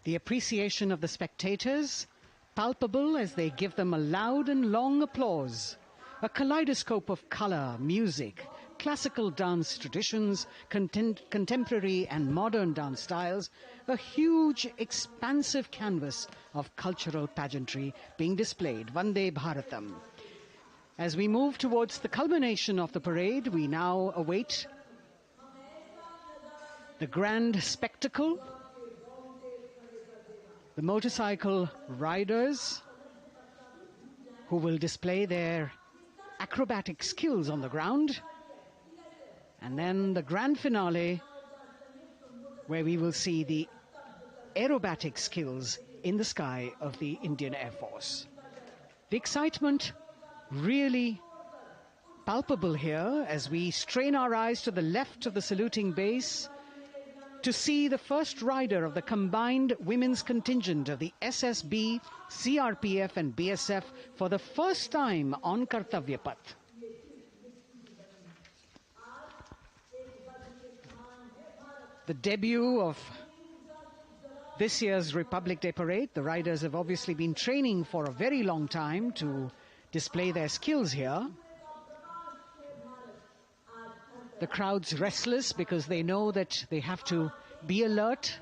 The appreciation of the spectators palpable as they give them a loud and long applause. A kaleidoscope of color, music, classical dance traditions, contemporary and modern dance styles, a huge, expansive canvas of cultural pageantry being displayed, Vande Bharatam. As we move towards the culmination of the parade, we now await the grand spectacle. The motorcycle riders who will display their acrobatic skills on the ground. And then the grand finale, where we will see the aerobatic skills in the sky of the Indian Air Force. The excitement really palpable here as we strain our eyes to the left of the saluting base to see the first rider of the combined women's contingent of the SSB, CRPF and BSF for the first time on Kartavya Path. The debut of this year's Republic Day Parade. The riders have obviously been training for a very long time to display their skills here. The crowd's restless because they know that they have to be alert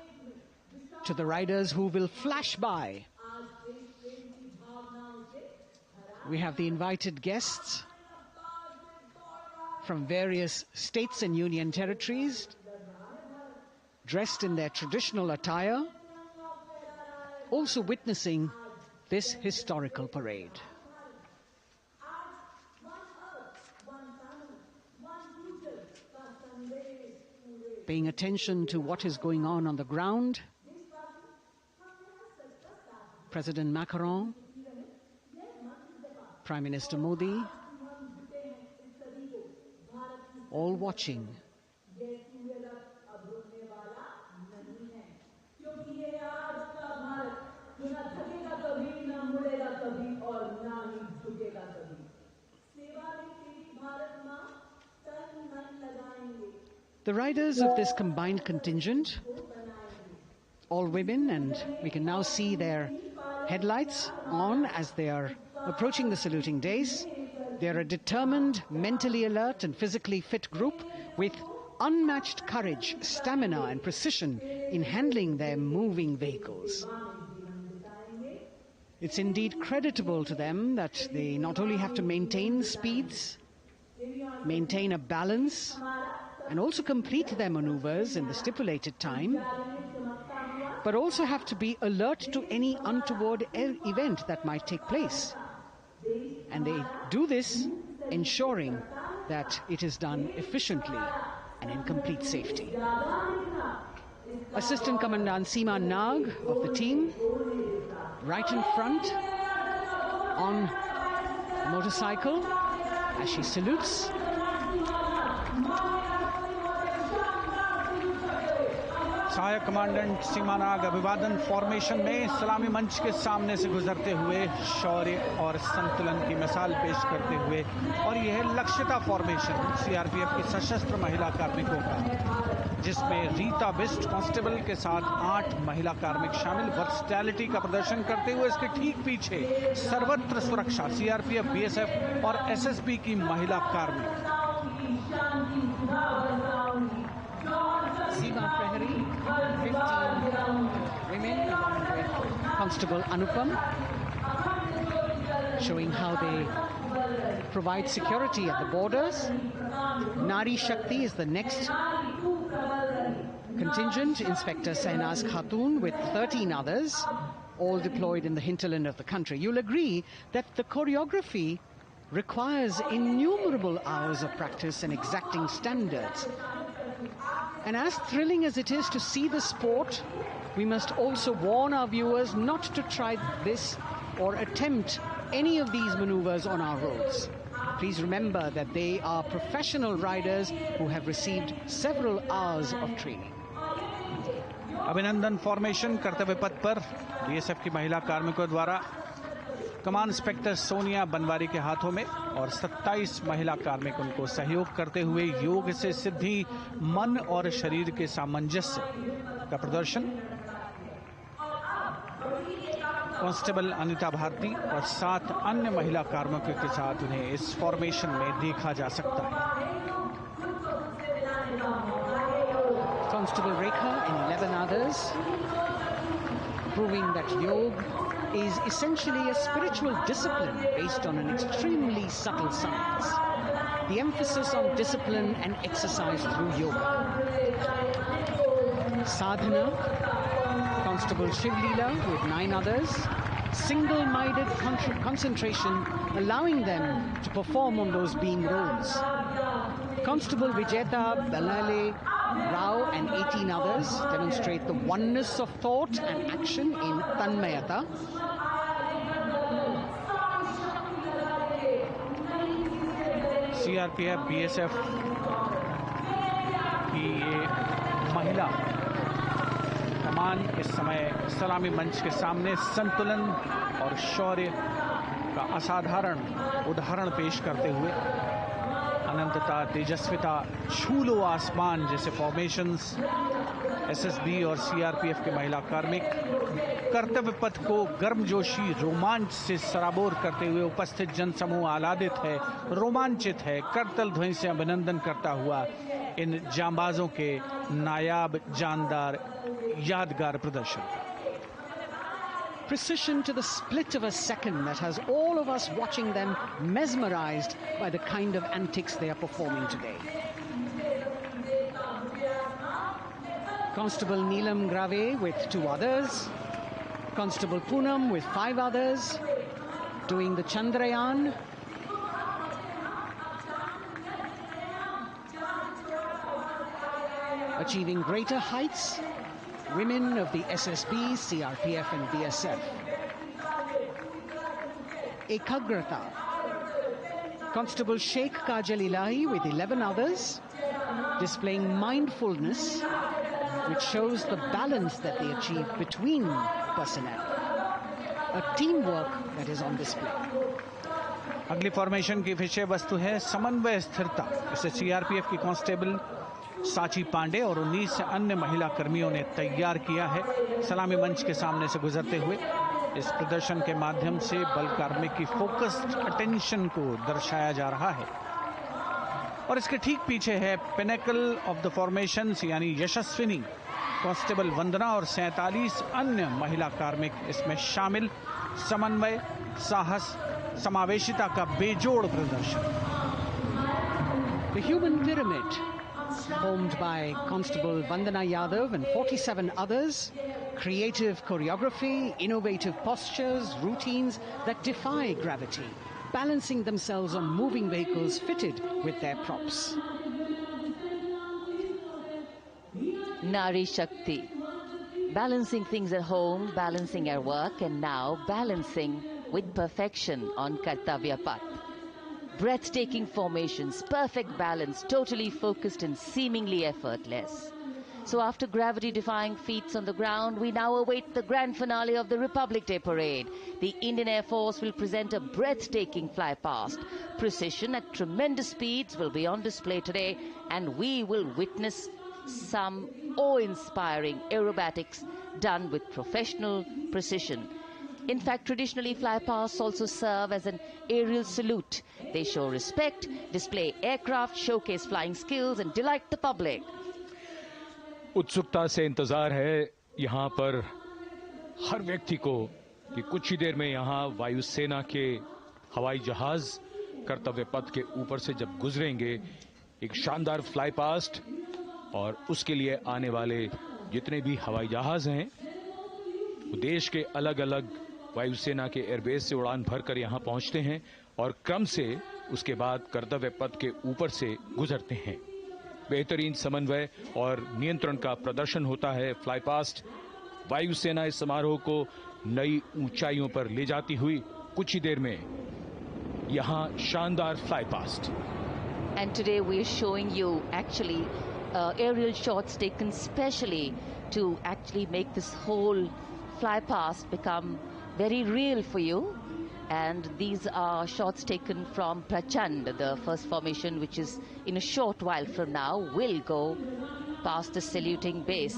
to the riders who will flash by. We have the invited guests from various states and union territories, dressed in their traditional attire, also witnessing this historical parade. Paying attention to what is going on the ground, President Macron, Prime Minister Modi, all watching. The riders of this combined contingent, all women, and we can now see their headlights on as they are approaching the saluting days. They are a determined, mentally alert and physically fit group with unmatched courage, stamina and precision in handling their moving vehicles. It's indeed creditable to them that they not only have to maintain speeds, maintain a balance, and also complete their maneuvers in the stipulated time, but also have to be alert to any untoward event that might take place. And they do this ensuring that it is done efficiently and in complete safety. Assistant Commandant Seema Nag of the team, right in front on a motorcycle as she salutes. सहायक commandant सीमा नाग अभिवादन formation में सलामी मंच के सामने से गुजरते हुए शौर्य और संतुलन की मिसाल पेश करते हुए, और यह लक्ष्यता फॉर्मेशन सीआरपीएफ की सशस्त्र महिला कार्मिकों का, जिसमें रीता बिस्ट कांस्टेबल के साथ 8 महिला कार्मिक शामिल वर्सटैलिटी का प्रदर्शन करते हुए इसके ठीक पीछे सर्वत्र सुरक्षा सीआरपीएफ, बीएसएफ और एसएसबी की महिला कार्मिक। Seema Prahari, 15 women along with Constable Anupam, showing how they provide security at the borders. Nari Shakti is the next contingent, Inspector Sahnaz Khatun with 13 others, all deployed in the hinterland of the country. You'll agree that the choreography requires innumerable hours of practice and exacting standards. And as thrilling as it is to see the sport, we must also warn our viewers not to try this or attempt any of these maneuvers on our roads. Please remember that they are professional riders who have received several hours of training. अभिनंदन formation कर्तव्य पथ पर BSF की महिला कार्मिकों द्वारा कमान inspector Sonia Banwari के हाथों में और 27 महिला कार्मिक उनको सहयोग करते हुए योग से सिद्धि, मन और शरीर के सामंजस्य का प्रदर्शन। कांस्टेबल अनिता भारती और 7 अन्य महिला कार्मिकों के साथ उन्हें इस फॉर्मेशन में देखा जा सकता है। Constable Rekha and 11 others, proving that yoga is essentially a spiritual discipline based on an extremely subtle science. The emphasis on discipline and exercise through yoga. Sadhana, Constable Shiv Leela with 9 others, single-minded concentration, allowing them to perform on those beam roles. Constable Vijeta Balale Rao and 18 others demonstrate the oneness of thought and action in Tanmayata. CRPF, BSF की ये महिला कमान इस समय सलामी मंच के सामने संतुलन और शौर्य का असाधारण उदाहरण पेश करते हुए अनंतता, तेजस्विता, छू लो आसमान जैसे फॉर्मेशंस एसएसबी और सीआरपीएफ के महिला कार्मिक कर्तव्य पथ को गर्मजोशी रोमांच से सराबोर करते हुए उपस्थित जनसमूह आह्लादित है, रोमांचित है, करतल ध्वनि से अभिनंदन करता हुआ इन जांबाजों के नायाब, जानदार, यादगार प्रदर्शन का। Precision to the split of a second that has all of us watching them mesmerized by the kind of antics they are performing today. Constable Neelam Grave with 2 others, Constable Poonam with 5 others, doing the Chandrayaan. Achieving greater heights, women of the SSB, CRPF and BSF. Ekagrata. Constable Sheikh Kajal Ilahi with 11 others, displaying mindfulness, which shows the balance that they achieve between personnel. A teamwork that is on display. अगली formation की विषय वस्तु है समन्वय स्थिरता। इसे CRPF की constable साची पांडे और 19 अन्य महिला कर्मियों ने तैयार किया है। सलामी मंच के सामने से गुजरते हुए इस प्रदर्शन के माध्यम से बल कार्मिक की फोकस्ड अटेंशन को दर्शाया जा रहा है। और इसके ठीक पीछे है पिनेकल ऑफ द फॉर्मेशंस यानी यशस्विनी कांस्टेबल वंदना और 47 अन्य महिला कार्मिक इसमें शामिल। समन्वय, साहस, समावेशिता का बेजोड़ प्रदर्शन। The human pyramid, formed by Constable Vandana Yadav and 47 others, creative choreography, innovative postures, routines that defy gravity, balancing themselves on moving vehicles fitted with their props. Nari Shakti, balancing things at home, balancing at work, and now balancing with perfection on Kartavya Path. Breathtaking formations, perfect balance, totally focused and seemingly effortless. So after gravity-defying feats on the ground, we now await the grand finale of the Republic Day Parade. The Indian Air Force will present a breathtaking fly-past. Precision at tremendous speeds will be on display today, and we will witness some awe-inspiring aerobatics done with professional precision. In fact, traditionally, flypasts also serve as an aerial salute. They show respect, display aircraft, showcase flying skills, and delight the public. उत्सुकता से इंतजार है यहाँ पर हर व्यक्ति को कि कुछ ही देर में यहाँ वायुसेना के हवाई जहाज कर्तव्य पथ के ऊपर से जब गुजरेंगे, एक शानदार फ्लाई पास्ट, और उसके लिए आने वाले जितने भी हवाई जहाज हैं वो देश के अलग अलग वायुसेना के एयरबेस से उड़ान भरकर यहाँ पहुँचते हैं और क्रम से उसके बाद कर्तव्य पथ के ऊपर से गुजरते हैं। बेहतरीन समन्वय और नियंत्रण का प्रदर्शन होता है। फ्लाई पास्ट वायुसेना इस समारोह को नई ऊंचाइयों पर ले जाती हुई कुछ ही देर में यहाँ शानदार fly past. And today we are showing you actually aerial shots taken specially to actually make this whole fly past become very real for you. And these are shots taken from Prachand, the first formation, which is in a short while from now will go past the saluting base.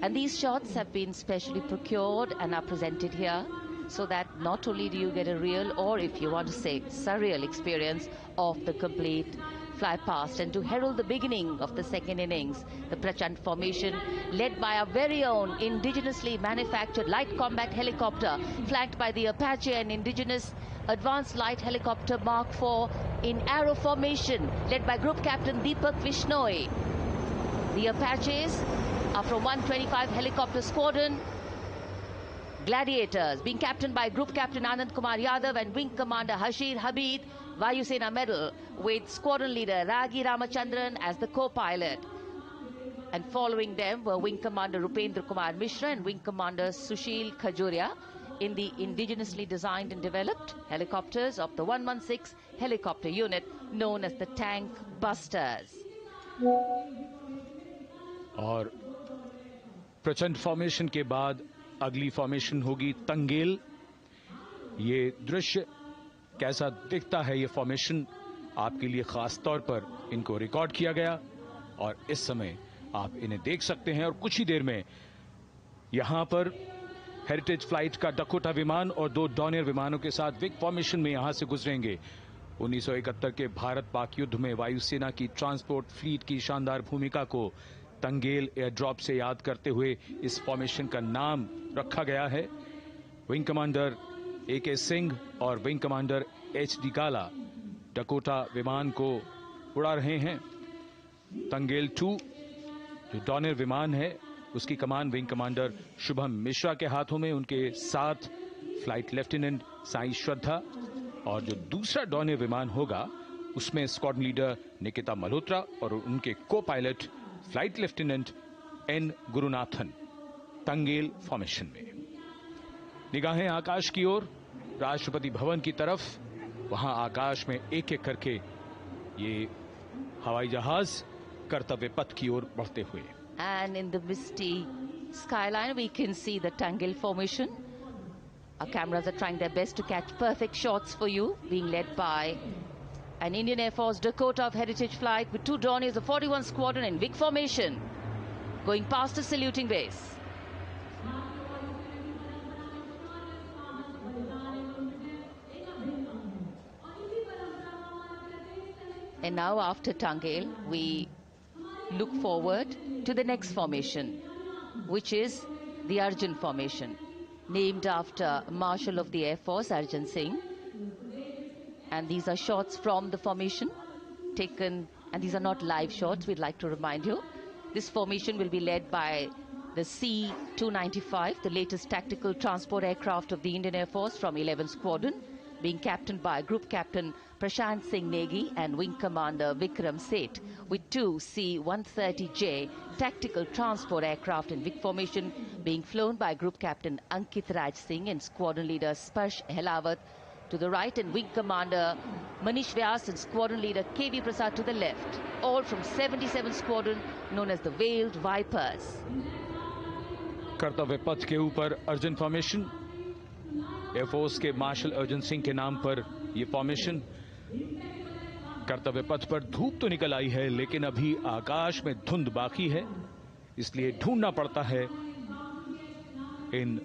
And these shots have been specially procured and are presented here so that not only do you get a real, or if you want to say surreal experience of the complete fly past, and to herald the beginning of the second innings, the Prachand formation led by our very own indigenously manufactured light combat helicopter flanked by the Apache and indigenous advanced light helicopter Mark IV in arrow formation led by Group Captain Deepak Vishnoi. The Apaches are from 125 helicopter squadron. Gladiators being captained by Group Captain Anand Kumar Yadav and Wing Commander Hashir Habib, Vayu Sena medal, with squadron leader Ragi Ramachandran as the co-pilot. And following them were Wing Commander Rupendra Kumar Mishra and Wing Commander Sushil Khajuria in the indigenously designed and developed helicopters of the 116 helicopter unit known as the Tank Busters. और प्रचंड formation के बाद अगली formation होगी तंगेल। ये दृश्य कैसा दिखता है, ये फॉर्मेशन आपके लिए खास तौर पर इनको रिकॉर्ड किया गया और इस समय आप इन्हें देख सकते हैं। और कुछ ही देर में यहां पर हेरिटेज फ्लाइट का डकोटा विमान और 2 डॉनियर विमानों के साथ विग फॉर्मेशन में यहां से गुजरेंगे। 1971 के भारत पाक युद्ध में वायुसेना की ट्रांसपोर्ट फ्लीट की शानदार भूमिका को तंगेल एयर ड्रॉप से याद करते हुए इस फॉर्मेशन का नाम रखा गया है। विंग कमांडर AK सिंह और विंग कमांडर HD काला डकोटा विमान को उड़ा रहे हैं। तंगेल 2 जो डॉनियर विमान है उसकी कमान विंग कमांडर शुभम मिश्रा के हाथों में, उनके साथ फ्लाइट लेफ्टिनेंट साई श्रद्धा, और जो दूसरा डॉनियर विमान होगा उसमें स्क्वाड्रन लीडर निकिता मल्होत्रा और उनके copilot flight lieutenant N Gurunathan. Tangail formation में निगाहें आकाश की ओर, राष्ट्रपति भवन की तरफ। वहां आकाश में एक एक करके ये हवाई जहाज कर्तव्य पथ की ओर बढ़ते हुए। And in the misty skyline we can see the Tangel formation. Our cameras are trying their best to catch perfect shots for you, being led by an Indian Air Force Dakota of Heritage Flight with 2 Dorniers of 41 Squadron in WIG formation, going past the saluting base. And now after Tangel, we look forward to the next formation, which is the Arjun formation, named after Marshal of the Air Force Arjun Singh. And these are shots from the formation taken, and these are not live shots, we'd like to remind you. This formation will be led by the C-295, the latest tactical transport aircraft of the Indian Air Force from 11th Squadron, being captained by Group Captain Prashant Singh Negi and Wing Commander Vikram Seth, with 2 C-130J tactical transport aircraft in WIG formation being flown by Group Captain Ankit Raj Singh and Squadron Leader Sparsh Helawat to the right, and Wing Commander Manish Vyas and Squadron Leader KV Prasad to the left, all from 77 Squadron known as the Veiled Vipers. कर्तव्य पथ के ऊपर Arjun formation, air force के martial Arjun Singh के नाम पर यह formation. कर्तव्य पथ पर धूप तो निकल आई है, लेकिन अभी आकाश में धुंध बाकी है, इसलिए ढूंढना पड़ता है इन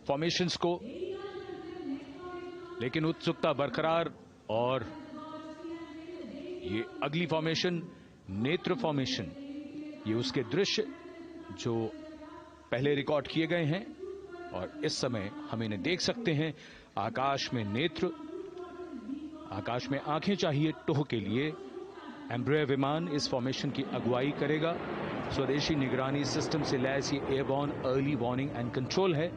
फॉर्मेशंस को। लेकिन उत्सुकता बरकरार, और ये अगली फॉर्मेशन नेत्र फॉर्मेशन, ये उसके दृश्य जो पहले रिकॉर्ड किए गए हैं और इस समय हम इन्हें देख सकते हैं। आकाश में नेत्र, आकाश में आंखें चाहिए टोह के लिए। एम्ब्रेयर विमान इस फॉर्मेशन की अगुवाई करेगा। स्वदेशी निगरानी सिस्टम से लैस ये airborne early warning and control है।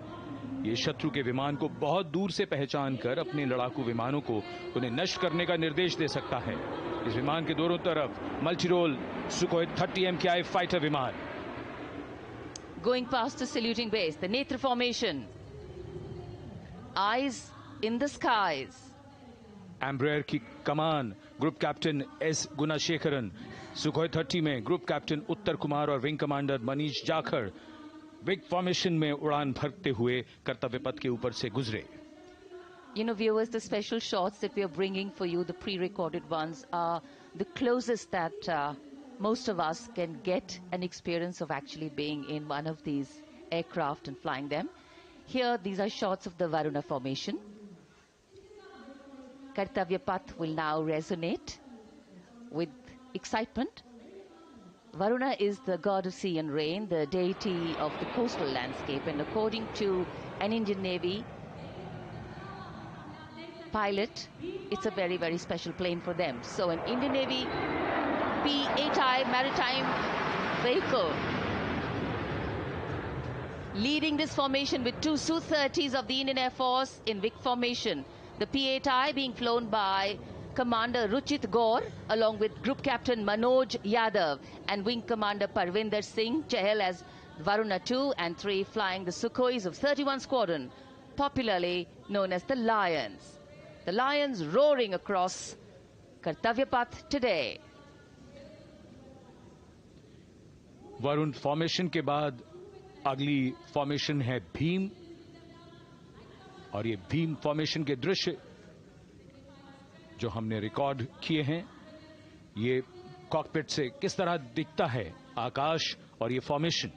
ये शत्रु के विमान को बहुत दूर से पहचान कर अपने लड़ाकू विमानों को उन्हें नष्ट करने का निर्देश दे सकता है। इस विमान के दोनों तरफ मल्टीरोल सुखोई 30 MKI फाइटर विमान। Going past the saluting base, the Netra formation, eyes in the skies. Embraer की कमान group captain S Gunasekaran, Sukhoi 30 में ग्रुप कैप्टन उत्तर कुमार और wing commander Manish Jakhar vic formation में उड़ान भरते हुए कर्तव्य पथ के ऊपर से गुजरे। You know, viewers, the special shots that we are bringing for you, the pre-recorded ones, are the closest that most of us can get an experience of actually being in one of these aircraft and flying them. Here, these are shots of the Varuna formation. Kartavya Path will now resonate with excitement. Varuna is the god of sea and rain, the deity of the coastal landscape, and according to an Indian Navy pilot, it's a very, very special plane for them. So an Indian Navy P-8I maritime vehicle leading this formation with two Su-30s of the Indian Air Force in Vic formation. The P-8I being flown by Commander Ruchit Gaur along with Group Captain Manoj Yadav and Wing Commander Parvinder Singh Chahal as Varuna 2 and 3 flying the Sukhois of 31 Squadron, popularly known as the Lions. The Lions roaring across Kartavya Path today. Varun formation के बाद अगली formation है भीम, और ये Bhim formation के दृश्य जो हमने रिकॉर्ड किए हैं, ये कॉकपिट से किस तरह दिखता है आकाश और ये फॉर्मेशन।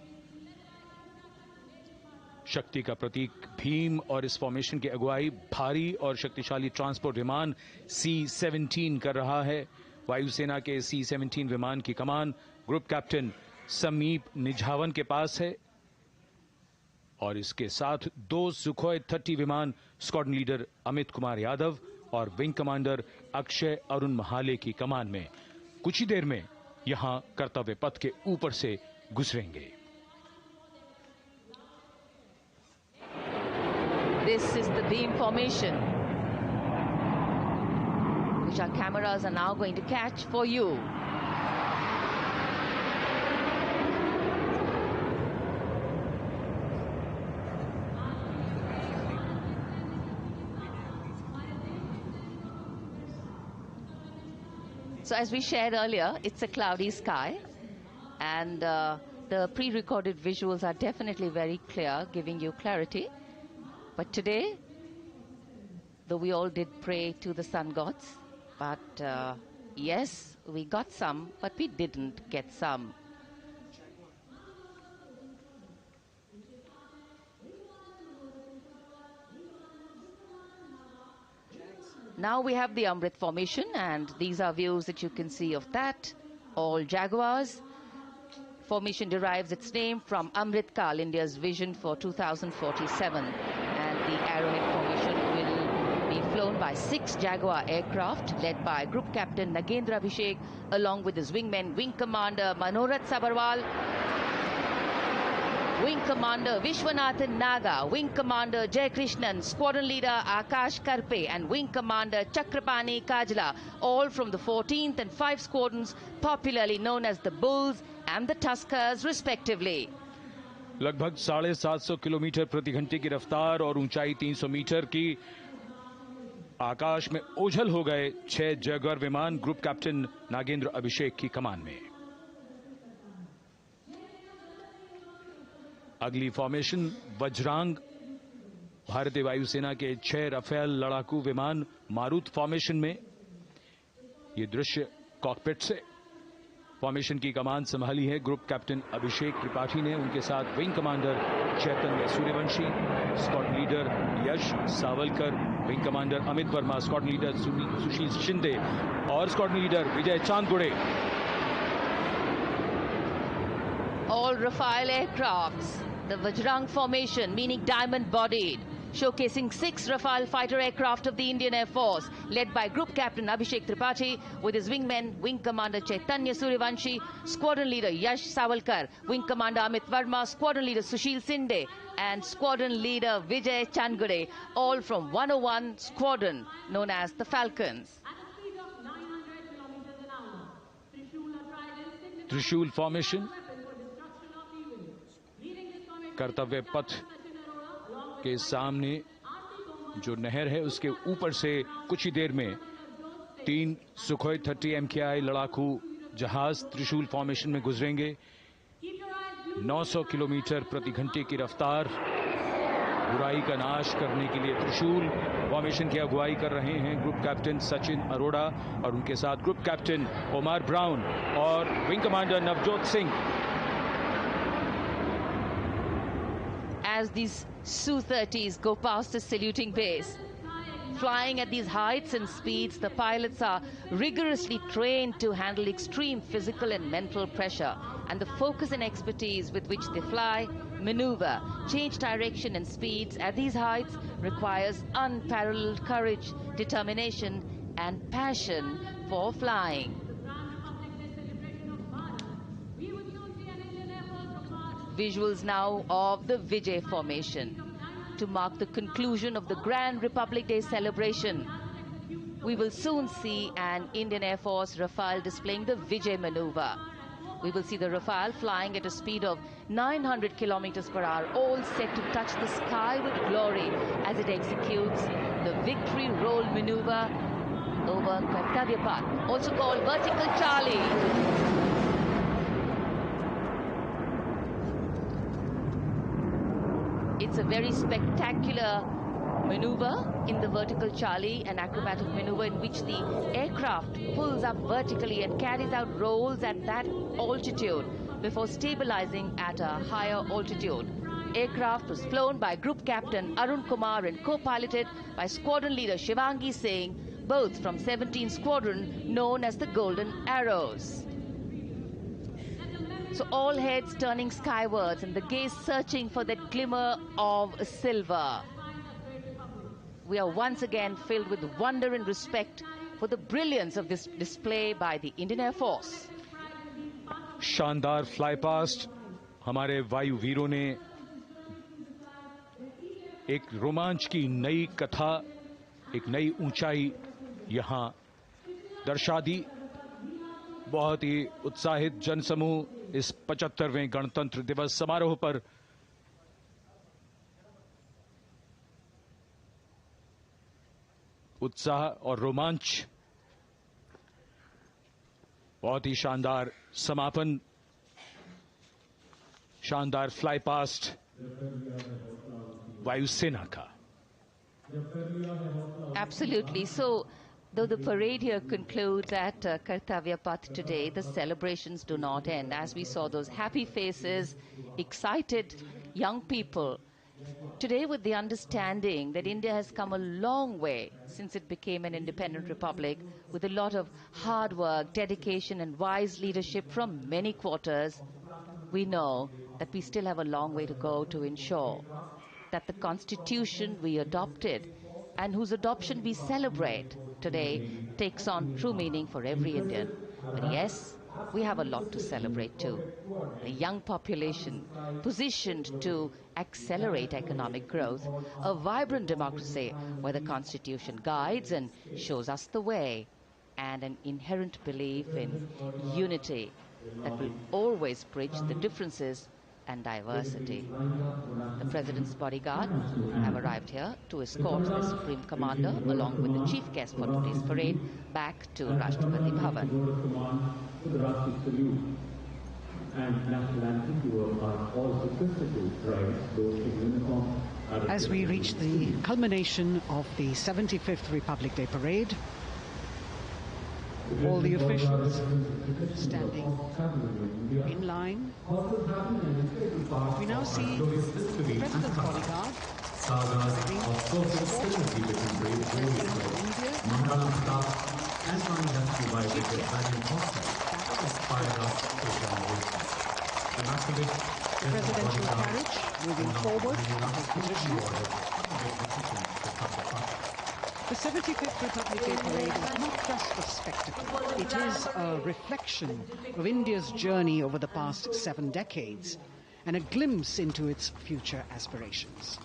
शक्ति का प्रतीक भीम और इस फॉर्मेशन की अगुवाई भारी और शक्तिशाली ट्रांसपोर्ट विमान C-17 कर रहा है। वायुसेना के C-17 विमान की कमान ग्रुप कैप्टन समीप निझावन के पास है और इसके साथ दो सुखोई 30 विमान स्क्वाड्रन लीडर अमित कुमार यादव और विंग कमांडर अक्षय अरुण महाले की कमान में कुछ ही देर में यहां कर्तव्य पथ के ऊपर से गुजरेंगे। This is the beam formation, which our cameras are now going to catch for you. So as we shared earlier, it's a cloudy sky, and the pre-recorded visuals are definitely very clear, giving you clarity. But today, though we all did pray to the sun gods, but yes, we got some, but we didn't get some. Now we have the Amrit formation, and these are views that you can see of that. All Jaguars. Formation derives its name from Amrit Kal, India's vision for 2047. And the Arrowhead formation will be flown by 6 Jaguar aircraft led by Group Captain Nagendra Abhishek along with his wingmen, Wing Commander Manorat Sabarwal, Wing Commander Vishwanathan Naga, Wing Commander Jay Krishnan, Squadron Leader Akash Karpe and Wing Commander Chakrapani Kajla, all from the 14th and 5 squadrons popularly known as the Bulls and the Tuskers respectively. लगभग 750 kilometre प्रति घंटे की रफ्तार और ऊंचाई 300 metre की आकाश में ओझल हो गए 6 जैगुआर विमान ग्रुप कैप्टन नागेंद्र अभिषेक की कमान में। अगली फॉर्मेशन वज्रांग, भारतीय वायुसेना के 6 राफेल लड़ाकू विमान मारुत फॉर्मेशन में। ये दृश्य कॉकपिट से। फॉर्मेशन की कमान संभाली है ग्रुप कैप्टन अभिषेक त्रिपाठी ने, उनके साथ wing commander Chaitanya Suryavanshi, squadron leader Yash Savalkar, wing commander Amit Verma, squadron leader Sushil Shinde और squadron leader Vijay Chandgude. All Rafale aircrafts, the Vajrang formation, meaning diamond-bodied, showcasing 6 Rafale fighter aircraft of the Indian Air Force, led by Group Captain Abhishek Tripathi, with his wingmen, Wing Commander Chaitanya Suryavanshi, Squadron Leader Yash Savalkar, Wing Commander Amit Verma, Squadron Leader Sushil Sinde, and Squadron Leader Vijay Chandgure, all from 101 Squadron, known as the Falcons. त्रिशूल formation, कर्तव्य पथ के सामने जो नहर है उसके ऊपर से कुछ ही देर में 3 सुखोई 30 MKI लड़ाकू जहाज त्रिशूल फॉर्मेशन में गुजरेंगे। 900 किलोमीटर प्रति घंटे की रफ्तार, बुराई का नाश करने के लिए त्रिशूल फॉर्मेशन की अगुवाई कर रहे हैं ग्रुप कैप्टन सचिन अरोड़ा और उनके साथ ग्रुप कैप्टन ओमार ब्राउन और wing commander Navjot Singh. As these Su-30s go past the saluting base, flying at these heights and speeds, the pilots are rigorously trained to handle extreme physical and mental pressure. And the focus and expertise with which they fly, maneuver, change direction and speeds at these heights requires unparalleled courage, determination and passion for flying. Visuals now of the Vijay formation to mark the conclusion of the Grand Republic Day celebration. We will soon see an Indian Air Force Rafale displaying the Vijay maneuver. We will see the Rafale flying at a speed of 900 kilometers per hour, all set to touch the sky with glory as it executes the victory roll maneuver over Kartavya Path, also called Vertical Charlie. It's a very spectacular maneuver in the Vertical Charlie, an acrobatic maneuver in which the aircraft pulls up vertically and carries out rolls at that altitude before stabilizing at a higher altitude. Aircraft was flown by Group Captain Arun Kumar and co-piloted by Squadron Leader Shivangi Singh, both from 17th Squadron known as the Golden Arrows. So all heads turning skywards and the gaze searching for that glimmer of silver. We are once again filled with wonder and respect for the brilliance of this display by the Indian Air Force. शानदार fly past हमारे वायु वीरों ने एक रोमांच की नई कथा, एक नई ऊंचाई यहां दर्शा दी। बहुत ही उत्साहित जनसमूह इस 75वें गणतंत्र दिवस समारोह पर उत्साह और रोमांच, बहुत ही शानदार समापन, शानदार फ्लाई पास्ट वायुसेना का। Absolutely. So, though the parade here concludes at Kartavya Path today, the celebrations do not end. As we saw those happy faces, excited young people, today with the understanding that India has come a long way since it became an independent republic, with a lot of hard work, dedication and wise leadership from many quarters, we know that we still have a long way to go to ensure that the constitution we adopted and whose adoption we celebrate today takes on true meaning for every Indian. But yes, we have a lot to celebrate too. A young population positioned to accelerate economic growth, a vibrant democracy where the constitution guides and shows us the way, and an inherent belief in unity that will always bridge the differences and diversity. The President's bodyguard have arrived here to escort the Supreme Commander along with the chief guest for today's parade back to Rashtrapati Bhavan. As we reach the culmination of the 75th Republic Day Parade, all the officials standing in line. We now see the President's bodyguard. Presidential carriage moving forward to his position. The 75th Republic Day Parade is not just a spectacle. It is a reflection of India's journey over the past 7 decades and a glimpse into its future aspirations.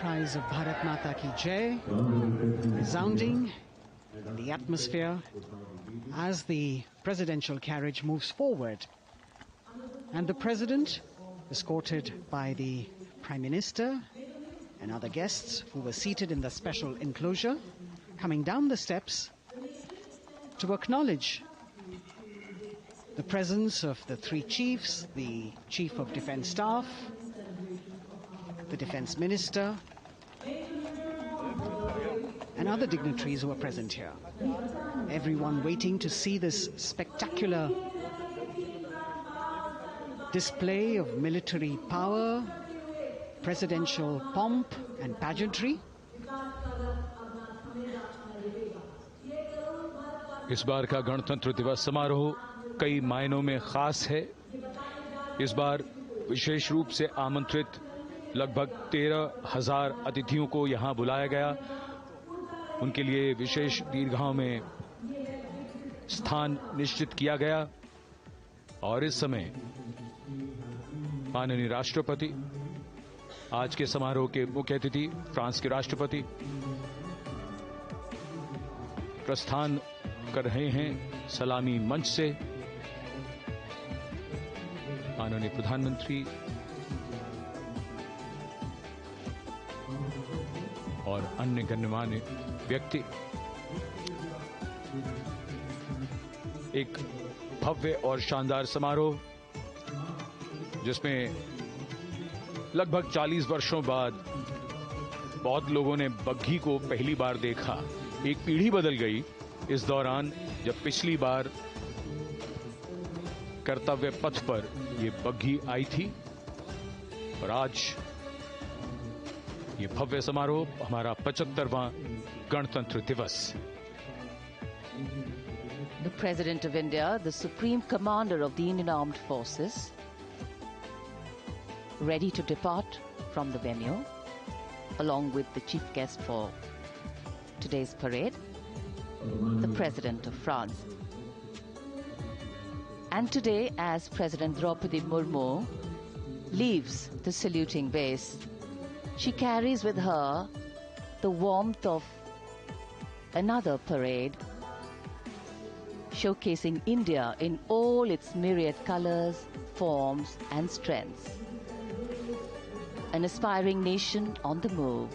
cries of Bharat Mata Ki Jai resounding in the atmosphere as the presidential carriage moves forward. And the president, escorted by the Prime Minister and other guests who were seated in the special enclosure, coming down the steps to acknowledge the presence of the three chiefs, the Chief of Defence Staff, the Defence Minister, and other dignitaries who are present here. Everyone waiting to see this spectacular display of military power, presidential pomp and pageantry. इस बार का गणतंत्र दिवस समारोह कई मायनों में खास है। इस बार विशेष रूप से आमंत्रित लगभग 13,000 अतिथियों को यहां बुलाया गया। उनके लिए विशेष दीर्घाओं में स्थान निश्चित किया गया और इस समय माननीय राष्ट्रपति, आज के समारोह के मुख्य अतिथि फ्रांस के राष्ट्रपति प्रस्थान कर रहे हैं सलामी मंच से। माननीय प्रधानमंत्री और अन्य गण्यमान्य व्यक्ति एक भव्य और शानदार समारोह जिसमें लगभग 40 वर्षों बाद बहुत लोगों ने बग्घी को पहली बार देखा। एक पीढ़ी बदल गई इस दौरान, जब पिछली बार कर्तव्य पथ पर ये बग्घी आई थी और आज ये भव्य समारोह हमारा 75वां गणतंत्र दिवस। The President of India, the Supreme Commander of the Indian Armed Forces, ready to depart from the venue, along with the chief guest for today's parade, the President of France. And today, as President Draupadi Murmu leaves the saluting base, she carries with her the warmth of another parade, showcasing India in all its myriad colors, forms, and strengths. An aspiring nation on the move,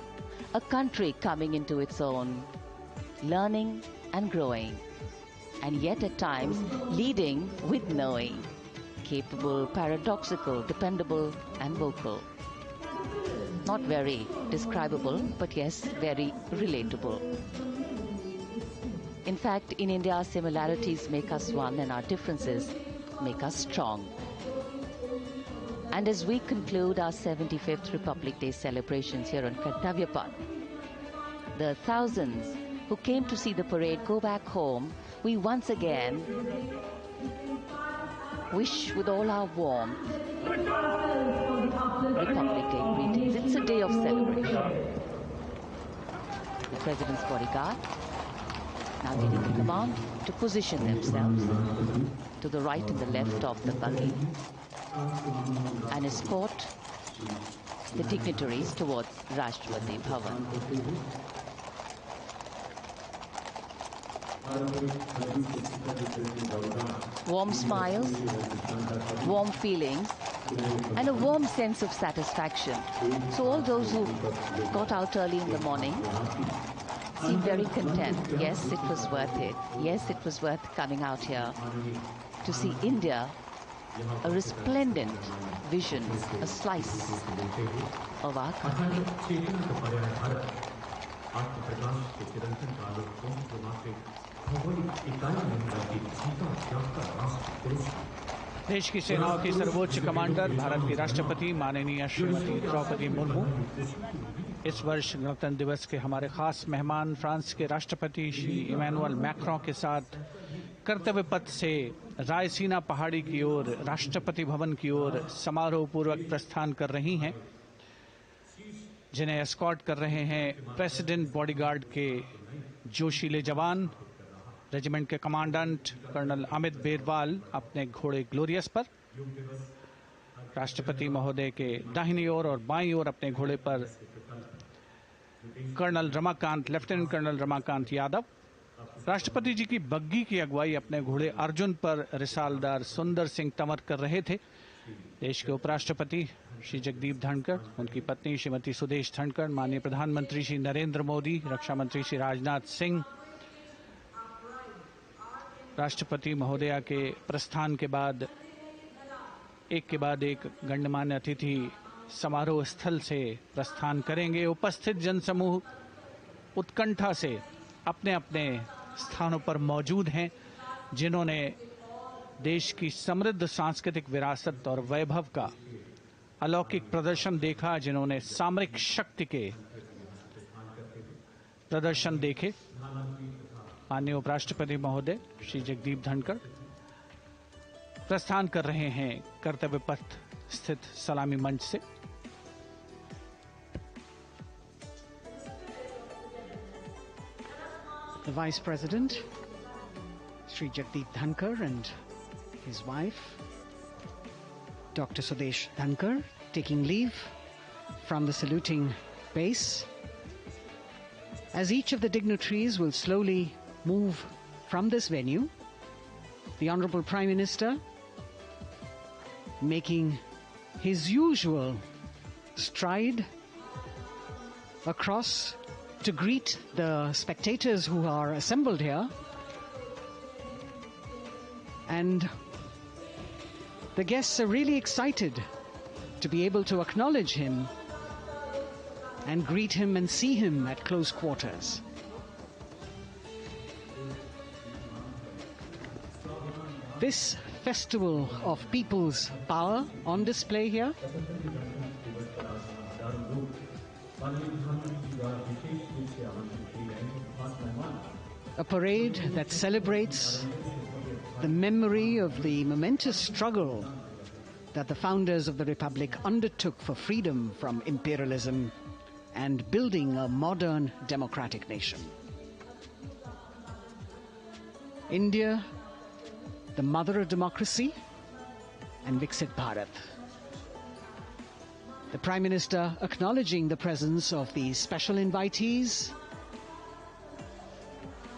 a country coming into its own, learning and growing, and yet at times leading with knowing, capable, paradoxical, dependable, and vocal. Not very describable, but yes, very relatable. In fact, in India, similarities make us one and our differences make us strong. And as we conclude our 75th Republic Day celebrations here on Kartavya Path, the thousands who came to see the parade go back home, we once again wish with all our warmth Republic Day greetings. It's a day of celebration. The President's bodyguard now taking the command to position themselves to the right and the left of the buggy and escort the dignitaries towards Rashtrapati Bhavan. Warm smiles, warm feelings, and a warm sense of satisfaction. So all those who got out early in the morning seem very content. Yes, it was worth it. Yes, it was worth coming out here to see India, a resplendent vision, a slice of our country. देश की सेनाओं की सर्वोच्च commander Bharat की राष्ट्रपति माननीय श्रीमती द्रौपदी मुर्मू इस वर्ष गणतंत्र दिवस के हमारे खास मेहमान फ्रांस के राष्ट्रपति श्री इमैनुअल मैक्रों के साथ कर्तव्य पथ से रायसीना पहाड़ी की ओर राष्ट्रपति भवन की ओर समारोह पूर्वक प्रस्थान कर रही हैं, जिन्हें एस्कॉर्ट कर रहे हैं प्रेसिडेंट बॉडीगार्ड के जोशीले जवान, रेजिमेंट के कमांडेंट कर्नल अमित बेरवाल अपने घोड़े ग्लोरियस पर, राष्ट्रपति महोदय के दाहिनी ओर और बाईं ओर अपने घोड़े पर colonel Ramakant, lieutenant colonel Ramakant Yadav. राष्ट्रपति जी की बग्गी की अगुवाई अपने घोड़े अर्जुन पर रिसालदार सुंदर सिंह तंवर कर रहे थे। देश के उपराष्ट्रपति श्री जगदीप धनखड़, उनकी पत्नी श्रीमती सुदेश धनखड़, माननीय प्रधानमंत्री श्री नरेंद्र मोदी, रक्षा मंत्री श्री राजनाथ सिंह, राष्ट्रपति महोदया के प्रस्थान के बाद एक गण्यमान्य अतिथि समारोह स्थल से प्रस्थान करेंगे। उपस्थित जनसमूह उत्कंठा से अपने अपने स्थानों पर मौजूद हैं। जिन्होंने देश की समृद्ध सांस्कृतिक विरासत और वैभव का अलौकिक प्रदर्शन देखा, जिन्होंने सामरिक शक्ति के प्रदर्शन देखे। माननीय उपराष्ट्रपति महोदय श्री जगदीप धनखड़ प्रस्थान कर रहे हैं कर्तव्य पथ स्थित सलामी मंच से। The Vice President, Sri Jagdeep Dhankar, and his wife, Dr. Sudesh Dhankar, taking leave from the saluting base. As each of the dignitaries will slowly move from this venue, the Honorable Prime Minister making his usual stride across to greet the spectators who are assembled here. And the guests are really excited to be able to acknowledge him and greet him and see him at close quarters. This festival of people's power on display here, a parade that celebrates the memory of the momentous struggle that the founders of the Republic undertook for freedom from imperialism and building a modern democratic nation. India, the mother of democracy, and Viksit Bharat. The Prime Minister acknowledging the presence of these special invitees,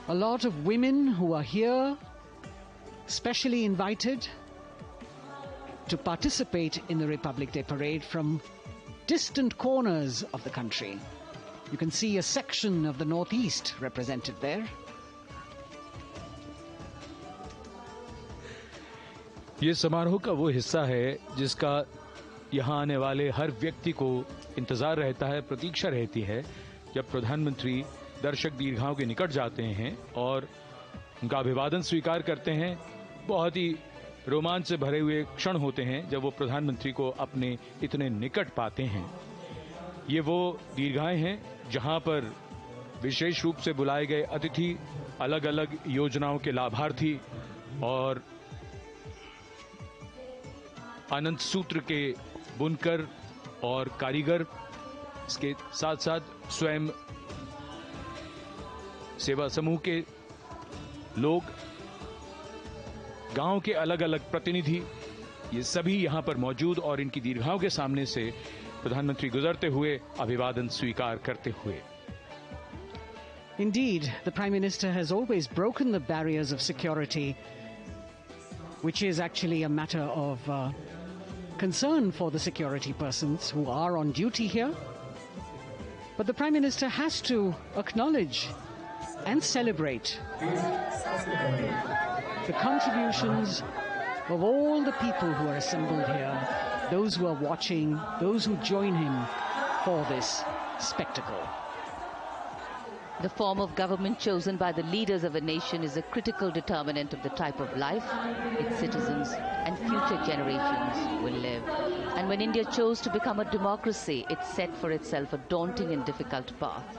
a lot of women who are here, specially invited to participate in the Republic Day Parade from distant corners of the country. You can see a section of the Northeast represented there. ये समारोह का वो हिस्सा है जिसका यहाँ आने वाले हर व्यक्ति को इंतजार रहता है, प्रतीक्षा रहती है जब प्रधानमंत्री दर्शक दीर्घाओं के निकट जाते हैं और उनका अभिवादन स्वीकार करते हैं। बहुत ही रोमांच से भरे हुए क्षण होते हैं जब वो प्रधानमंत्री को अपने इतने निकट पाते हैं। ये वो दीर्घाएं हैं जहां पर विशेष रूप से बुलाए गए अतिथि, अलग अलग योजनाओं के लाभार्थी और आनंद सूत्र के बुनकर और कारीगर, इसके साथ साथ स्वयं सेवा समूह के लोग, गांव के अलग अलग प्रतिनिधि, ये सभी यहां पर मौजूद और इनकी दीर्घाओं के सामने से प्रधानमंत्री गुजरते हुए अभिवादन स्वीकार करते हुए। Indeed, the Prime Minister has always broken the barriers of security, which is actually a matter of concern for the security persons who are on duty here. But the Prime Minister has to acknowledge and celebrate the contributions of all the people who are assembled here, those who are watching, those who join him for this spectacle. The form of government chosen by the leaders of a nation is a critical determinant of the type of life its citizens and future generations will live. And when India chose to become a democracy, it set for itself a daunting and difficult path.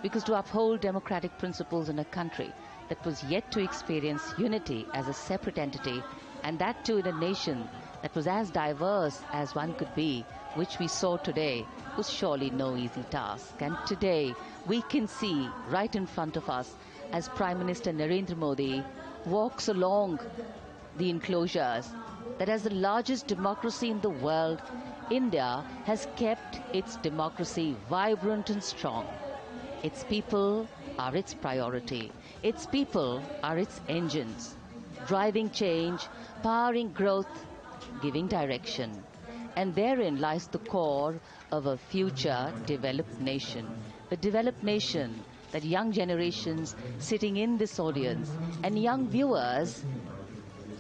Because to uphold democratic principles in a country that was yet to experience unity as a separate entity, and that too in a nation that was as diverse as one could be, which we saw today, was surely no easy task. And today, we can see right in front of us as Prime Minister Narendra Modi walks along the enclosures that as the largest democracy in the world, India has kept its democracy vibrant and strong. Its people are its priority. Its people are its engines, driving change, powering growth, giving direction. And therein lies the core of a future developed nation. A developed nation that young generations sitting in this audience and young viewers,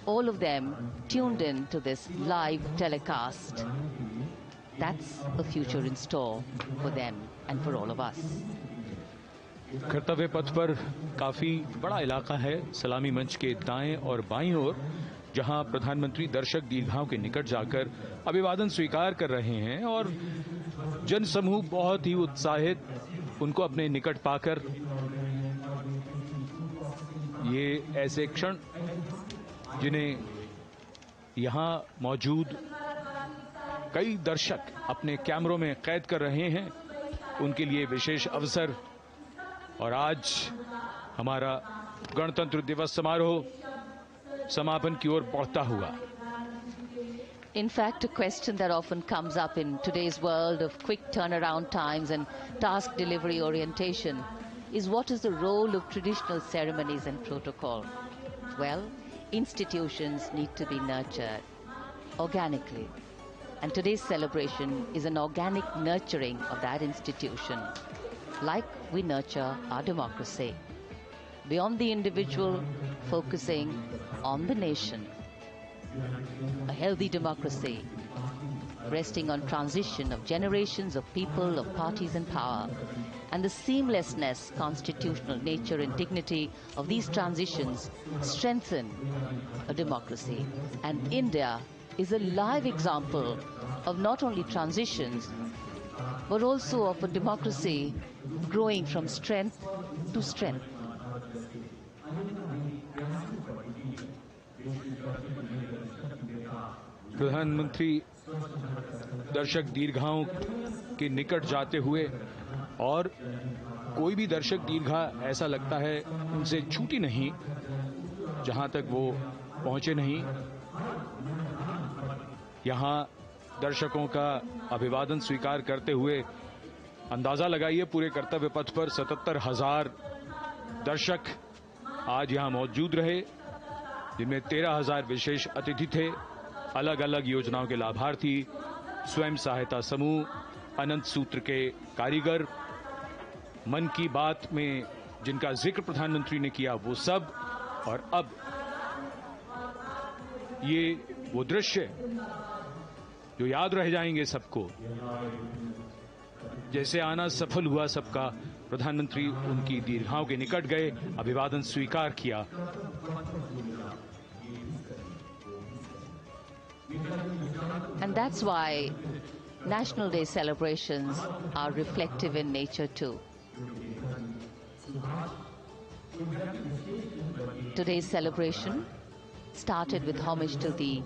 all of them tuned in to this live telecast. That's a future in store for them and for all of us. कर्तव्य पथ पर काफी बड़ा इलाका है, सलामी मंच के दाएं और बाईं ओर, जहां प्रधानमंत्री दर्शक दीर्घाओं के निकट जाकर अभिवादन स्वीकार कर रहे हैं और जनसमूह बहुत ही उत्साहित उनको अपने निकट पाकर ये ऐसे क्षण जिन्हें यहां मौजूद कई दर्शक अपने कैमरों में कैद कर रहे हैं, उनके लिए विशेष अवसर। और आज हमारा गणतंत्र दिवस समारोह समापन की ओर बढ़ता हुआ। In fact, a question that often comes up in today's world of quick turnaround times and task delivery orientation is what is the role of traditional ceremonies and protocol? Well, institutions need to be nurtured organically. And today's celebration is an organic nurturing of that institution, like we nurture our democracy. Beyond the individual, focusing on the nation. A healthy democracy, resting on transition of generations of people, of parties and power, and the seamlessness, constitutional nature and dignity of these transitions strengthen a democracy. And India is a live example of not only transitions, but also of a democracy growing from strength to strength. प्रधानमंत्री दर्शक दीर्घाओं के निकट जाते हुए, और कोई भी दर्शक दीर्घा ऐसा लगता है उनसे छूटी नहीं जहां तक वो पहुंचे नहीं। यहां दर्शकों का अभिवादन स्वीकार करते हुए अंदाजा लगाइए, पूरे कर्तव्य पथ पर 77,000 दर्शक आज यहां मौजूद रहे, जिनमें 13,000 विशेष अतिथि थे, अलग अलग योजनाओं के लाभार्थी, स्वयं सहायता समूह, अनंत सूत्र के कारीगर, मन की बात में जिनका जिक्र प्रधानमंत्री ने किया वो सब। और अब ये वो दृश्य जो याद रह जाएंगे सबको, जैसे आना सफल हुआ सबका, प्रधानमंत्री उनकी दीर्घाओं के निकट गए, अभिवादन स्वीकार किया। And that's why National Day celebrations are reflective in nature too. Today's celebration started with homage to the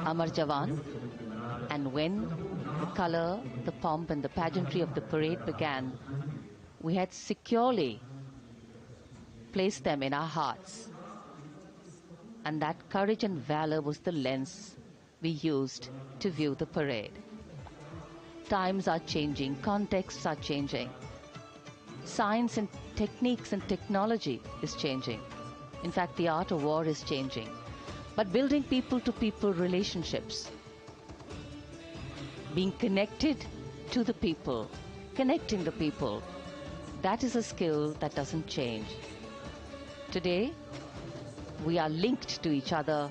Amar Jawan, and when the color, the pomp and the pageantry of the parade began, we had securely placed them in our hearts. And that courage and valor was the lens we used to view the parade. Times are changing, contexts are changing. Science and techniques and technology is changing. In fact, the art of war is changing. But building people-to-people relationships, being connected to the people, connecting the people, that is a skill that doesn't change. Today, we are linked to each other,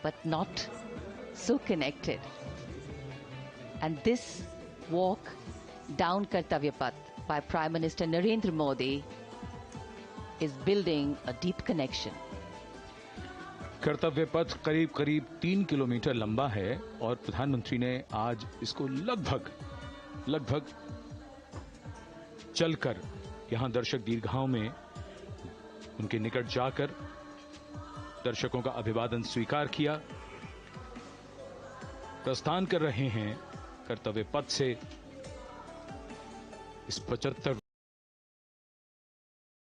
but not so connected. And this walk down Kartavya Path by Prime Minister Narendra Modi is building a deep connection. कर्तव्य पथ करीब करीब 3 kilometre लंबा है और प्रधानमंत्री ने आज इसको लगभग चलकर यहां दर्शक दीर्घाओं में उनके निकट जाकर दर्शकों का अभिवादन स्वीकार किया। प्रस्थान कर रहे हैं कर्तव्य पथ से इस 75